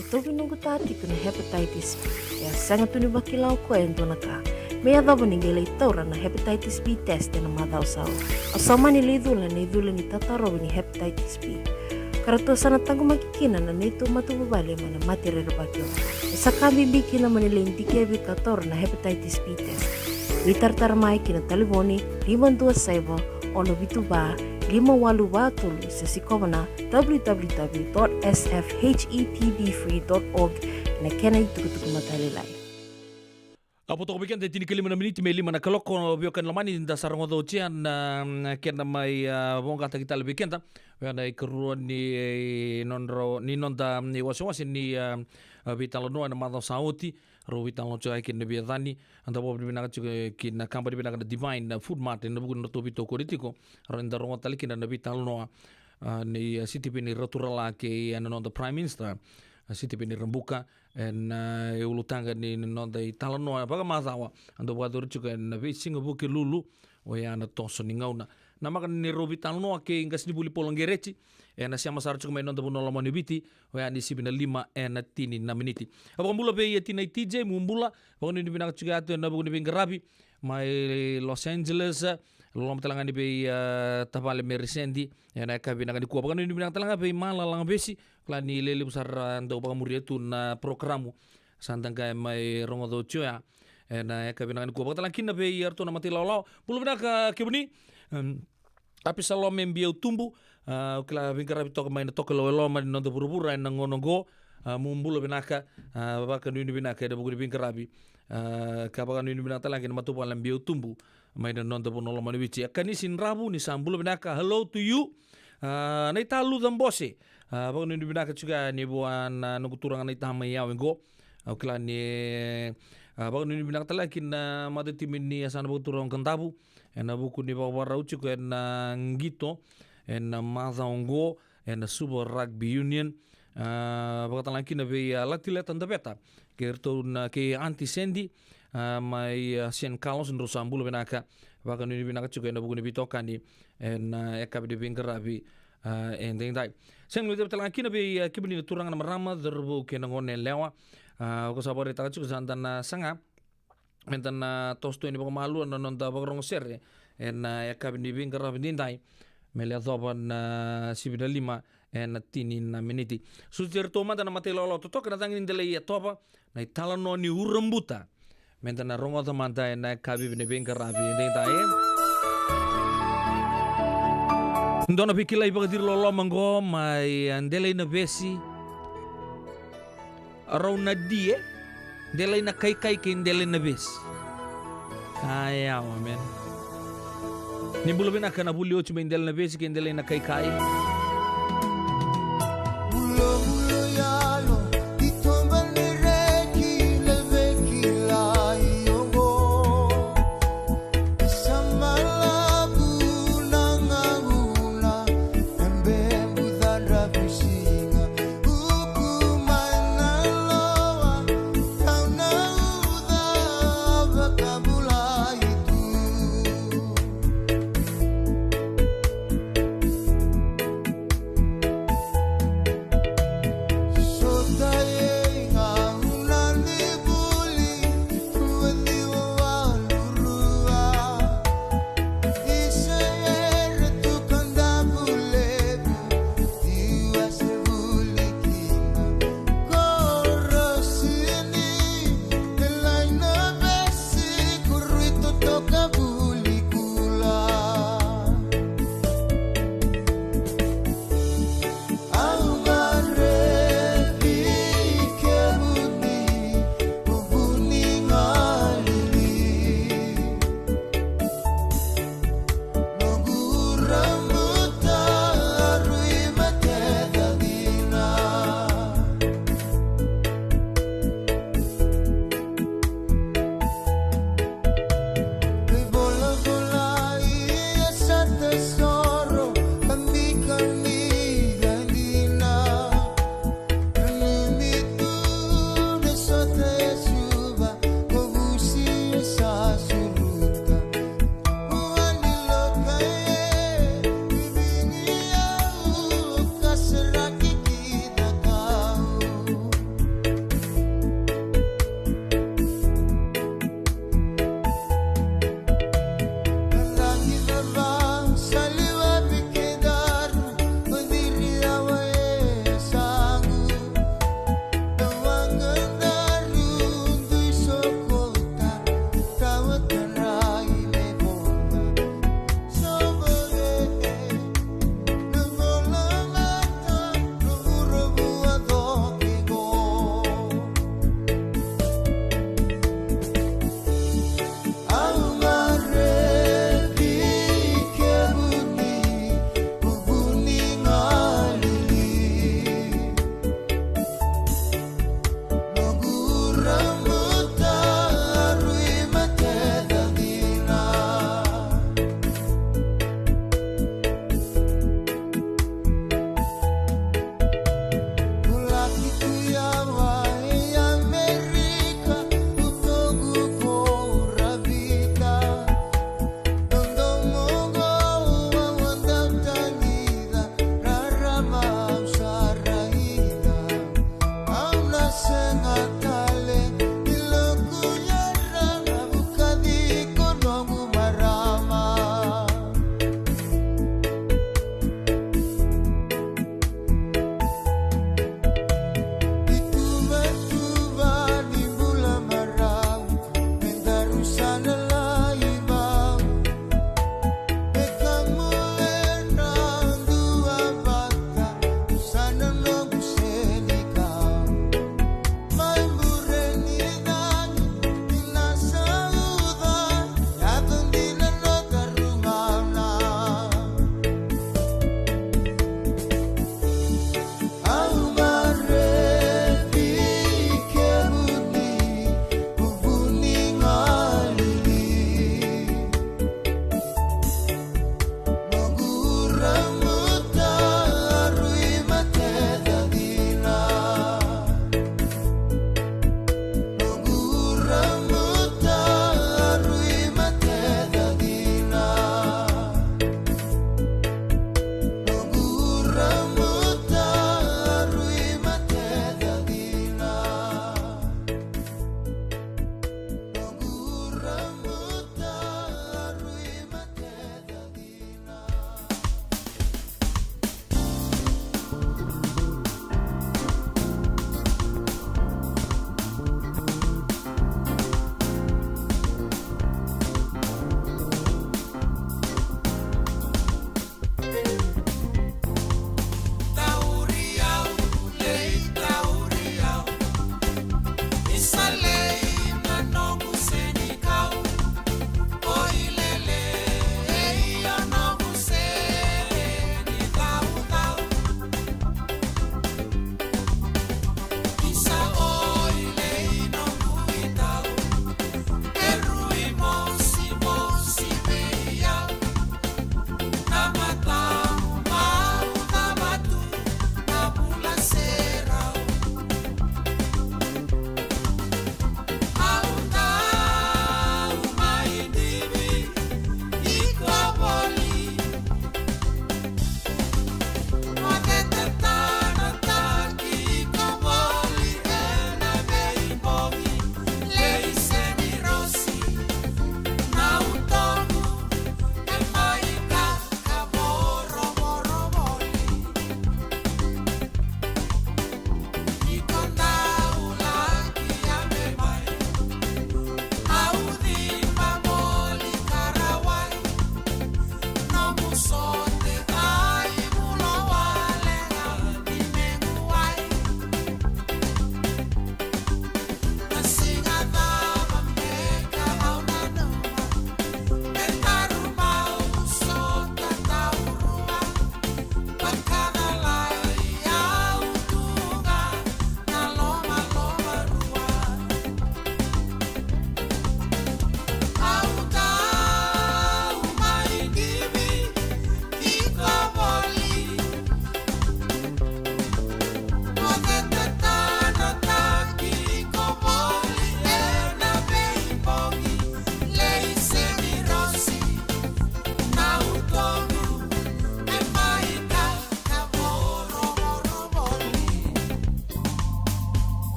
Ito binunggu tadi kena hepatitis B. Ya sangat tuni bakilau ko endo naka. May adabo ni gilay taura na hepatitis B test na madaw sao. Asama ni lidula ni tataro ni hepatitis B. Karato sana tangu makikina na nito matubabali mana matire bakyo. Saka bibiki na manila hindi kebi kator na hepatitis B test. Witartar mai kina taliboni 527 ono bituba 582 sa sikona www.sfhepdfree.org na kenay tukutuk matalilay. Apo toko bikin tini kelima na miniti may lima na kaloko biokan lamani da sarango do chian kena mai bonga ta kita lebih kenta na ikeruan ni nonda ni wasi ni bitalo no na madon sauti ro bitalo chai kin bi dani anda bo bina ka kin company bina ka Divine Food Mart na bugun to bito politiko ro nda ro tali kin na bitalo no ni city pini roturala ke no the Prime Minister city pini rembuka en ulutanga ni nonda italano apaga mazawa ando wador chuka na visinga buki lulu o ya na toso ni ngauna na maka ni robi talano ke ingas ni buli polongerechi na siama sar chuka nonda bunola monibiti o ya ni sibina 5 na tini na miniti apaga mula be tina TJ mumbula apaga ni bina chuka atu na bugi bingarabi mai Los Angeles lolom talanga ni be tapale merisendi na kabina ni ku apaga ni bina talanga be mala langa besi klani lele besar ando bang murietu na programu santang kay may rongo do choya na kabinangan ko pagtalang kinabe yarto na matilaw bulu na ka kibuni api salo membiau tumbu kila bingkara bitok may na tokelo lo man no burubura na ngonogo mumbulo binaka baka ni binaka da buguri bingkarabi kabakan ni binaka lang kin matupa lang biau tumbu may na no bunolo man bichi akani sin rabu ni sambulo binaka hello to you na italu dan bose baka ni binaka juga ni buan nukuturangan na itama yaw ngo kila ni baka ni binaka talakin na madetimin ni asana buturang kantabu na buku ni bawa ucuk na ngito na mazango na Super Rugby Union baka talakin na be latiletan da beta kerto na ke anti sendi mai San Carlos ndro sambulo binaka baka ni binaka juga na buku ni bitokani na ekabi de bingarabi and then dai sen lu telang kina be kibni turang na marama derbu kena ngone lewa ko sabore ta chu santana sanga mentana tosto ini pamalu na nonta bagrong serre en yakabni bingara bindai mele zoban sibida 5 en tini na miniti sujer toma na matelolo to kana tangin dele ya topa na italano ni urembuta mentana rongo tamanta en kabi bingara bindai Ndona pikila ibaga lolo mango mai andele na besi araw na die dele na kai kin dele na besi kaya men ni bulo bina kana bulio chuma dele na besi kin dele na kai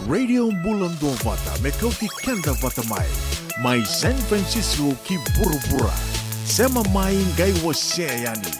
Radio Bulan Dua Vata, Mekauti Kenda Vata Mai, Mai San Francisco ki Burubura, Sema Mai Ngai Waseani.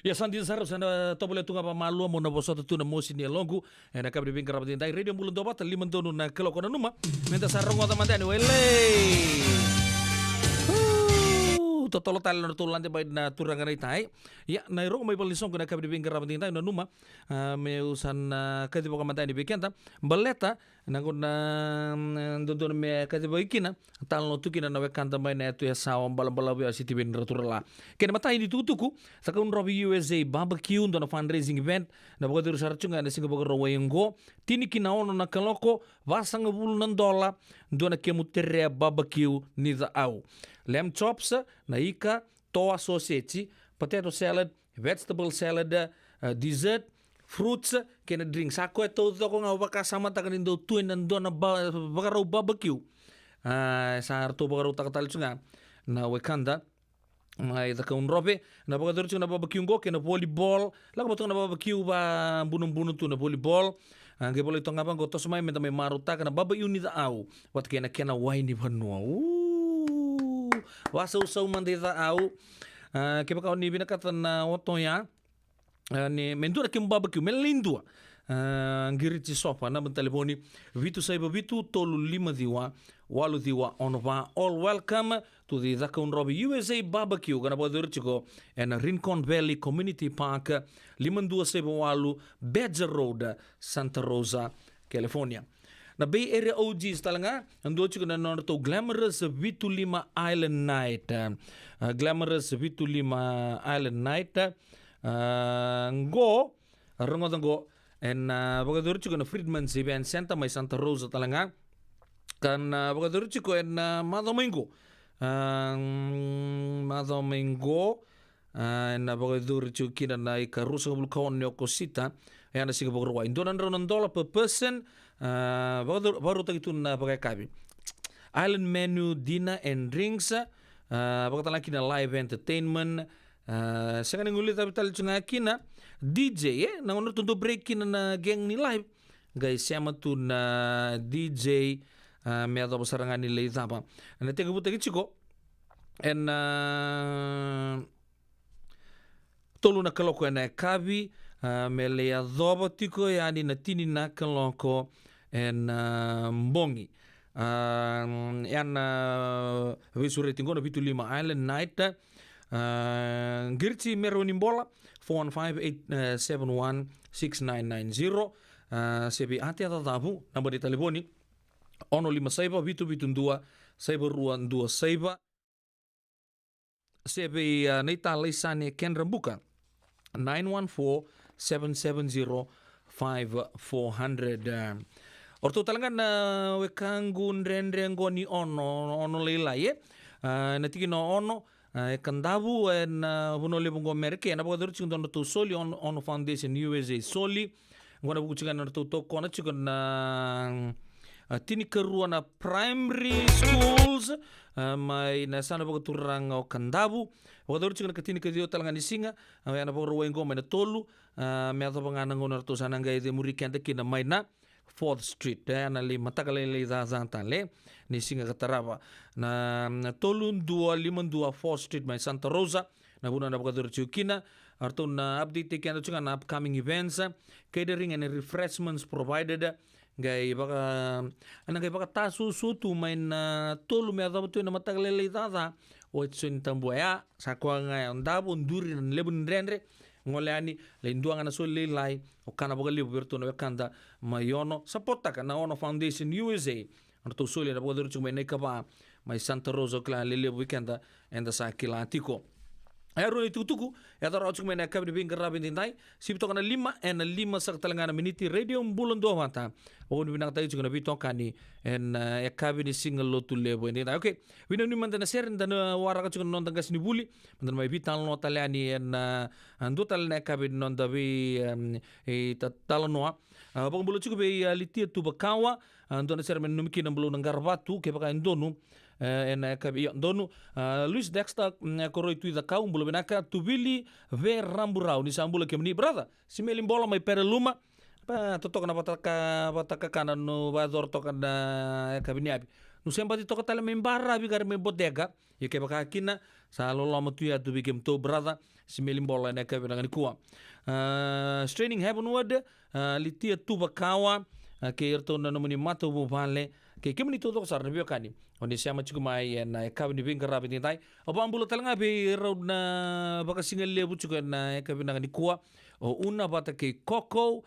Ya sandi saro sana tobole tunga pa malu mo na boso tu na mosi ni longu na kabri bin karabatin dai radio mulun dobat liman tonu na kelo kona numa menta sarong ngota mantani wele totolo tal no tulan de bay na turanga nai tai ya na ro mai balisong kuna kabri bin karabatin dai no numa me usan kadi boka mantani bekenta baleta na kuna dondon me kadi boikina tal no tukina na wekanta mai na tu ya sawam bala ya siti bin raturala ken matai di tutuku sakun robi USA barbecue na fundraising event na boka diru sarchunga na singa boka rowayengo tini kinaono na kaloko vasanga bulunan dola dona kemu terre barbecue ni za au lamb chops na ika toa sausage potato salad vegetable salad dessert fruits kena drink sako eto ko nga baka sama takan indo tuin nan dona baka barbecue sa arto baka takatali chunga na wekanda mai da kaun robe na baga dorchu na barbecue ngo ke na volleyball la ko na barbecue ba bunun tu na volleyball nge boleh tonga bang gotos mai meta mai maruta kana baba uni da au wat kena waini vanua wasa usau mande da au ke baka ni bina kata na otoya ni mendura ke barbecue melindua ngiriti sofa na telefoni vitu saiba vitu tolu 5 diwa walu diwa onova all welcome to the Zakaun Robbie USA barbecue gana bodur chiko and Rincon Valley Community Park 5278 Badger Road Santa Rosa California na Bay Area OGs talanga ando chiko na norto Glamorous Vitulima Island Night Glamorous Vitulima Island Night ngo rongodango en bogadur chiko na Freedman's Event Center mai Santa Rosa talanga kan bogadur chiko en Madomingo na bogadur chiko kina na ikarusa bulkaon ni okosita yana siga bogorwa indonan $1 per person bogadur baru tagitu na bagakabi island menu dinner and drinks bogatala kina live entertainment sekarang ngulit tapi tali cunga kina DJ na ono tuntu break kina na geng ni live guys siama tu na DJ me ado pasarangan ni lei tapa na tega buta kichiko en tolu na kaloko na kabi me le adobo tiko yani na tini na kaloko en mbongi yan visure tingo na Vitulima Island Night Girchi Meronimbola 415-871-6990 sebi ati atau tabu namba di telefoni ono 5 saiba vitu 2 saiba ruan 2 saiba sebi neita leisane ken rembuka 914-770-5400 orto talangan wekangun renrengo ni ono leila ye natiki no ono kandavu en bunole bungo Amerika na bogadur chingdo to soli on foundation USA soli ngona buku chingana to kona chingana tini keruana primary schools mai na sana bogaturang o kandavu bogadur chingana katini kedio talangan isinga na bogadur wengo mai na tolu me ato bangana ngona to sana ngai de murikende kina mai na 4th Street na li matakale le zantale ni singa katarava na tolun 252 4th Street mai Santa Rosa na buna na bogadur chukina arto na update kendo chunga na upcoming events catering and refreshments provided gai baka tasu sutu mai na tolu me adabu tu na matakale le zaza o tsun tambuaya sakwa ngai ondabu nduri na lebun rendre ngoleani le nduanga na so le lai o kana boga libu berto na kanda mayono sapota kana ono foundation USA orto so le na boga dirchu mai kaba mai Santa Rosa kla le libu weekenda enda sa kilantiko Aero ni tutuku ya tara ochuk mai na kabri bingar rabin dindai sipto kana 5 en 5 sak talangana miniti radio bulan do mata o ni binang tayo chukuna bito kani en ya kabri ni single lotu lebo ni okay wino ni mandana seren dan wara ka chukuna non tangas ni buli mandan mai vital no taliani en andu tal na kabri non davi e talanoa bang bulu chuku be litia tu bakawa andu na sermen numiki na bulu ngarvatu ke baka ndonu en kabi donu Luis Dexter koroi tu da kau bulu benaka tubili ve ramburau ni sambula ke meni brother simelim bola mai pereluma pa totok na bataka kanan no bador tokan da kabi ni abi no sempati toka tala membara bi gar me bodega ye ke baka kina sa lolo matu ya tu bikem to brother simelim bola na kabi ngani kuwa straining heaven word litia tu bakawa ke irto na nomuni mato bu vale ke kemni to dok sar nebio kani oni siama chuku mai na kabi ni bingar rabi tai oba ambulo talanga be road na baka singal lebu chuku na kabi ngani kuwa o una bata ke koko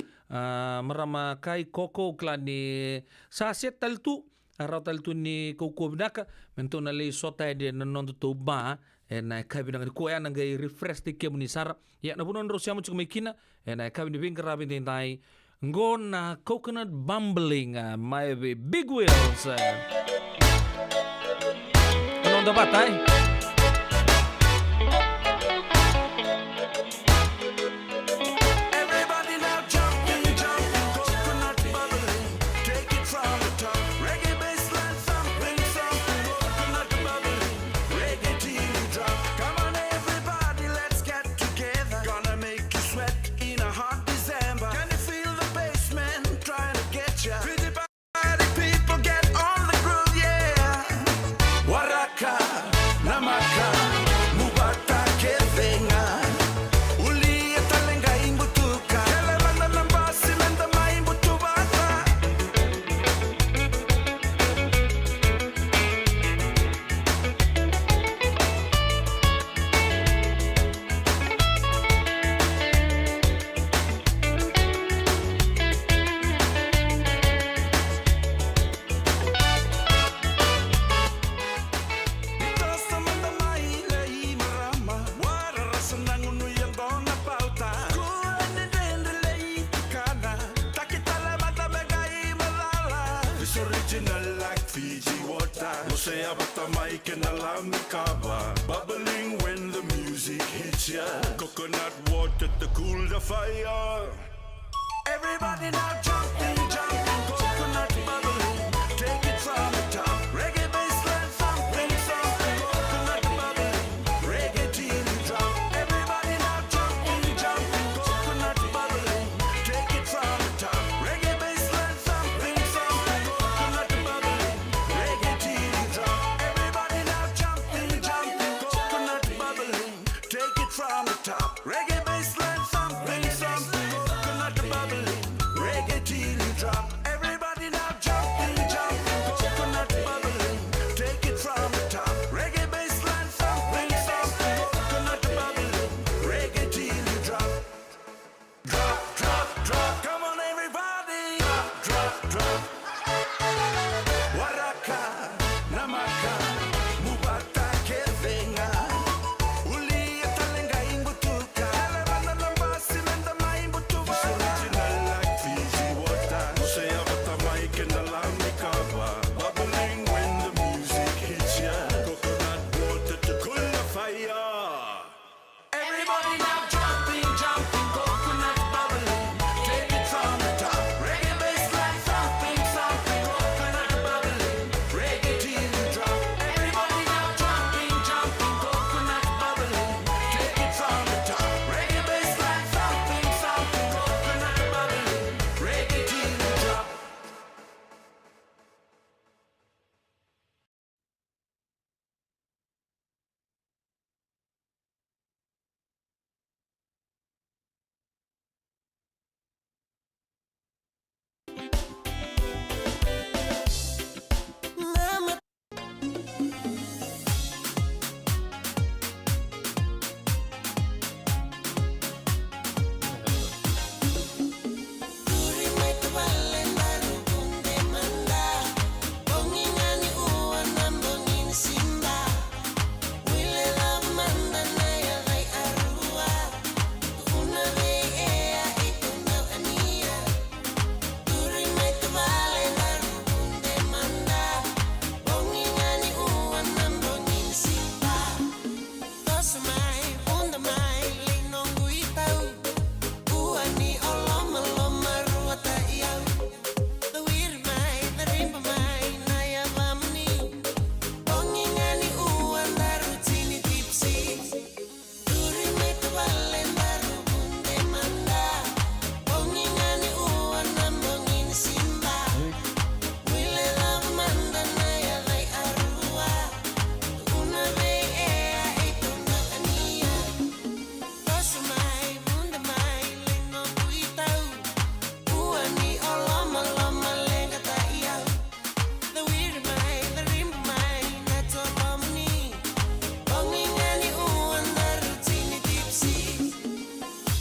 marama kai koko klani sa set taltu ara taltu ni koko binaka mentona le sota de non to ba na kabi ngani kuwa na ngai refresh de kemni sar ya na bunon ro siama chuku mai kina na kabi ni bingar rabi tai Ngona coconut bumbling my big wheels. Ano daw ba tay? Everybody now jump, coconut bubbling, take it from the top. Reggae bassline thumping, coconut bubbling, reggae till you drop. Come on say about the mic and allow me cover. Bubbling when the music hits ya. Coconut water to cool the fire. Everybody now jumping, jumping, coconut bubbling. Take it from the top. Reggae bassline thumping, thumping, coconut bubbling. Reggae till you drop. Everybody now jumping, jumping, coconut bubbling. Take it from the top. Reggae bassline thumping, thumping, coconut bubbling. Reggae till you drop. Everybody now jumping, jumping, coconut bubbling. Take it from the top. Reggae bassline thumping, thumping, coconut bubbling. Reggae till you drop. Everybody now jumping, jumping, coconut bubbling. Take it from the top. Reggae bassline thumping, thumping, coconut bubbling. Reggae till you drop. Drop, drop, drop. Come on everybody. Drop, drop, drop. Waraka, namaka, mubata kevenga. Uli talenga imbutuka. Elevana lambasi menda maimbutuka. It's original like Fiji water. Say about the mic and allow me cover. Bubbling when the music hits ya. Coconut water to cool the fire. Everybody now jumping, jumping, coconut bubbling. Take it from the top. Reggae bassline thumping, thumping, coconut bubbling. Reggae till you drop. Everybody now jumping, jumping, coconut bubbling. Take it from the top. Reggae bassline thumping, thumping, coconut bubbling. Reggae till you drop.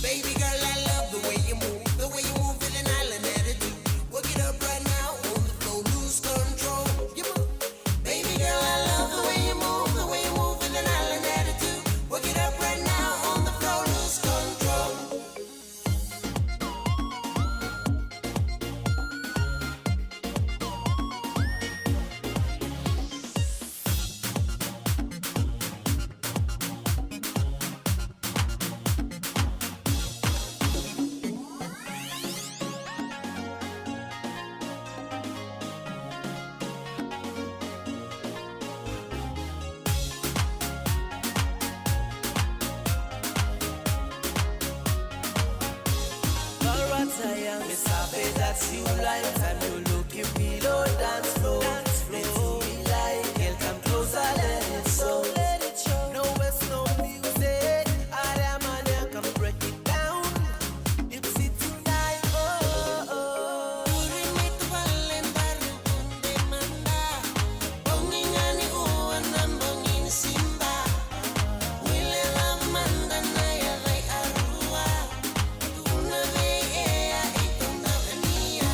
Baby girl, I love the way you move with an island attitude. Work it up right now on the floor, lose control. You move, baby girl, I love the way you move with an island attitude. Work it up right now on the floor, lose control. Alright, I am Miss Happy, that's you like time you look you below dance floor. Let's see like girl come closer, let it show. No west, no music. I am on ya, come break it down. Dipsy tonight, oh oh. Urimit walen baru kunde manda. Bongingani uwan ng bongin simba. Wile la manda na ya kay arua. Una ve ea itong na ania.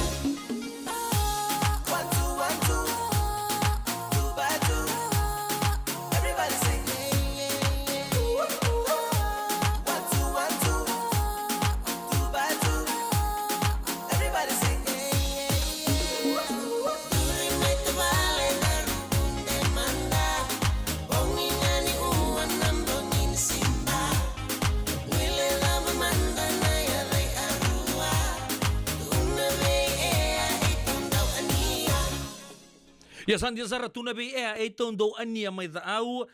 Ia sandia sara tuna be e tondo ania mai da au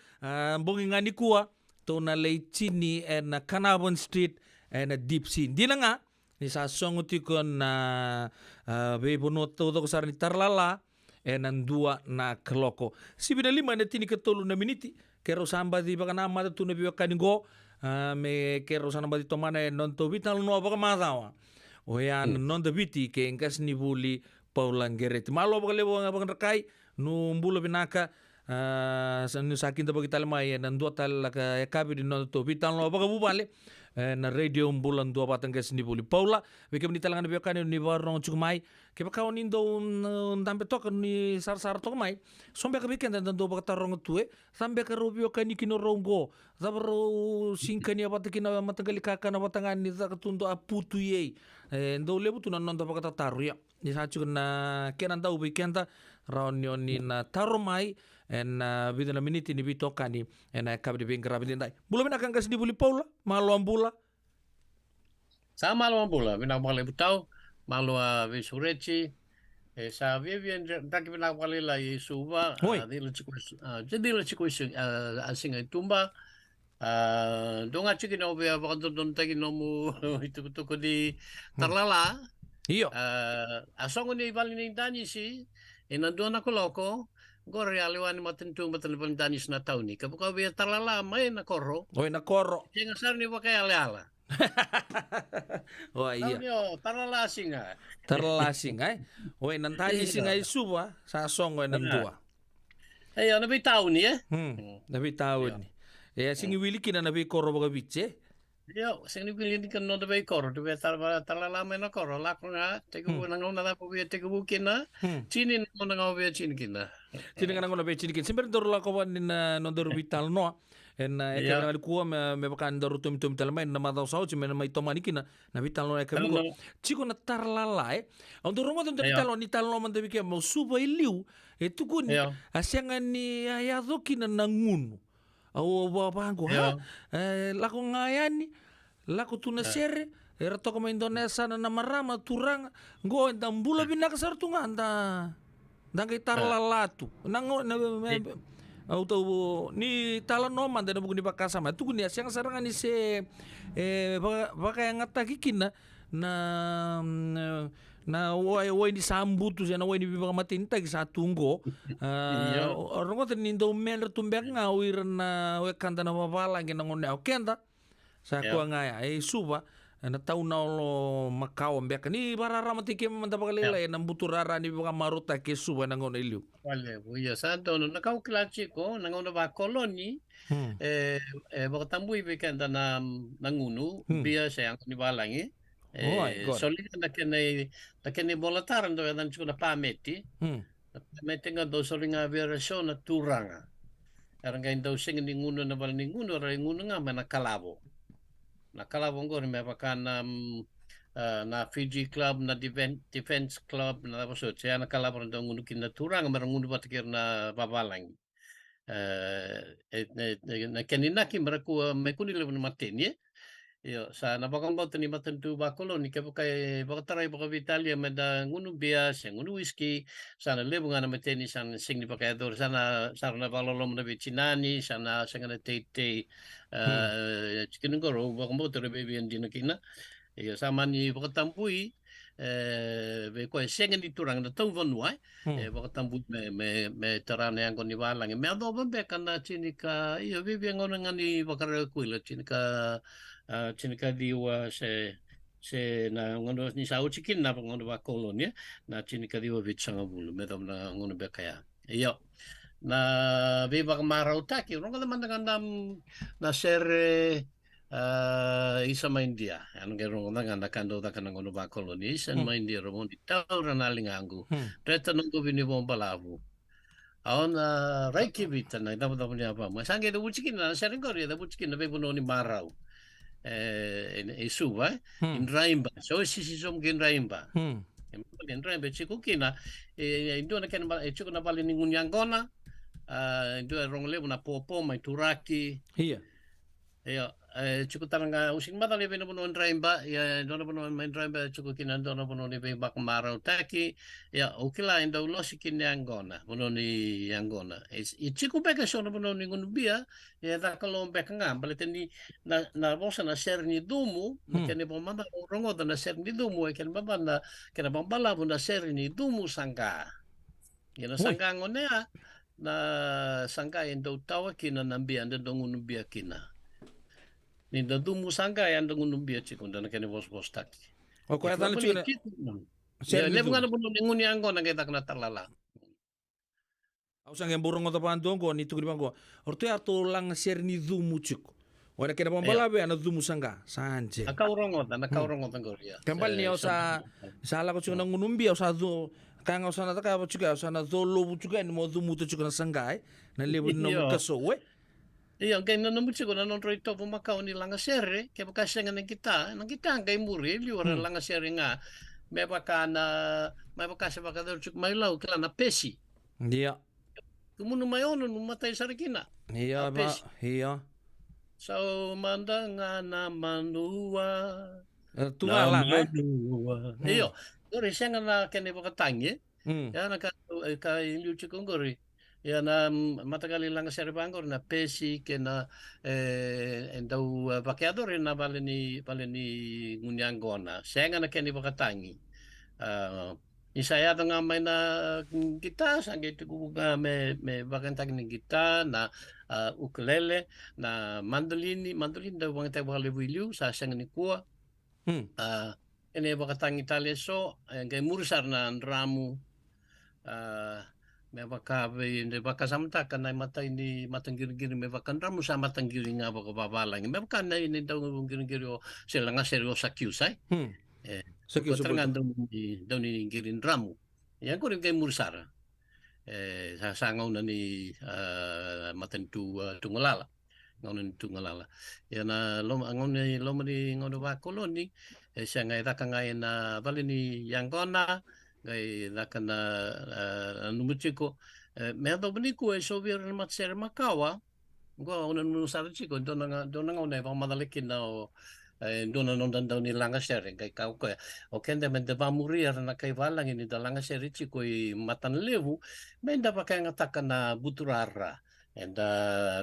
bongi ngani kua tona Leitini na Carnarvon Street na Deep Sea. Di na nga ni sa songo tiko na be bono todo ko sara ni tarlala nandua na keloko. Sibina 5 na tini ketolu na miniti kero samba di baka nama da tuna biwa kaningo me kero sana ba di tomana non to vital no baka madawa. O yan non da biti ke engkas ni buli Paulangereti. Malo baka lewo nga baka rakai no mbulo binaka sa sakin da bagi talamay nandua tal ka kabi di non to vital no baka bubale na radio mbulan dua batang kes ni buli Paula beke ni talangan biwa kanin ni barong chukumai ke baka nindo ndambe tok ni sar tok mai sombe ka biken dan do baka tarong tue sambe ka rubio kani kino rongo zabro sinkani abata kina matagali kakana batangan ni za katundo aputu ye ndo lebu tunan non baka tataru ya ni sachu na kenan da ubi kenta raunion ni na taromai video na minute ni bito kani kabi de bengara bindai bulo mina kan kas di buli Paula malo ambula sa malo ambula bina male butau malo visureci sa vivien taki bina male la Yesuva jadi lo chiku asinga tumba donga chiki no be abando don taki no mu itu ko di tarlala iyo asongo ni balini dani si inandona ko loko gore aliwani matentu matan danis na tauni kabuka be tarlala mai na korro oi na korro singa sar ni pakai ala oh iya tarlala singa oi nantani singa isuba sa songo nandua ayo na be tauni na be tauni singi wili kina na be korro baga biche yo singi wili kan no be korro be tarlala mai na korro la kuna tegu nangau na po be tegu kina chini no nangau be chini kina chini kana ngona be chini kina simber dor la ko wan no dor vital no kaya kuwa me bakan dor tum tal mai na madau sau chime mai tomani kina na vital no ka ko chiko na tarlala on dor mo dor vital ni tal no man de ke mo suba iliu tukun asenga ni ya dokina nangunu au babangu lako ngayani lako tuna sere era toko ma Indonesia na marama turang go ndambula binak sartunga ndangai tarlalatu nango na auto ni talanoman da buku ni bakasama tu ni asyang saranga ni se baka yang atakikina na wai ni sambutu na wai ni bibang matinta ki satunggo orang ko nindo mener tumbek ngawir na we kanta na babala ngina ngone okenda sa ko ngaya suba na tau na lo Macau mbek ni barara matike manta bagalila na buturara ni bibang maruta ke suba na ngone iliu wale buya santo na kau klachi ko na ngone ba koloni bakatambui bekanda na ngunu biya sayang ni balangi solita na kene bolataran do dan chuna pameti metenga do solinga version na turanga aranga indo sing ni ngunu na bal ni ngunu ra ngunu nga mana kalabo na kalabo ngor me bakana na Fiji Club na Defense Club na baso siya na kalabo na ngunu kinna turanga mar ngunu batikir na babalang na kenina kimraku me kunile na mateni yo sa napakang bauta ni matentu bakolo ni kabukai bakataray baka Vitalia meda ngunu bias ngunu whisky sana lebu nga na mateni sana sing ni pakayador sana sarna balolom na vichinani sana sanga na tete chikinungoro bakang bauta na baby and dinakina yo sama ni bakatampui be ko sengen di turang na tong vanua bakatambut me tarane ang ni walang me ado be kana chinika yo bibi ngona ngani bakara kuila chinika chinika diwa se na ngono ni sau chikin na ngono ba kolonia na chinika diwa vitsanga bulu medam na ngono be kaya iyo na be bak marau taki ronga man ngandam na sere isa ma India ang gerong nga kando da kanang ngono ba kolonia isa ma India ro di taura na lingangu reta nung ko binibong balabu aon Reykjavik na dapat niya pa masange do chikin na sering ko da chikin na be buno ni marau suba in Raimba so sisi som kin Raimba in Raimba chiku kina indo na ken chiku na bali ningun yangona indo rong le na popo mai turaki iya cukup taranga using mata lebe no bono draimba ya dono bono main draimba cukup kinan dono bono ni be bak marau taki ya okila enda ulosi kini angona bono ni angona e cukup beka sono bono ni ngunubia ya da kalau beka ngam baleten na bosa na ser ni dumu kene bomanda rongo na ser ni dumu kene babanda kene bambala bona ser ni dumu sangka ya na sangka ngonea na sangka enda utawa kina nambia anda dongunubia kina ni da dumu sangka yang dengan numbia cikun dan kene bos taki. O ko ata chu na Ya le bunga bono nguni anggo na kita kena talala. au sangen borong o tapanto ko ni tukri bango orto ato lang ser ni dumu chuko ora kena pambala be ana dumu sangka sanje Akau rongot ngor ya. kembal ni osa sala ko chuna ngunumbi osa do kanga osa na taka chuka osa na do lo chuka ni mo dumu to chuka na sangka na lebu no kaso we. Iya, kaya nanamut ko na nung rito pumakao ni langa sere, kaya kasi nga nang kita kay muri, liwara langa sere nga, may baka sa baka daw chuk may law, kala na pesi. Iya. Kumuno mayon, matay sa rikina. Iya, iya. So, manda nga na manua. Tunga lang, Iyo, gori siya nga na kaya baka tangi, kaya kay luchi kong gori. Ya na matagali lang sa Bangor na pesi ke na endau vakeador na vale ni ngunyangona. Saya nga na keni bakatangi. Isaya nga may na kita sanggit ko me bakantag ni kita na ukulele na mandolin daw bang tayo bakalibuiliu sa sang ni kuwa. Ene bakatangi taleso kay mursar na ramu. Me baka de baka samta kan mata ini matanggiri me baka ramu sa matanggiri nga baka babalang me baka na ini daw ngiri sila nga seryo sa kiusay sa kiusay daw ni girin ramu yan ko rin kay mursara sa sangaw na ni matantu tungalala ngaw na tungalala yan ngaw ni loma ni ngaw ba koloni siya nga ita nga na bali ni yangona kay lakan na numutiko medo beniku so wir mat ser makawa go una no sa chico dona ngone pa madalikin na dona non dan daw ni langa ser kay kau ko o kende men de va morir na kay valang ini da langa ser chico i matan levu menda pa kay ngatakan na buturara and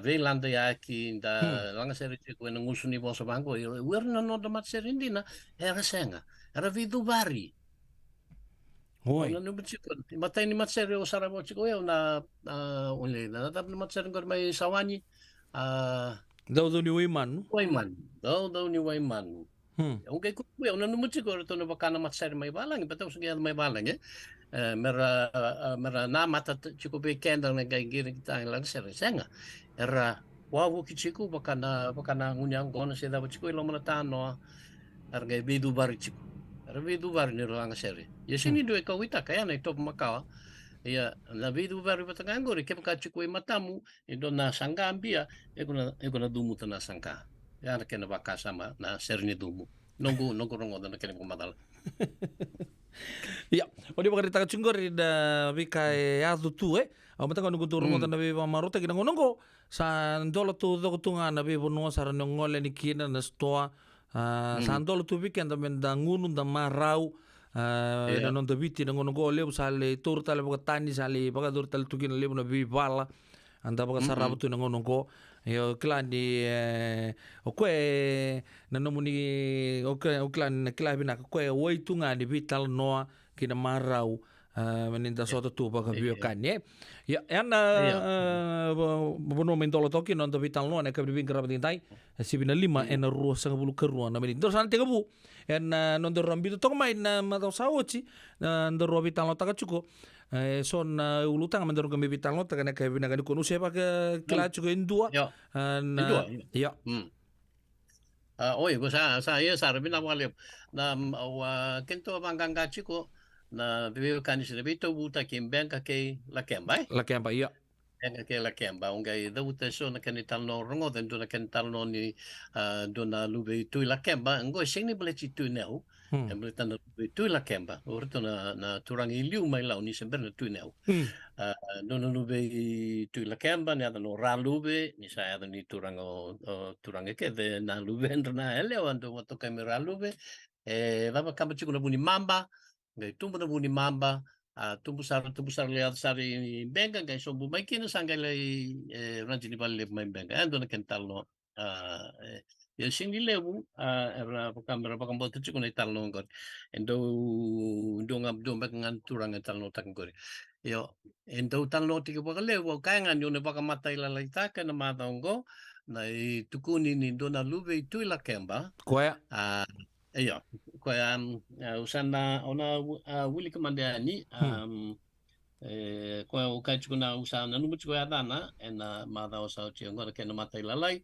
velanda yaki da langa ser chico na ngusuni bosa bango wir no da mat ser indina era senga era vidu bari. Hoy. Ano naman siya? Matay ni Matseri o saramo siya ko na uli na natap ni Matseri ko may sawani. Daw ni Wayman. Daw ni Wayman. Ang kay ko ano naman siya ko ito na baka na Matseri may balang. Ipataw siya may balang mera na mata siya ko kenda na kay giring kita ang lang sir. Siya nga. Era wawu kichiko baka na ngunyang ko na siya dapat siya ko ilang manatano. Argay bidu bari siya ko. Vidu bar ni lang seri. Ya sini dua kawita kaya na ito makawa. Ya na vidu bar batangango ri kepka chikwe matamu indo na sangka ambia na dumu na sangka. Ya na kena baka sama na seri ni dumu. Nunggu rongo na kena kumadal. Ya, odi bakari taka chungor da bika ya tu au matanga nunggu turun na be marota kina ngongo sa ndolo tu do tunga na be bono sara ngole ni kina na stoa sandolo tu weekend men da ngunu da marau na non da viti na ngono go lebu sale turta le baka tani sale baka turta le tukina lebu na bibala anda baka sarabu tu na ngono go yo klani o kwe na nomuni o klan klabi na kwe woi tunga ni vital noa kina marau meninda soto tu baka bio kanye ya bono mentolo toki non da vital noa na kabri bin karabatin tai sibina 5 ena ruo sanga bulu keruan na meninda san tega bu en non do rambi to mai na matau sawochi ndo ro vital no taka chuko son ulutang mendor kami vital no taka na kabri na kanu sepa ke kila chuko indua ya Oye, pues saya sarbi na wale na kento banggang chiko na bibir kanis na bito buta kimbenka ke la kemba ya ke la kemba ungai da buta so na kanital no rongo den do na kanital no ni do na lube tu la kemba ngo sing ni bele chitu neu E mre tana tui la kemba. O rito na turangi liu mai lau ni sember na tui neu. Nono lube i tui la kemba, ni ada no rā lube, ni sa ada ni turanga ke, de na lube endra na ele, o ando watokai me rā lube. E lava kamba chiku na buni mamba, ngai tumbu na buni mamba, tumbu sara le ada sari benga, ngai sombu mai kina sangai le ranji ni bali le mai benga. Ando na kental no, ia singi lewu era kamera pakambo tu chiku na ital no ngor. Endo ngam do mek ngan turanga tal no tak ngor. Yo endo tal no tiki pakalewu kai ngan yo ne pakamata ila laitaka na matongo na tukuni ni dona lube tu la kemba. Koya. Iya, koya usana ona wili kamandani koya ukai chiku na usana numu chiku ya dana ena mada osa chi ngor ke na mata ila lai.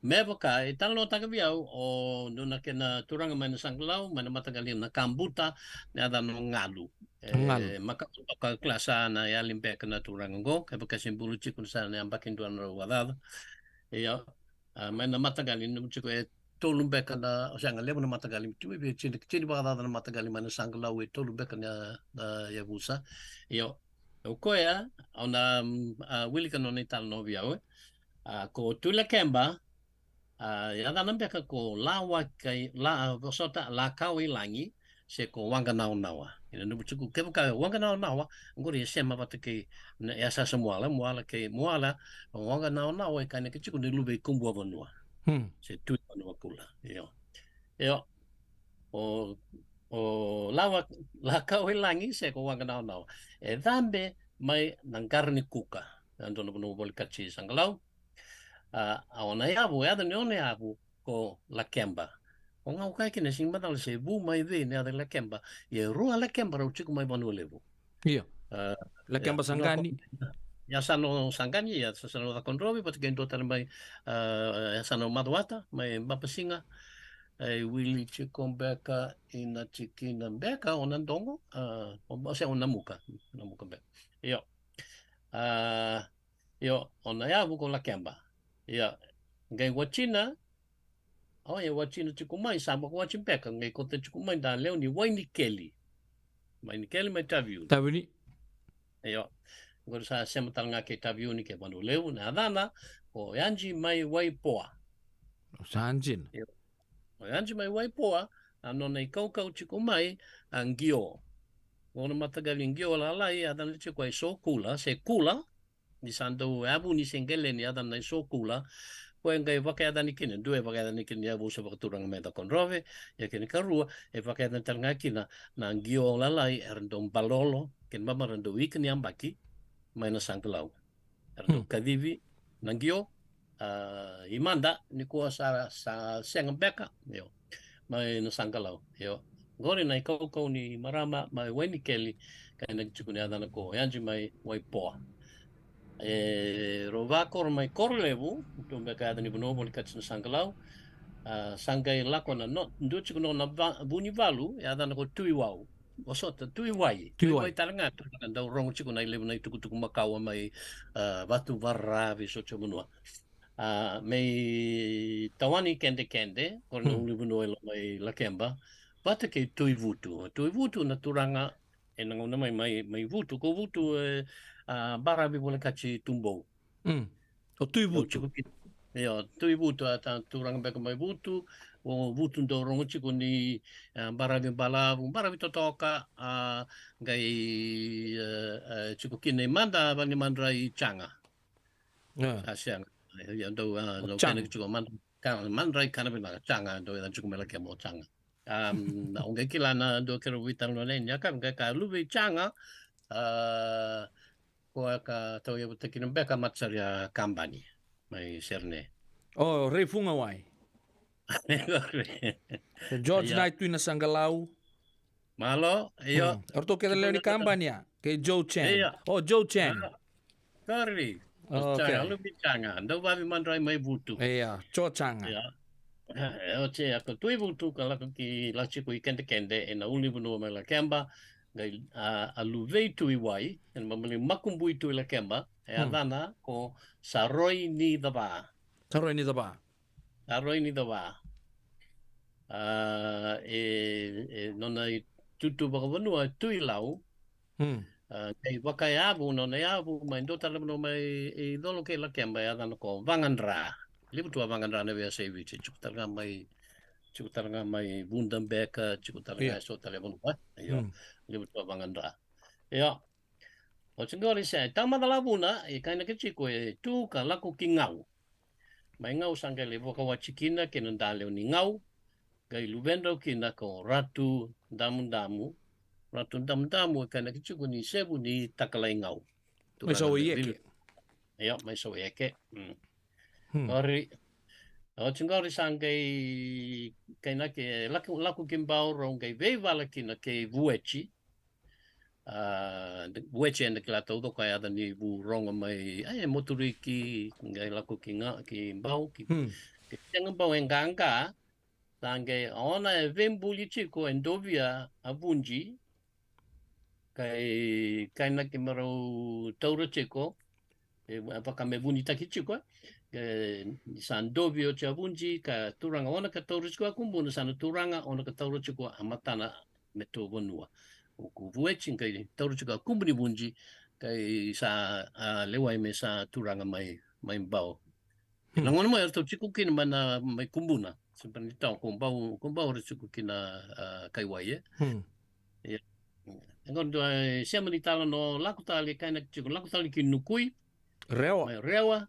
Meboka e talo taka biau o nuna kena turanga mai na sanglau mai na matagali na kambuta na ada no ngalu. Maka ka klasa na ya limpe kana turanga go ka baka simbulu chiku sa na ambakin duan ro wadada. Ia mai na matagali no chiku e tolumbe kana o sanga levo na matagali tu be chini wadada na matagali mai na sanglau e tolumbe kana ya busa. Ia o koya ona wili kana ni tal no biau ko tula kemba ya da nambe ka ko lawa kai la sota la kau ilangi se ko wanga nau nawa ina no buku ke ka wanga nau nawa ngori se ma bata ke ya sa semua muala ke muala wanga nau nawa ka ne ke chiku ni lube kumbu vanua se tu no kula yo o lawa la kau ilangi se ko wanga nau nawa e dambe mai nangarni kuka ando no bol kachi sanglau aona yabu ada ne one yabu ko la kemba o ngau kai kine sing badal se bu mai ve ne ada la kemba ye rua la kemba ro chiku mai banu levu iya la kemba sangani ya sano sangani ya sano da conrobi pat gen total mai ya sano madwata mai bapasinga ai wili chiku beka ina chikina beka onandongo o se onamuka be yo ona yabu ko la kemba ya ngai wachina ya wachina chiku mai samba ko wachin peka ngai ko te chiku mai da leo ni waini keli mai taviu tavini yo ngor sa sematal nga ke taviu ni ke banu leo na dana o yanji mai wai poa sanjin o yanji mai wai poa ano nei kau chiku mai angio ona matagali ngio la lai adan chiku ai so kula se kula ni sando abu ni sengele ni adan nai so kula ko ngai vaka adan ikine due vaka adan ikine ya bu so turang meta konrove ya kene karua e vaka adan tanga kina na ngio lalai erndom balolo ken mama rando ikini ambaki mai na sanglau erndo kadivi na ngio imanda ni ko sa sengambeka yo mai na sanglau yo gori nai kau ni marama mai weni keli kana chukuni adan ko yanji mai wai poa rovakor mai korlevu tu beka ada ni bonobo likat na sanglau sangai lako na no ndu chiku no na buni valu ya dan ko tui wau osota tui wai talanga tu da rong chiku na levu na tuku makau mai batu varavi so chomunua mai tawani kende ko no levu no mai la kemba bata ke tui vutu na turanga enang mai vutu ko vutu barabi boleh kaci tumbau. O tui vutu. Ya, tui vutu ata turang beka mai vutu, o vutu ndo rongo chiku ni barabi barabi totoka gai chiku kine manda bani mandrai changa. Asyang. Ya ndo kene chiku mandrai kana bina changa ndo ya chiku mela kemo changa. Na onge kilana ndo kero vital no len ya kam ka lubi changa ko ka tau ia tekin beka matsaria kambani mai serne rei funga wai George Knight tu na sanglau malo iyo orto ke le ni kambania ke Joe Chang Joe Chang kari changa lu bichanga ndo babi mandrai mai butu Cho changa o che ako tu butu kala ki la chiku ikende ena uli bunu mai la kemba ngai aluvei tui wai en mamali makumbui tui la kemba adana ko saroi ni daba nona I tutu wakawanua tui lau, kei wakai abu nona abu mai ndota lemo mai I dolo ke laki mai adana ko Wanganra. Libu tua Wanganra na vea sewi te chukutaranga mai Wundenberg, chukutaranga so tale bonua. Libu tua Wanganra. Ia. O tingori se tamada labuna I kaina ke chico e tu ka lako ki ngau. Mai ngau sanga le voka wachikina ke nandale ni ngau. Gai luvendo kina ko ratu damu. Ratu damu kana ke chico ni sebu ni takalai ngau. Mai so ieke. Ia, mai so ieke. Ori o tingori sanga kaina ke lako kimbao rongai veivala kina ke vuechi. Vuechi enda kila tau do kai ada ni bu ronga mai ai moturiki ngai lako ki mbau ki tenga mbau enganga tange ona e vembuli chico endovia abunji kai na ki maro taura chico apaka me bonita ki chico san dovio cha abunji ka turanga ona ka taura chico kumbuna sana turanga ona ka taura chico amatana me to bonua ku vuechi kai tauru chuka kumbuni bunji kai sa lewai me sa turanga mai mbau. Langona mai arto chiku kina mana mai kumbuna. Sepan tau kumbau re chiku kina kai wai Ngon do siama ni tala no lakutali kaina chiku lakutali ki nukui. Rewa. Mai rewa.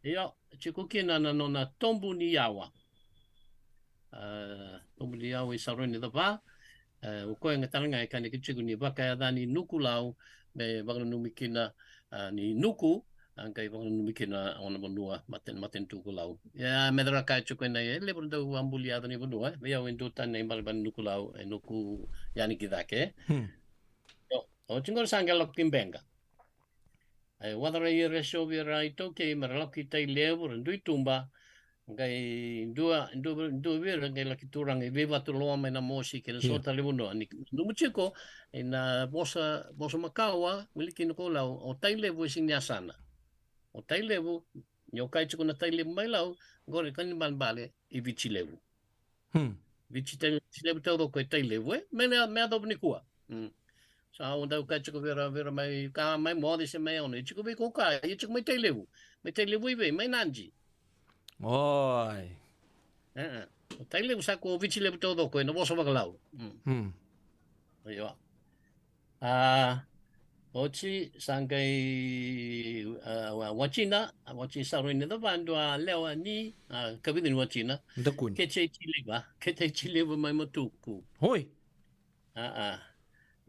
Ia chiku kina na nona tombu ni yawa. Tombu ni yawa I saroni da va. O koe ngatalanga e kane kichiku ni waka adani nuku lau me wakanumikina ni nuku ankai wakanumikina ona vanua maten tuku lau. Ya medra kai chuku nei lebro do ambuli adani vanua me au induta nei balban nuku lau e nuku yani kidake. O chingor sangalo kimbenga. Wadara I resho vira I toke maraloki tai levo ndui tumba ngai dua vira ngai laki turang I viva tu loa mai na mosi ke na sota levo no ani numu chiko na bosa makawa miliki no lau o tai levo sing nyasana o tai levo nyo kai chiko na tai levo mai lau gore kan ban bale I vici levo vici tai levo tau ko tai levo me ado ni kua sa onda kai chiko vira mai ka mai modi se mai ono chiko be ko kai chiko mai tai levo I mai nanji Oi. Tai levo sa ko vici levo todo ko no boso bakalau. Yo. Ochi sangai wachi saroni da bandua lewa ni kabidin wachina. Dakun. Kete chileva mai matuku. Hoi.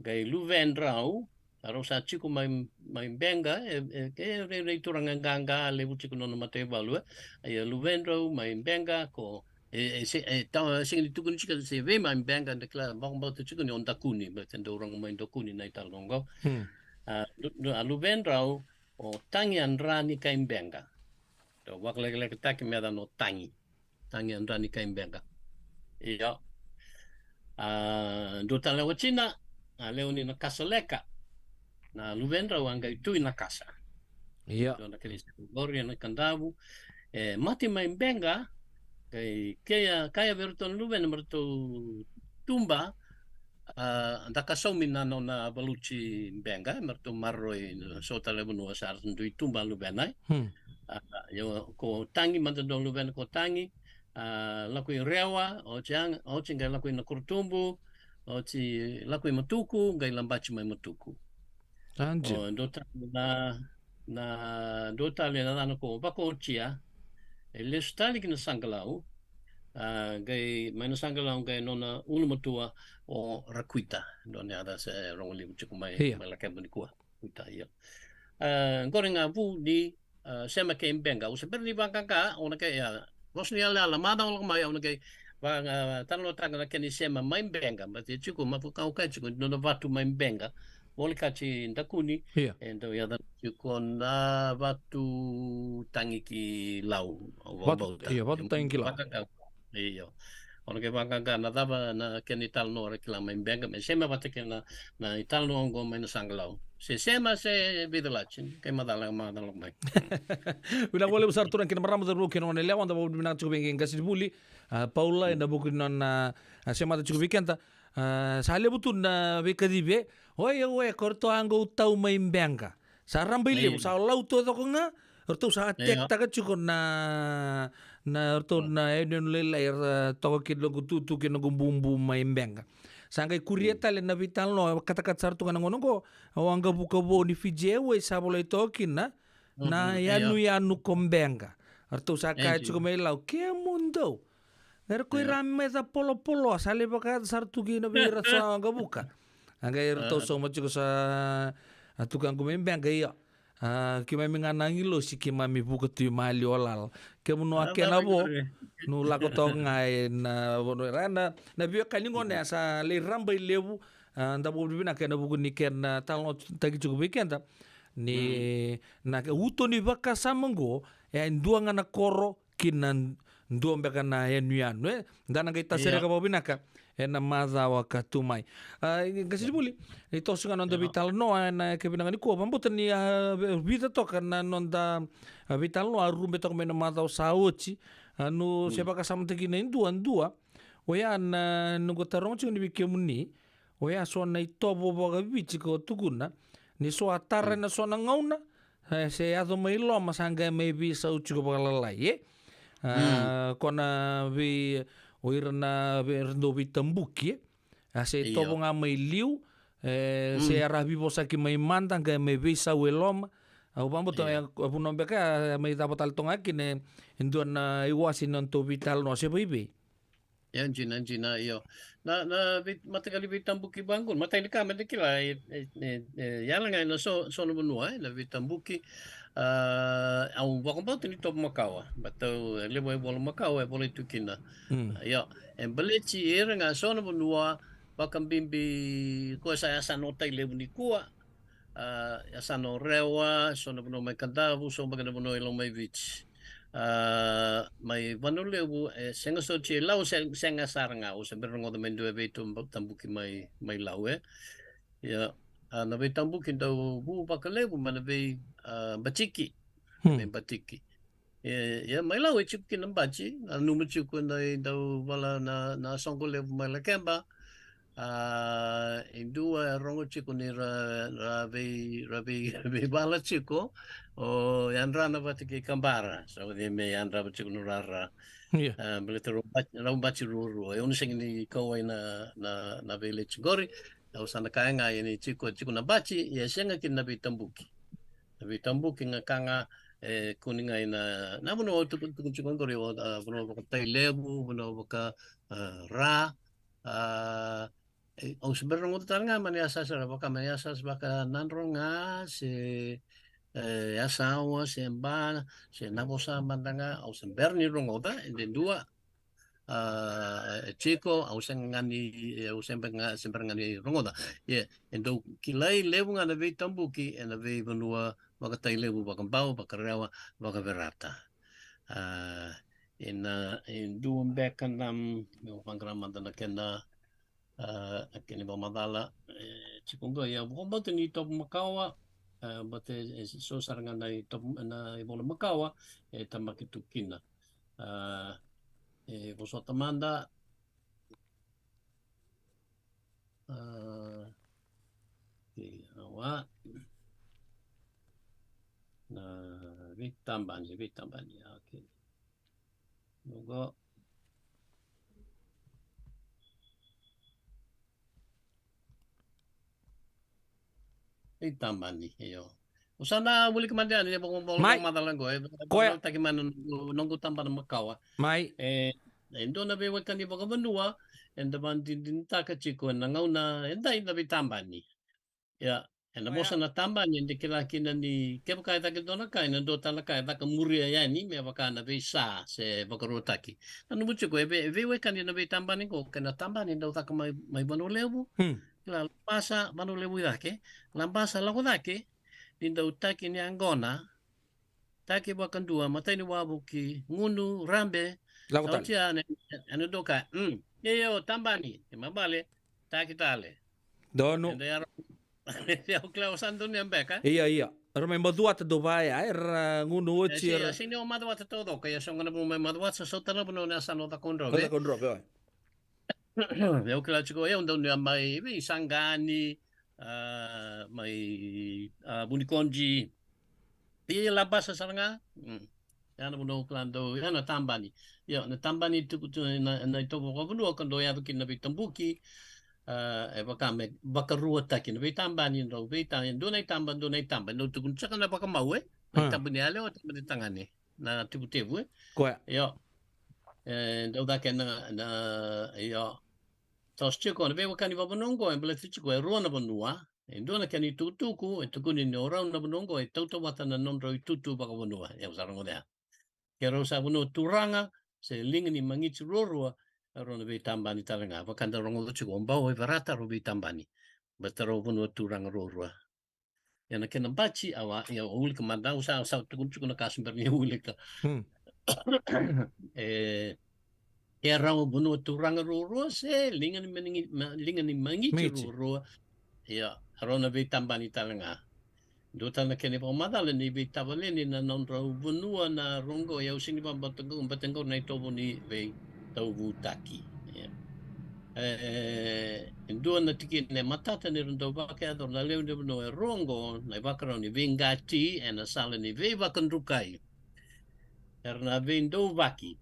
Gai luvendrau Aro sa chiku mai benga ke re turanga ganga levu chiku no mate value ai luvendro mai benga ko ta singi tukun chika se ve mai benga de kla bang ba chiku ni on takuni ba tendo orang mai dokuni nai talongo luvendro o tangi andrani kai benga to wakle taki me no tangi andrani kai benga iya do tala wachina leoni na kasoleka na luvendra wanga itu na casa. Iya. Dona kelis gloria na kandavu mati mai benga kaya verton luven merto tumba andaka somina na baluci benga merto marroi sota levunu asar ndui tumba luvenai. Yo ko tangi mandon luven ko tangi lakui rewa o chinga lakui na kurtumbu o ci lakui matuku gai lambachi mai matuku. Anje. Dota le na ko bako chia le stali kina sangalau gai mana sangalau gai nona ulmatua o rakuita dona ada se rongli buku mai malaka bunikua kuita ia gorenga bu di sema ke benga o se perdi bangka ona ke ya bosnia la lamada o mai ona ke bang tanlo tanga ke ni sema mai benga mati chiku mafuka o ka chiku nona vatu mai benga Oli kaci ndakuni, endo ya da kona batu tangi ki lau. Batu tangi ki lau. Iyo. Ona ke wanga na dava na ke ni tal no re kila mai benga me sema pate ke na ital no ngo mai na sanglau. Se sema se vidalachin ke madala mai. Bila boleh besar turun kena maram betul kena orang lewat anda boleh nak cukup ingin kasih buli Paula anda bukan non sema tu cukup ikan ta sale betul na bekadibe oye korto anggo utau main benga saram beli sa lau tu tu kena orto sa tek tak cukup na orto na edon lelair toko kid logo tu kena bumbu main benga Sangkai kurieta le na vital no kata-kata sartu kana ngono ko awanga buka bo ni fije we sabolo itokin na yanu kombenga arto saka chuko melau ke mundo ko ramme da polo sale baka sartu ki na vira sa anga buka anga arto so mo chuko sa tukang kombenga ya kima minganangi lo si kima mi buka tu mali olal ke muno akena bo no lako to ngai na bono rana na bio kalingo ne sa le rambai lebu nda bo bina kena buku ni ken talo tagi cukup weekend ni na uto ni baka samango ya ndua ngana koro kinan ndua mbeka na ya nuyan we ndana kita sere ka bobina ka ena maza wakatumai kasi buli ito sunga nonda vital no na ke binanga ni ko pambuta ni vida toka na nonda vital no arumbe toka mena maza sauchi anu siapa kasama tegina indua oya na nugo tarong chung ni bikemuni oya so na itobo boga bichi ko tuguna ni so atara na so na ngauna se ado mai lo masanga mai bi sauchi ko balalai kona bi oirna berndo bitambuki se tobo nga mai liu se arabi bosa ki mai mantang ka mai bisa welom au pambo to puno beka mai dapat altonga kine induan iwasi non to vital no se bibi Anjina iyo na matakali bitambuki bangun matai ka medikila yala nga no so no benua na bitambuki au wakamba tini top makawa batau lebo bolo makawa bolo tukina ya embelechi era nga so no benua bakambimbi ko saya sanotai lebo ni kuwa ya sano rewa so no benua mai kandavu so bagana benua lo mai vich mai vanulebu senga so che lau senga saranga o sember ngo de mendo be tambuki mai lau ya na be tambuki do bu bakalebu mana be batiki be batiki ya mai lau chiki na bachi anu mu chiku na do wala na songo lebu mai la kemba indua rongo chiku ni rabi bala chiku o yandra na batiki kambara so de me yandra chiku nurara belete rombachi ruru e unu sengi ni ko na vele chigori au sana kaenga ni chiku na bachi ya senga kin na bitambuki nga kanga kuninga ina na buno tu chiku ngori o buno ka tailebu buno ka ra au sebenarnya ngutu tanga mani asas baka mani asas baka nanronga se asawa se mbana se nabosa mandanga au semberni rongoda de dua chico au sengani au semberngani rongoda ye endo kilai lebu ngana ve tambuki ena ve benua baka tai lebu baka bau baka rewa baka verata in dua bekanam no pangramandana kena akini ba madala chikunga ya bomba tini top makawa bate so saranga na top na ibola makawa tamaki tukina boso tamanda awa na vitambani okay luego tambani yo usana buli kemandian ya bong madalang go koya taki man nonggu tamban makawa mai endo na be wakan di baka benua enda ban din taka chiko na ngauna enda ina be tambani ya enda bosa na tambani ende kila kina ni ke baka ta ke dona kai na do tala kai ta muria ya ni me baka na be sa se baka rotaki anu bucho go be wakan di na be tambani go kana tambani ndo ta mai banu lebu la pasa manu lebu dake lampasa lako dake dinda utaki ni angona taki bakan dua matai ni wabuki ngunu rambe Lako Au tali. tia ane doka. Yo tambani. Mabale. Takitale. Dono. Ende yaro. Ya ukla santo ni ambeka. Iya. Ero may maduat do vai ai ngunu ochi Sini o madwa te todo kaya so ngana mo madwa sa so tana no na sano ta kondro. Kota kondro be. Ya ukla chiko ya ndo ni mai vi sangani mai bunikonji. Pia la basa saranga. Ya na buno klando ya na tambani. Ya na tambani tu na to ko buno kando ya bikin na bitambuki. Bakame bakarua takin be tambani ro be tan do nai tamban no tukun chaka na baka mau tambani ale o tambani tangane na tibu tebu Koe. yo do da ken na yo tos chiko na be wakani ba bonongo en bele chiko e rona bonua do na ken tutuku e tukuni no ra na bonongo e toto wata na non ro tutu baka bonua ya sarango dea kero sa bono turanga se lingani mangichi rorua Rona be tambani talanga wakanda rongo chiko mbao e varata ro be tambani bataro bono turang rorua yana kena bachi awa ya ul kamanda usa tukun chiko na kasimber ni ulika ya rawo bono turang rorua se lingani mangi rorua ya rona be tambani talanga Dota na kene pa madala ni be tabaleni na non ro bonua na rongo ya usini ba batengo na itobo ni be tauvu taki. Ndua na tiki ne matata ni rundo bake ador na leo ni no rongo na bakara ni vingati na sala ni ve bakandukai. Erna vendo vaki.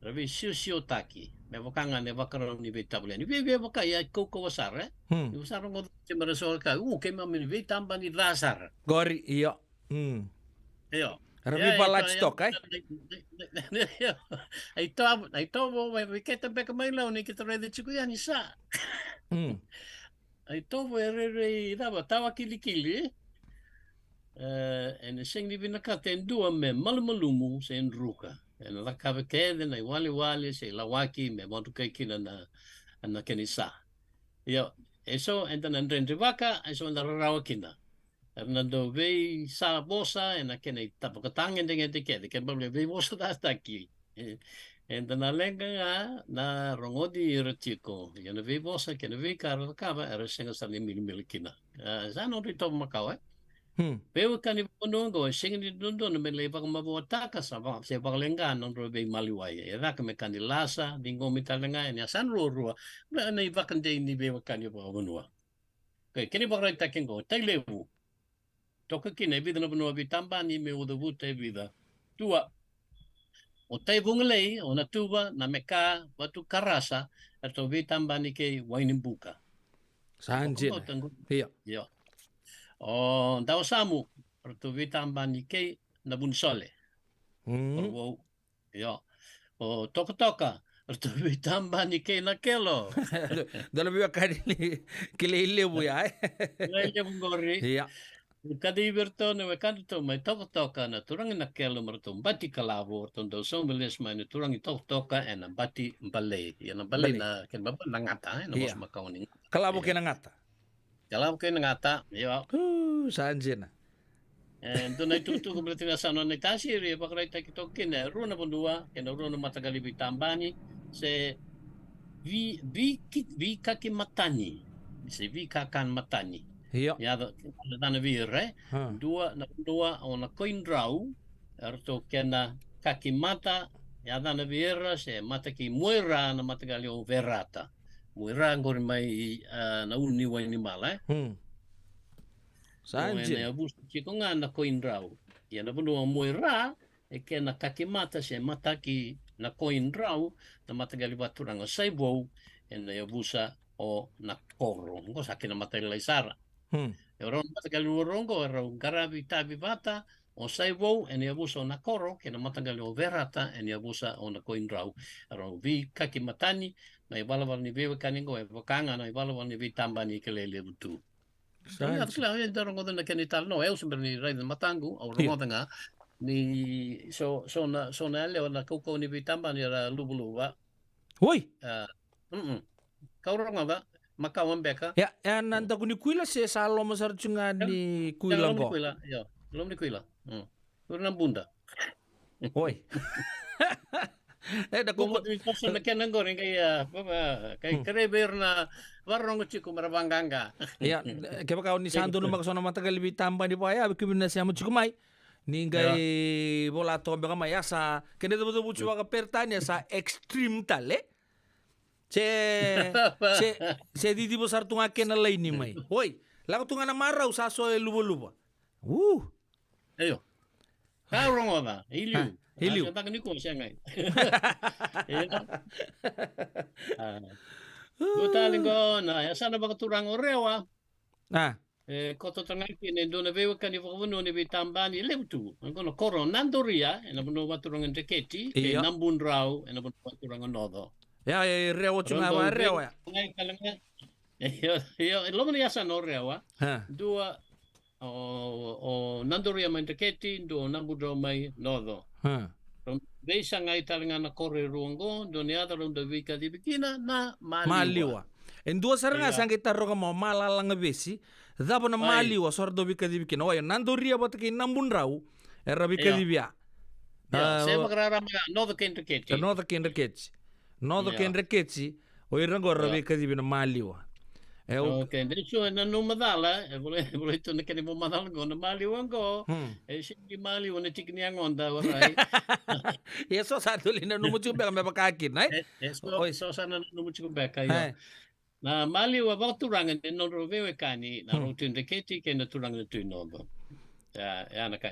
Ravi sio taki. Me vakanga ne bakara ni ve tabuleni. Ve bakai ya koko wasar Ni usar ngo te marasol ka. Ke mami ve tamba ni rasar. Gori iya. Iyo. Rabi balat stok ai. Ai to bo we keta be ka mai lau ni kita rede chiku ya ni sa. Ai to bo re dava tawa kili. En sing ni vina ka ten dua me malmalumu se enruka. En la ka kede na wali se lawaki me montu kai kina na kenisa. Yo, eso entan andre vaka, eso na rawa kina. Hernando ve sa bosa en aquele tapacatang en de que bable ve bosa hasta aquí. En na lenga na rongodi retiko. Ya na ve bosa que na ve kara kaba era senga sa ni mil kina. Za no rito makau Veo kani ponongo senga ni dondo na me leva ma bota ka sa ba se ba lenga no ro ve maliwai. Era que me kani lasa dingo mitalenga en san ro na iba kan de ni ve kani ba bonua. Kini ba rai takengo tailevu. Toka kine vida no no vitamba ni me o vuta vida. Tua o tai bunglei o na tuba na meka watu karasa ato vitamba ni ke wainimbuka. Sanje. Iya. Yo. O dau samu ato vitamba ni ke na bunsole. Yo. O toka ato vitamba ni ke na kelo. Dala biwa kani kile ilebu ya. Ilebu ngori. Iya. Kada ibertone we kanto mai toka na turang na kelo marto bati kalavo tondo so meles mai na turang toka na bati bale ya na bale na ken baba na ngata na bos makawni kalavo ken ngata yo sanje na do na tutu ko berarti na sana na tasiri bakray ta kito ken runa bondua ken runa matagali bitambani se vi kaki matani se vi kakan matani Iya. Ya dana vire. Dua o na coin draw. Erto kena kaki mata. Ya dana vire se mata ki muira na mata gali o verata. Muira ngori mai na uni wa animal Sanje. Ya bus chiko nga na coin draw. Ya na buno muira e kena kaki mata se mata ki na coin draw na mata gali baturang saibo en ya busa o na koro. Ngo sakina mata ilaisara. Ron matagal rongo ron garabi tabi bata o saibo en yabusa o nakoro que na matagal o verata en yabusa o na coindrau ron vi kaki matani na ibalawal ni bewe kaningo e vakanga na ibalawal ni vi tambani que le butu. Ya claro ya rongo na kenital no eu sempre ni rai de matangu o rongo nga ni so na le na koko ni vi tambani era lubuluwa. Oi. Kau rongo ba Makawan beka. Ya, nanda kuni kuila se salo masar cunga ni kuila ko. Ya, belum di kuila. Kurang bunda. Oi. Da Como kuko. tu person na kenan goring kay kreber na warong chiku marabanganga. Ya, kaya kau ni santo no makasona matagal bi tamba ni pa ya kibina siya mo chikumay. Ningai bola to baka mayasa. Kene to bucu waka pertanya sa extreme tale. Se didi besar tunga kena lain ni mai. Woi, lagu tunga na marau sa so lubo-lubo. Ayo. Kau rongoda, iliu. Iliu. Kita kan ikut siang ngai. Kita linggo na ya sana baka turang orewa. Koto tangaki ne dona vewa kan iwa kuno ne bitambani leutu. Kono koro nandoria ena buno waturang ndeketi e nambun rau ena buno waturang nodo. Ya rewa cuma rewa ya. Ngai kalanga. Yo lo mani asa no rewa. Dua o nandoria mai ndeketi do nambun rau mai nodo. Veisa ngai talanga na kore ruongo do ne ada ronda vika di bikina na maliwa. En dua saranga sangke tarro mo malalanga besi. Dabo na maliwa sordo bika di bikina. Oya nandoria batake nambun rau era bika di bia. Saya magrara nodo kendeketi. Nodo kendeketi. Nodo kendeketi. Oya rango bika di bina maliwa. Okay, de hecho na numadala, boleh itu na kani mo madala go na maliwa go. Sindi maliwa na tikni ang onda waray. Yeso sa tuli na numuchu beka me pakakin, ay? So sana numuchu beka yo. Na maliwa ba turangan din no rovewe kani na rutin de keti ke na turangan tu nodo. Ya na ka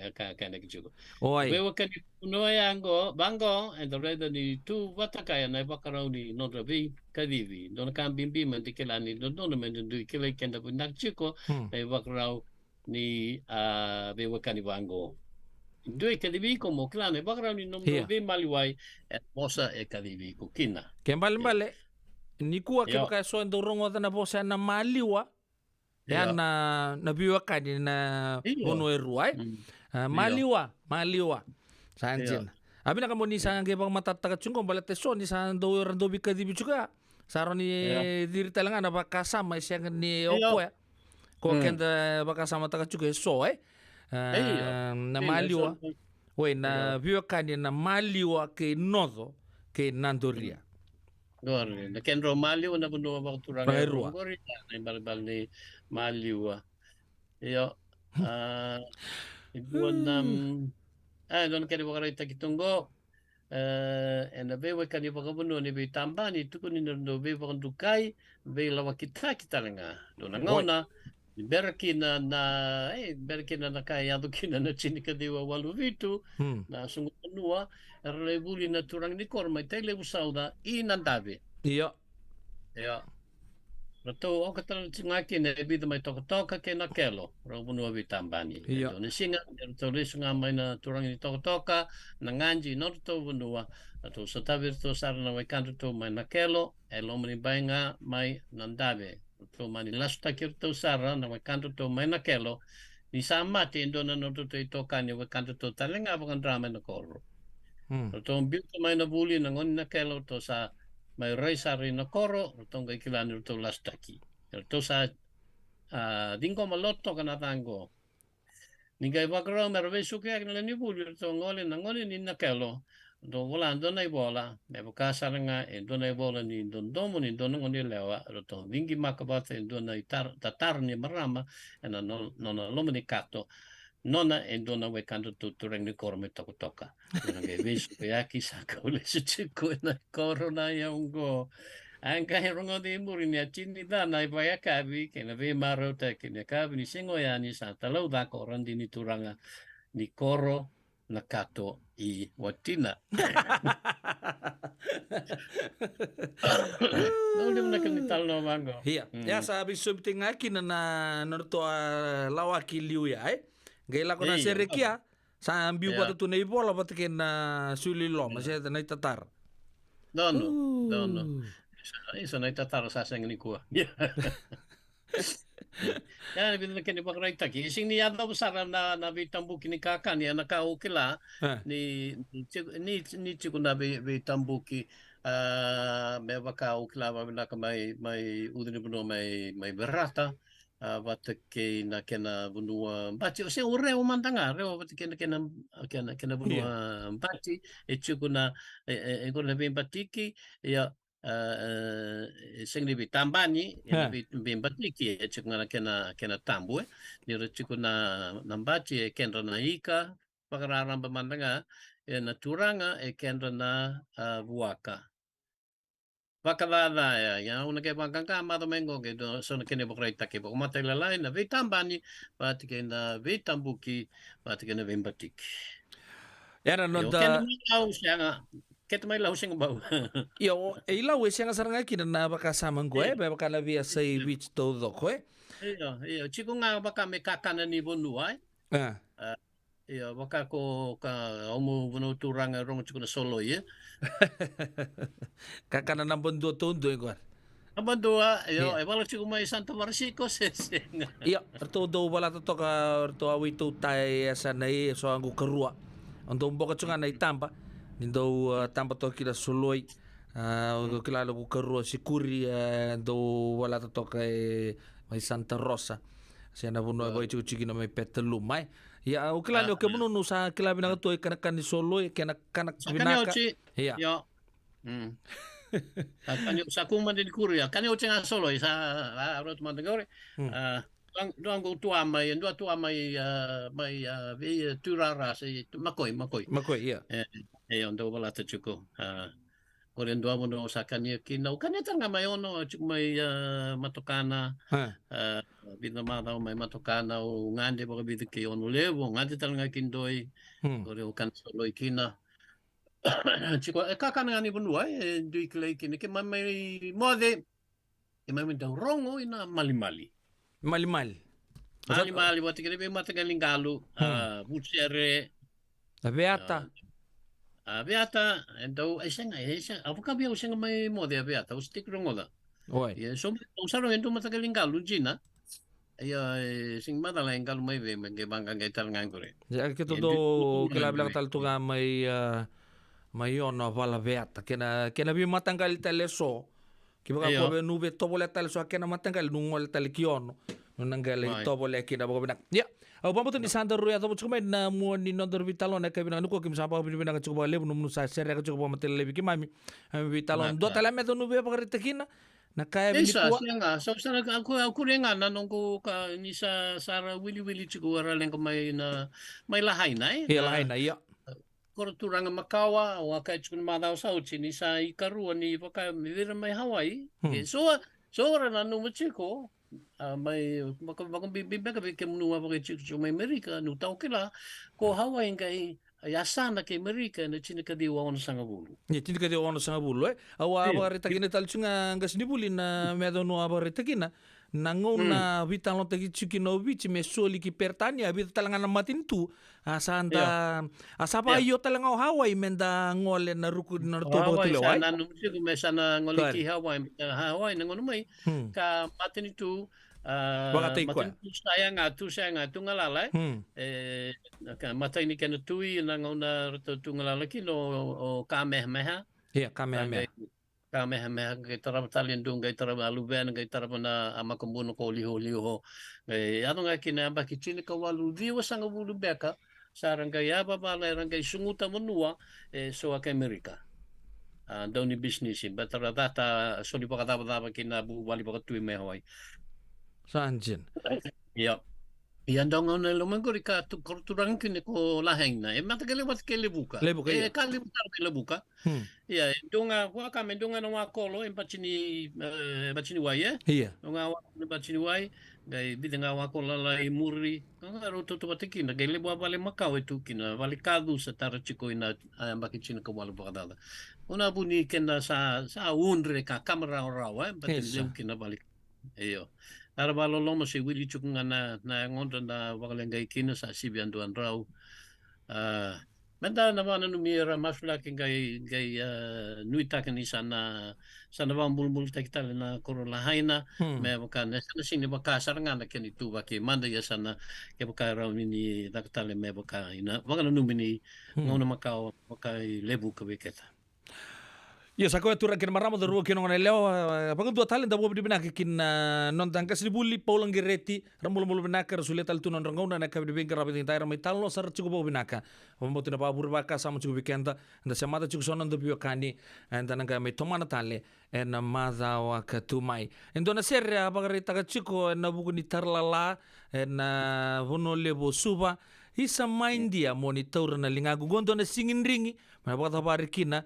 na kijugo. Vewe kani no yango bango and the red ni tu watakaya na bakarau ni no rovi kadivi. Don kan bimbi man dikelani don men du kele kenda bunak chiko na bakarau ni vewe kani bango. Due kadivi como clan bakarau ni no rovi maliwai et posa e kadivi kukina. Kembali Niku ake baka so ndorong na bosa na maliwa. Ya na biwa kani na bono eruai. Maliwa. Sanjin. Abi na kamo ni sa nge bang matataka chungko balate so ni sa ndo rando bika di bichuka. Saro ni diri talanga na baka sama siya ni opo ya. Ko kenda baka sama taka chuka so na maliwa. We na biwa kani na maliwa ke nodo ke nandoria. Gori, na kenro maliwa na buno ba turang gori na balbal ni maliwa. Yo ibuan don kani bakara itakitunggo na bewe kani bakabuno ni bitambani tukuni no be bakandukai be lawa kita nga dona ngona berkina na kaya dukina na chinika diwa walu vitu na sungu nua rebuli na turang ni korma tele usauda inandabe iya rato o katal ngaki ne bida mai toka ke na kelo robunu bitambani ni singa to risunga mai na turang ni toka na nganji no to bunua to sataver to sarna mai kanto to mai na kelo elomni bainga mai nandabe to mani lasta kirto sara na kanto to mai na kelo ni samati ndona no to toka ni kanto to talenga bukan drama na koro to bil to mai na buli na ngon na kelo to sa mai raisari na koro to ngai kilani to lastaki to sa dingo malotto kana tango ni ngai bakro merve suke na ni buli to ngole na ngole ni na kelo do volando na bola me bukasa nga do na bola ni don domo ni don ngoni lewa to vingi makabate do na tatar ni marama na no lomo ni kato nona do na we kanto to reng ni korme toka na ngai vis yaki sa kole se chiko na corona ya ungo anka herongo de muri ni chini da na ya kabi ke na ve maro ta ke na kabi ni singo ya ni sa talau da koran di ni turanga ni koro na kato I watina. Não na kanital no mango. Iya. Ya sabi subting akin na norto lawaki liu ya Gela ko na serekia sa ambiu pa tu nei bola patke na sulilo masya na itatar. No. Isa na itatar sa sang ni kuha. Ya bin na kini bakray taki sing ni yata busara na bitambuki ni kaka ni nakaukila ni chiku na bitambuki me baka ukila ba na may udin buno may berata Vatake na kena bunua baci o se o reo mantanga reo vatake na kena bunua baci e chukuna e kona vim batiki ya sing ni bitambani na vim batiki e chukuna kena tambu ni re chukuna na baci e kendra na ika pakararamba mantanga e na turanga e kendra na vuaka Pakalala ya una ke bangka ma domengo ke do so ke ne bokrai take bo mata la lai na vitambani pat ke na vitambuki pat ke na vimbatik Era no yo da ken lau sianga ket mai lau sing bau yo e ila we senga saranga ki na baka sama ngoe be baka la via sei wich todo koe. iyo chiku nga baka me kakana ni bonua iyo baka ko ka omu bono turanga rong chiku na solo ye Kakana na bondo tondo igual. Abandua, yo, e wala chiku mai Santa Marsico se. Iya, todo wala to toka to awi to tai asa nei so angu kerua. Ando mboka chunga nei tampa. Nindo tampa to kila soloi. Kila lo kerua sikuri do wala to toka mai Santa Rosa. Siana buno boy chiki na mai petelu mai. Ya o kila lo ke buno no sa kila binaka to kana kan soloi kana binaka. Iya. Yo. Kanyo sa kuma din kuria kanyo chenga solo sa rot mandagore doang go tua mai mai vi turara se makoi iya ondo wala ta chuko ore ndo amo sa kanyo kino kanyo tanga mai ono chuk mai matokana bina mada mai matokana o ngande bo bi ke ono levo ngande tanga kindoi ore o kan solo ikina Chico, kakana ngani bunua dui klei kini ke mai mode e mai menda rongo ina mali wati kene be mata galingalu bucere beata endo esenga avuka bia usenga mai mode beata o stick rongo da oi ye so usaro endo mata galingalu jina ya sing mata la engalu mai ve me banga ngai ngangure ya que todo que la blanca tal tuga mai ono vala veata kena bi matangal tele so ki baka ko be nube to bole tele so kena matangal nungol tele kiono nunangal to bole kina baka binak ya au bambo ni sandar ruya to chuma na mo ni nondor vitalo na ka binak nuko kim sapa bi binak chuba lebu num sa sere ka chuba matel lebi ki mami vitalo do tele me to nube baka retekina na kaya bi ko so sana aku renga na nongko ka ni sa sara wili chuko ara leng mai na mai lahaina lahaina ya Kora turanga makawa o akai chukun madao sau chini sa i karua ni waka mivira mai Hawaii. So ora na numa chiko mai waka bibeka ke munua waka chiko mai Amerika nu tau kila ko Hawaii ngai yasana ke Amerika na chini ka diwa ono sanga bulu. Ya chini ka diwa ono sanga bulu awa reta kina tal chunga ngas nibuli na medo no aba reta kina nangona vitalo tegi chukino bichi me soli ki pertania bita talangana matin tu asanta asapa iyo talanga Hawaii menda ngole na ruku na to Hawaii sana numsi ku mesana ngole ki Hawaii nangono mai ka matin tu matin tu sayanga tu ngalala ka matin ni kana tui nangona tu ngalala ki o kamehameha Kamehameha kay tarap talindung kay tarap aluben kay tarap na amakambuno ko liho ano nga kinamba kichini kawalu diwa sang bulu beka sarang kay bala rang kay sunguta menua so ka Amerika daw ni business batara data so di pakatapa kinabu wali pakatui may Hawaii sanjin Yan daw nga na lumangkori ka turang kini ko laheng na matakele buka kali buka ya donga wa kame donga na wakolo empachini wai donga wa empachini wai gai bidanga wakolo la muri nga roto to patikin gai lebo vale makau itu kina vale kadu setara chiko ina ambakichin ko wala bakadala una buni kena sa unre ka kamera rawa patin kina balik Ara balolo mo si Willie Chukunga na ngonda na wakalengai kina sa Sibian Duan Rau. Menda na mana numira masula gai nuitakan ni sana bang bulbul takitale na korola haina me bukan sana sini baka sarangan na kini tu baki manda ya sana ke baka rau ni takitale me baka ina wakana numini ngono makau baka lebu ke beketa. Ia sa koe tura kina marama da rua kina ngana leo pakan tua talen da bo di benaka kina non tangka sribuli paulang gereti ramul benaka rasulia tal tunan rangona na kabi benka rabi tinta ramai talno sar cukup bo benaka ombo tina pa burbaka sama cukup bikenta da samata cukup sonan da biokani anda nanga mai tomana tale en madha wa katumai endona serra bagari taka chico na buku ni tarlala en vono lebo suba isa maindia monitor na lingagu gondo na singin ringi ma baka parikina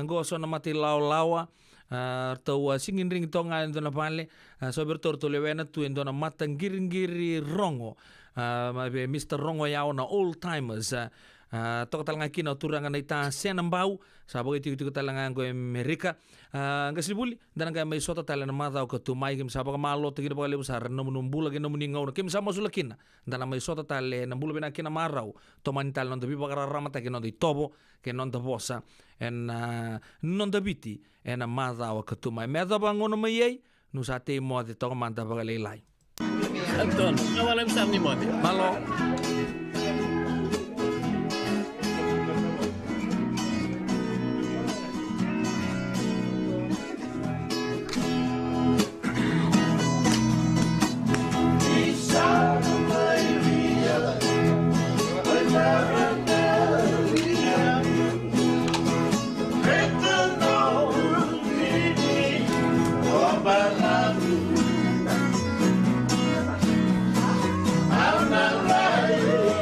go so na mati lawa tau singin ringi tonga endona pale so bertorto lewena tu endona mata ngiri rongo Mr. Rongo yao na old timers toka talanga kina turanga na ita senambau sabagai tiku talanga go Amerika ngasibuli dan nga may sota talana mata o katumai kim sabaga malo tigi ba lebu sar no numbula gino muningaw na kim sama sulakina dan may sota tale na bula bina kina marau to manital non dabi bagara ramata kino di tobo ke non da bosa en non da biti en mata o katumai meta bangono mayai nu sate mo de to manta baga lelai Anton, awalam sa ni mo. Malo. I'm not right.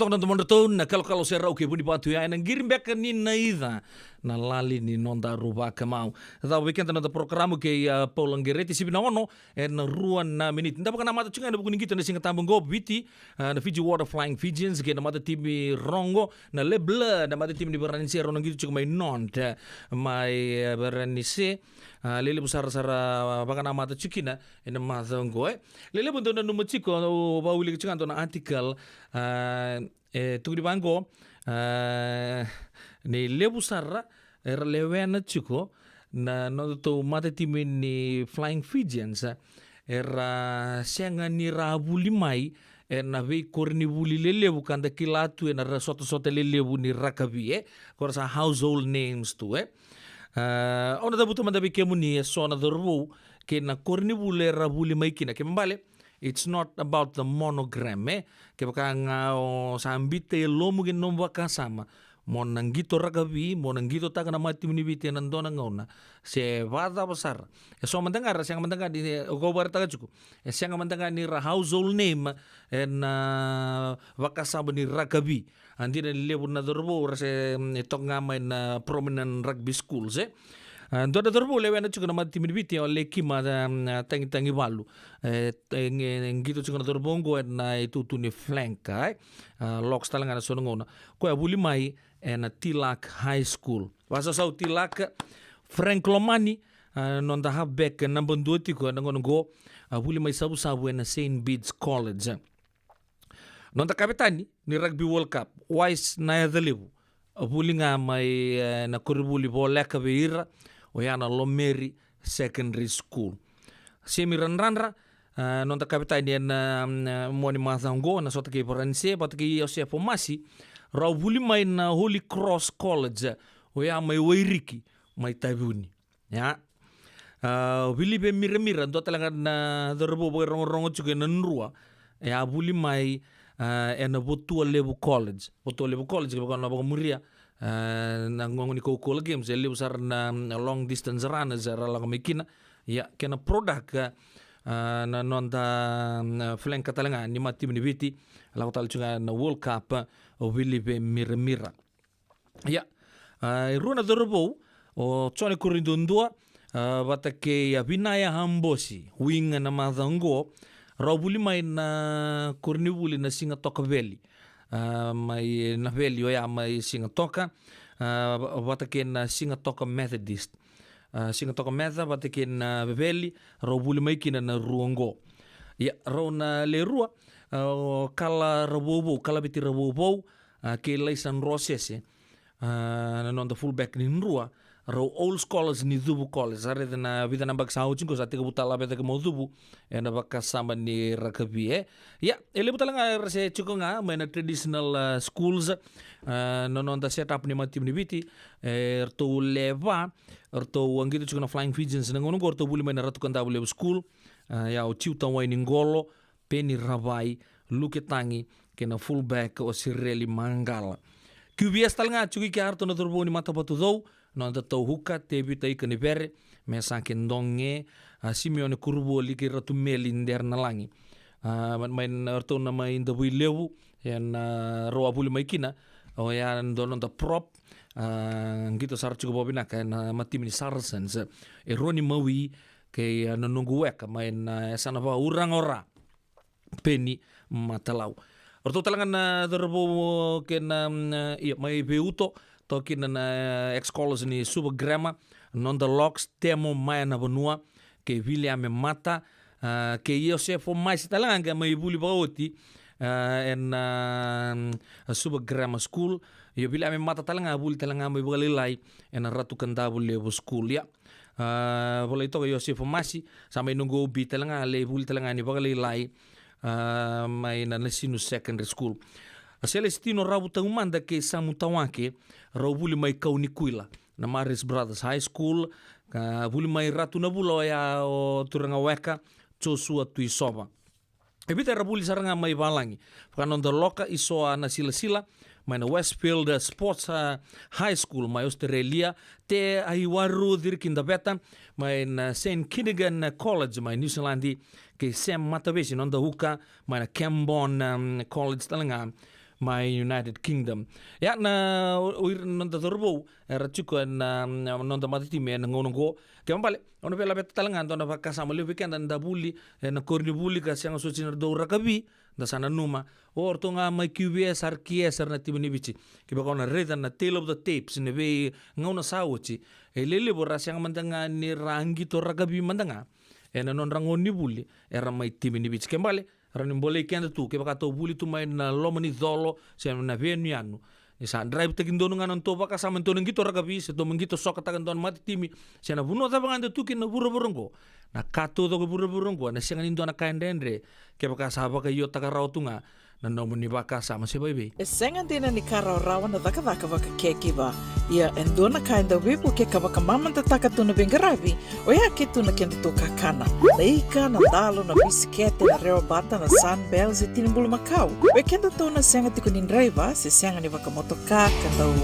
Rotok na tumondoton na kalau saya rau ke buni patu ya nang girim beka ni na ida na lali ni nonda ruba kamau. Da weekend na programa ke Paul Angereti sibina ono na ruan na minit. Nda baka na mata chinga na bukuning gitu na singa tambang go biti na Fiji Water Flying Fijians ke na mata timi rongo na lebla na mata timi di beranisi ronong gitu cuma mai non mai beranisi lele besar sara baka na mata chikina na mata ngoe. Lele bunto na numachiko ba uli chinga to na article tu di bangko ni lebu sarra era lewena chuko na no to mata timi ni Flying Fijians era senga ni rabuli mai na vei korni buli lelebu kanda kilatu na soto lelebu ni rakabi korsa household names tu ona da butu manda bikemu ni sona dorbu ke na korni bule rabuli mai kina ke mbale. It's not about the monogram, Ke baka nga sa ambite lomu gen nomba kasama. Mo nanggito ragabi, mo nanggito taga na mati munibiti nandona ngauna. Se vada besar. So mandengar, siang mandengar di gobar taga cukup. Siang mandengar ni household name en wakasaba ni ragabi. Andi na lebu na dorbo rase tok ngama in prominent rugby schools, Doda dorbo lewe na chuka na mati minibiti o leki ma tangi walu. Ngito chuka na dorbongo na itu ni flank loks talanga na sonongona. Ko abuli mai na Tilak High School. Wasa sau Tilak Frank Lomani non da halfback number 2 tiko na ngongo abuli mai sabu na St. Bede's College. Non da kapitani ni Rugby World Cup. Wise na yadhalibu. Abuli nga mai na koribuli bola kabeira o yana Lomeri Secondary School. Semi ranranra non da kapitani na moni mazango na sota ke poranse pat ke Joseph Masi rau buli mai na Holy Cross College o ya mai wairiki mai tabuni ya bili be mira do talanga na dorbo bo rongo chuke na nrua ya buli mai na Botua Level College ke bakon na muria na ngoni ko games lebu sar na long distance runners lang mekina ya kena product na nonda flank katalanga ni mati ni biti la ko talchunga na World Cup o Willibe mira ya runa dorbo o chone kurindundua batake ya Binaya Hambosi wing na mazango raubuli mai na kornibuli na singa toka veli mai na veli o ya mai singa toka batake na singa toka Methodist singa toka meza batake na veli raubuli mai kina na ruongo ya rona le rua kala rabobo kala biti rabobo ke leisan rosese na non the fullback ni rua ro old scholars ni Zubu College are na vida na bak sau cinco sate butala beta ke mozubu na bak sama ni rakabi ya ele butala nga rese cinco nga na traditional schools no non da setup ni mati ni biti erto leva erto wangito cinco na Flying Fijians na ngono gorto buli na ratu kanda bule school ya o ciuta wai ni ngolo peni rabai luketangi ke na fullback o Sireli Mangala QBS talanga cuki ke harto na turbo ni mata patu dou non da tau huka te bita ika ni bere me sanke ndonge Simeone Kurbo liki ratu meli nder na langi main orto na main da bui lewu yan roa buli maikina o yan donon da prop ngito sar cukup bobina ka na matim ni Saracens Roni Mawi ke nungu weka main sana ba urang ora peni matalau orto talangan na dorbo ke na mai beuto tokin na ex-college ni Subgrama non the locks temo mai na benua ke William Mata ke Joseph mais talanga mai buli baoti en Subgrama School yo William Mata talanga buli talanga mai balilai en ratu kanda buli school ya boleh itu Joseph Masi sampai nunggu bi talanga le buli talanga ni balilai mai na Lesinu Secondary School Celestino Rabuta umanda ke samutawake raubuli mai kauni kuila na Maris Brothers High School buli mai ratu na bula ya o turanga weka Joshua Tuisoba ebita rabuli saranga mai balangi kanon the loka isoa na sila mai na Westfield Sports High School mai Australia te aiwaru dirkinda beta mai na St. Kinnigan College mai New Zealand ke Sam Matavesi non da huka mai na Cambon College talanga my United Kingdom. Ya na uir nonta torbo era chuko na nonta matitime na ngono ko. Kaya pale ono pela beta talangan to na kasama le weekend na buli na korni buli ka siang so sinar do rakabi da sana numa or to nga may QBS RKS na tibuni bichi. Kiba ko na reda na tail of the tapes ne be ngona sawochi. Lele borra siang mandanga ni rangi to rakabi mandanga. Na non rangon ni buli era may tibuni bichi kembali. Ranim boleh kenda tu, kaya baka buli tu main na lomani dolo, siya na venianu. Isa drive takin dono nga ng toba kasama dono ngito ragabi, sa dono ngito soka takan dono mati timi, siya na buno tabang anda tu kin na bura-burong ko. Na kato to ko bura-burong ko, na siya nga nindo na kain dendre, kaya baka saba kayo takarao tu nga, na nomo ni baka sama si baby. Senga dina ni karao rawa na daka keke ba. Ia endona kainda wipu ke kawaka mamanta taka tuna bengarabi. O ya ke tuna kenda to kakana. Leika na dalo na bisikete na reo bata na sunbells e tinimbulu makau. O kenda to na senga tikunin driver se senga ni waka motoka kanda u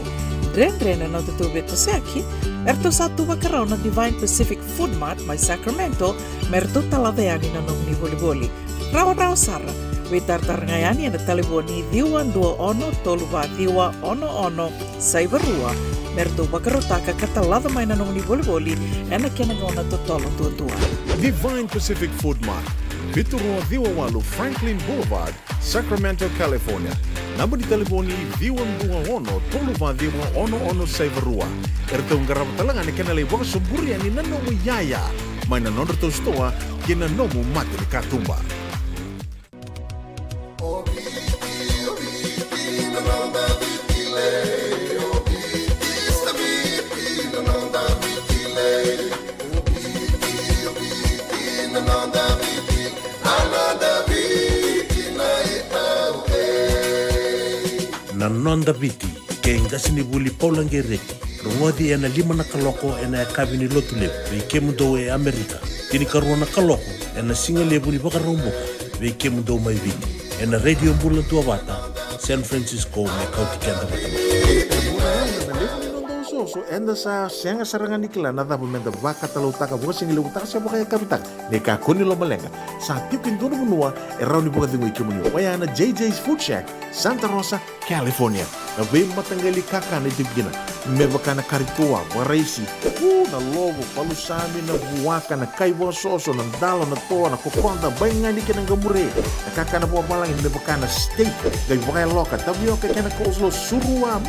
Dren na tutu beto seki. Erto satu wakarao na Divine Pacific Food Mart my Sacramento merto talaveani na nomni boli-boli. Rawa sara. Witartar ngayani na telefoni diwan 21 toluva diwa ono saibarua merto bakarotaka katalada may nanong ni boli-boli na kinangona totolo tutua. Divine Pacific Food Mart, Viturua Diwawalu Franklin Boulevard, Sacramento, California. Number di telefoni diwan 21 toluva diwa ono saibarua. Erto ngarap talangan ikanalay waka suburi ani nanomu yaya. May nanondo to stoa kinanomu mati ni katumba. Nanonda biti ke ngasini buli paulangereki rongodi ena 5 na kaloko ena kabini lotule be kemudo e Amerika tini karona kaloko ena singale buli bakaromboka be kemudo mai biti ena radio mbula tua bata San Francisco me kauti kenda batama So enda sa sianga sarangan nikla na dabu menda baka talau taka buka singi lewu taka siapa kaya kapitak neka kuni lo malenga sa tiukin dono bunua erau ni buka dingo ikimunio waya na JJ's Food Shack Santa Rosa, California na be matanggali kaka na itibgina me baka na karikua waraisi na lobo palusami na buwaka na kaiwa soso na dalo na toa na kokonda bayangani ka ng gamure na kaka na buwa balangin me baka na steak gay baka loka tabio ka kena koslo surua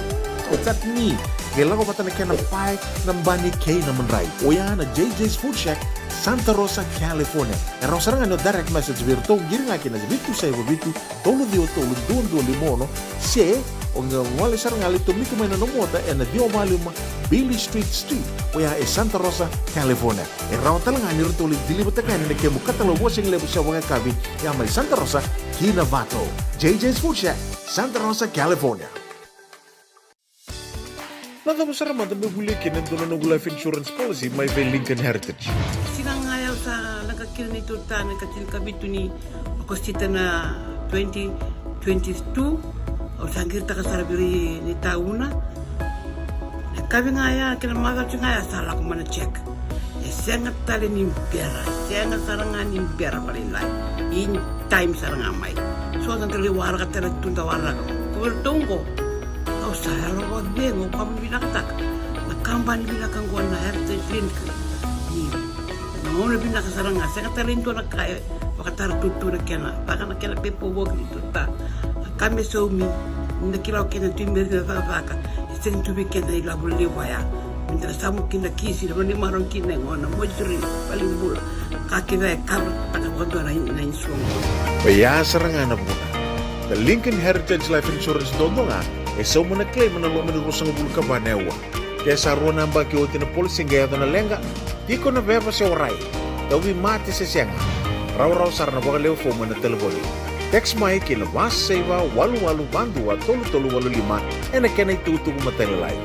Otat ni, kailan ko bata na kaya ng pie ng bani kay na manray. O yan na JJ's Food Shack, Santa Rosa, California. Erang sarang ano direct message virto, giring akin na bitu sa iba bitu, tolo dio tolo duon limono, se, o nga wali sarang alito mito may nanomota, na dio maluma Billy Street, o yan Santa Rosa, California. Erang talang ani rito ulit dilibot na kaya na kaya mukatalo wasing lebo sa wanga kabi, yan may Santa Rosa, Kinavato. JJ's Food Shack, Santa Rosa, California. Nakamasarama na may huli kinandun ng life insurance policy may Lincoln Heritage. Silang ayaw sa nagkakil nito tayo katil kabito ni Agostita na 2022 o sangir ta kasarabiri ni tauna. Kami ngaya kinamaga ngaya salah ko mana check. Sangat tali ni pera, sangat sarangan ni pera paling lain. In time sarangan mai. So ang kaliwara ka tala tunda wara ko. Tunggu. Kau saya lawat bengo kamu bilang tak, nak kampanye bilang kau na heritage link ni, mau na bilang kasarang saya kata lento nak kaya, bakatar tutu nak kena, baka nak kena pepo work itu tak, kami sumi, nak kira kena tu mereka baka, istri tu bikin dari labu lewaya, minta samu kena kisi, lalu ni marong kena ngona, mojuri paling bula, kaki saya kau tak kau na insuang. Kaya serangan apa? The Lincoln Heritage Life Insurance dondonga. So mo na-claim na luwa minurusang bulu ka ba newa. Kaya sa ruwa nang baki uti na policy gaya na lenga, di ko na beba si oray. Dawi mati si siyanga. Raw sar na baka lew mo na telefoni. Text mo ay kinabas sa iba 88 tolu-tolu 85 na kenay tutugo matalilay.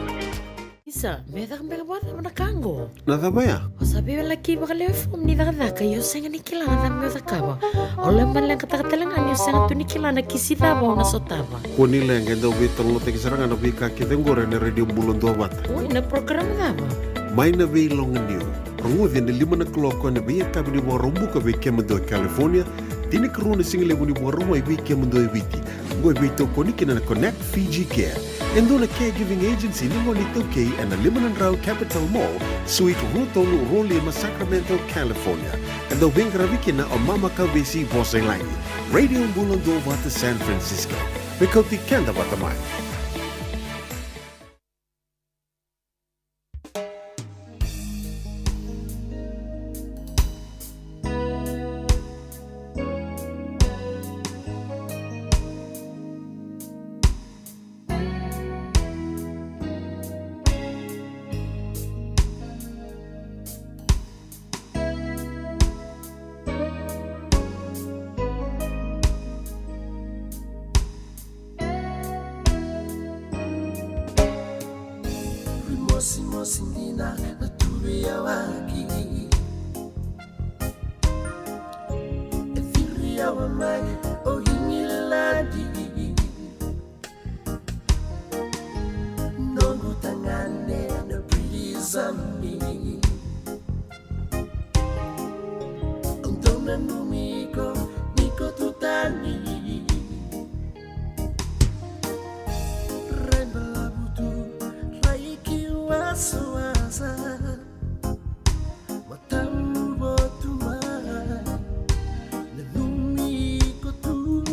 Isa, medak megabot na kango. Nada ba ya? O sabi wala ki baka lew ni daga kayo sa nga nikilana na medak ka ba. O laman lang katakatalangan yung sa nga tunikilana kisita ba o nasotaba. Kuni lenga daw bitang lotek sarang na bika kitengore na radio bulon do bat. Uy, na program na ba? May na bilong niyo. Rungudin na 5 na kloko na biya kabini mo rumbu ka biya kemendo California. Tini karuna singile mo ni mo rumay biya kemendo ibiti. ngoi bito koniki na Connect Fiji Care. Endona caregiving agency lingoni toke and Limanan Rao Capital Mall, Suite Rutolu Rolima, Sacramento, California. And the Wingravikina o Mama Kawesi Vosenlangi. Radio Bulando Vata San Francisco. Mikoti Kenda Vatamai. Sindina na tuya waki Efiria wa mai o hingilandi Nongo tangane na prizami Untona numiko niko tutani Suasa matamu botuma nalumi ko tu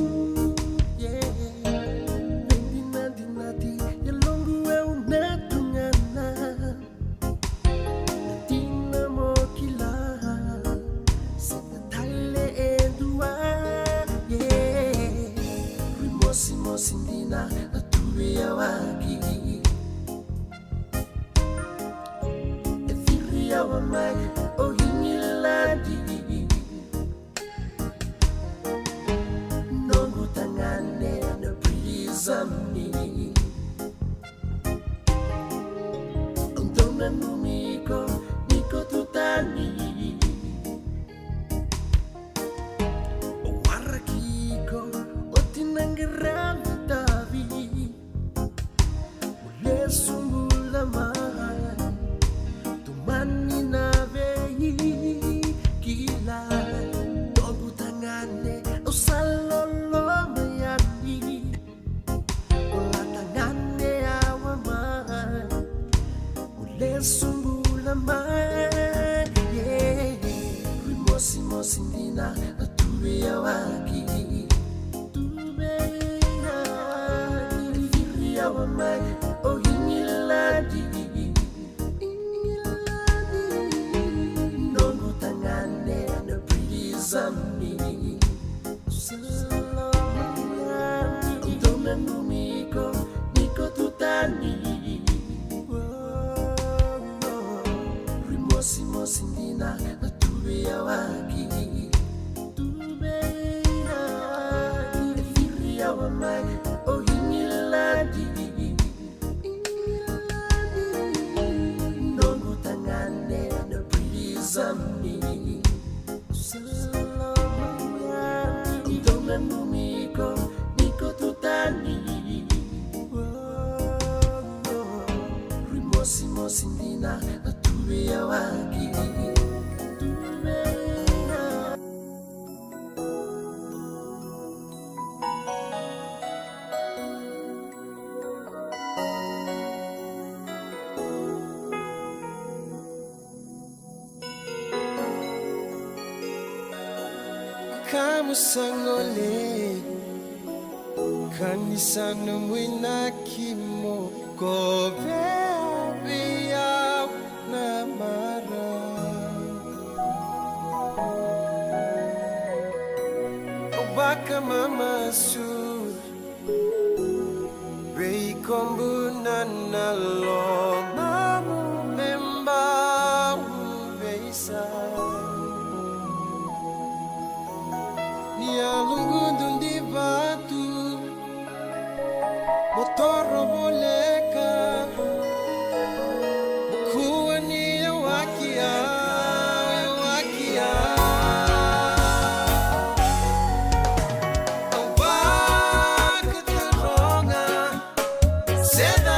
vendina dinati yalongu eu netungana natina mo kila sekatale edua rimosi mosindina natuya waki Yawa mai o hingilandi Nongo tangane na prizami Untona numiko niko tutani Warakiko otinangirami tavi Mule sumbulama Manina vei kila Togu tangane o salolo mayani Ola tangane awama Ule sumbula mai Rimosi mosindina na tuya waki Tubeya Firia wa mai o hingiladi Zami Salamanya Untona numiko niko tutani Rimosi mosindina na tuya waki Tubeya Efiria wa mai o hingiladi Nongo tangane na prizami Numiko niko tutani Rimosi mosindina na tuya waki Kamu sangole kanisa numwina kimo Kovea na mara Obaka mama su Rei kombu na lo Mamu memba ubeisa Nia lungundu di batu Motoro boleka Kuwa ni ya wakia Awak teronga Seda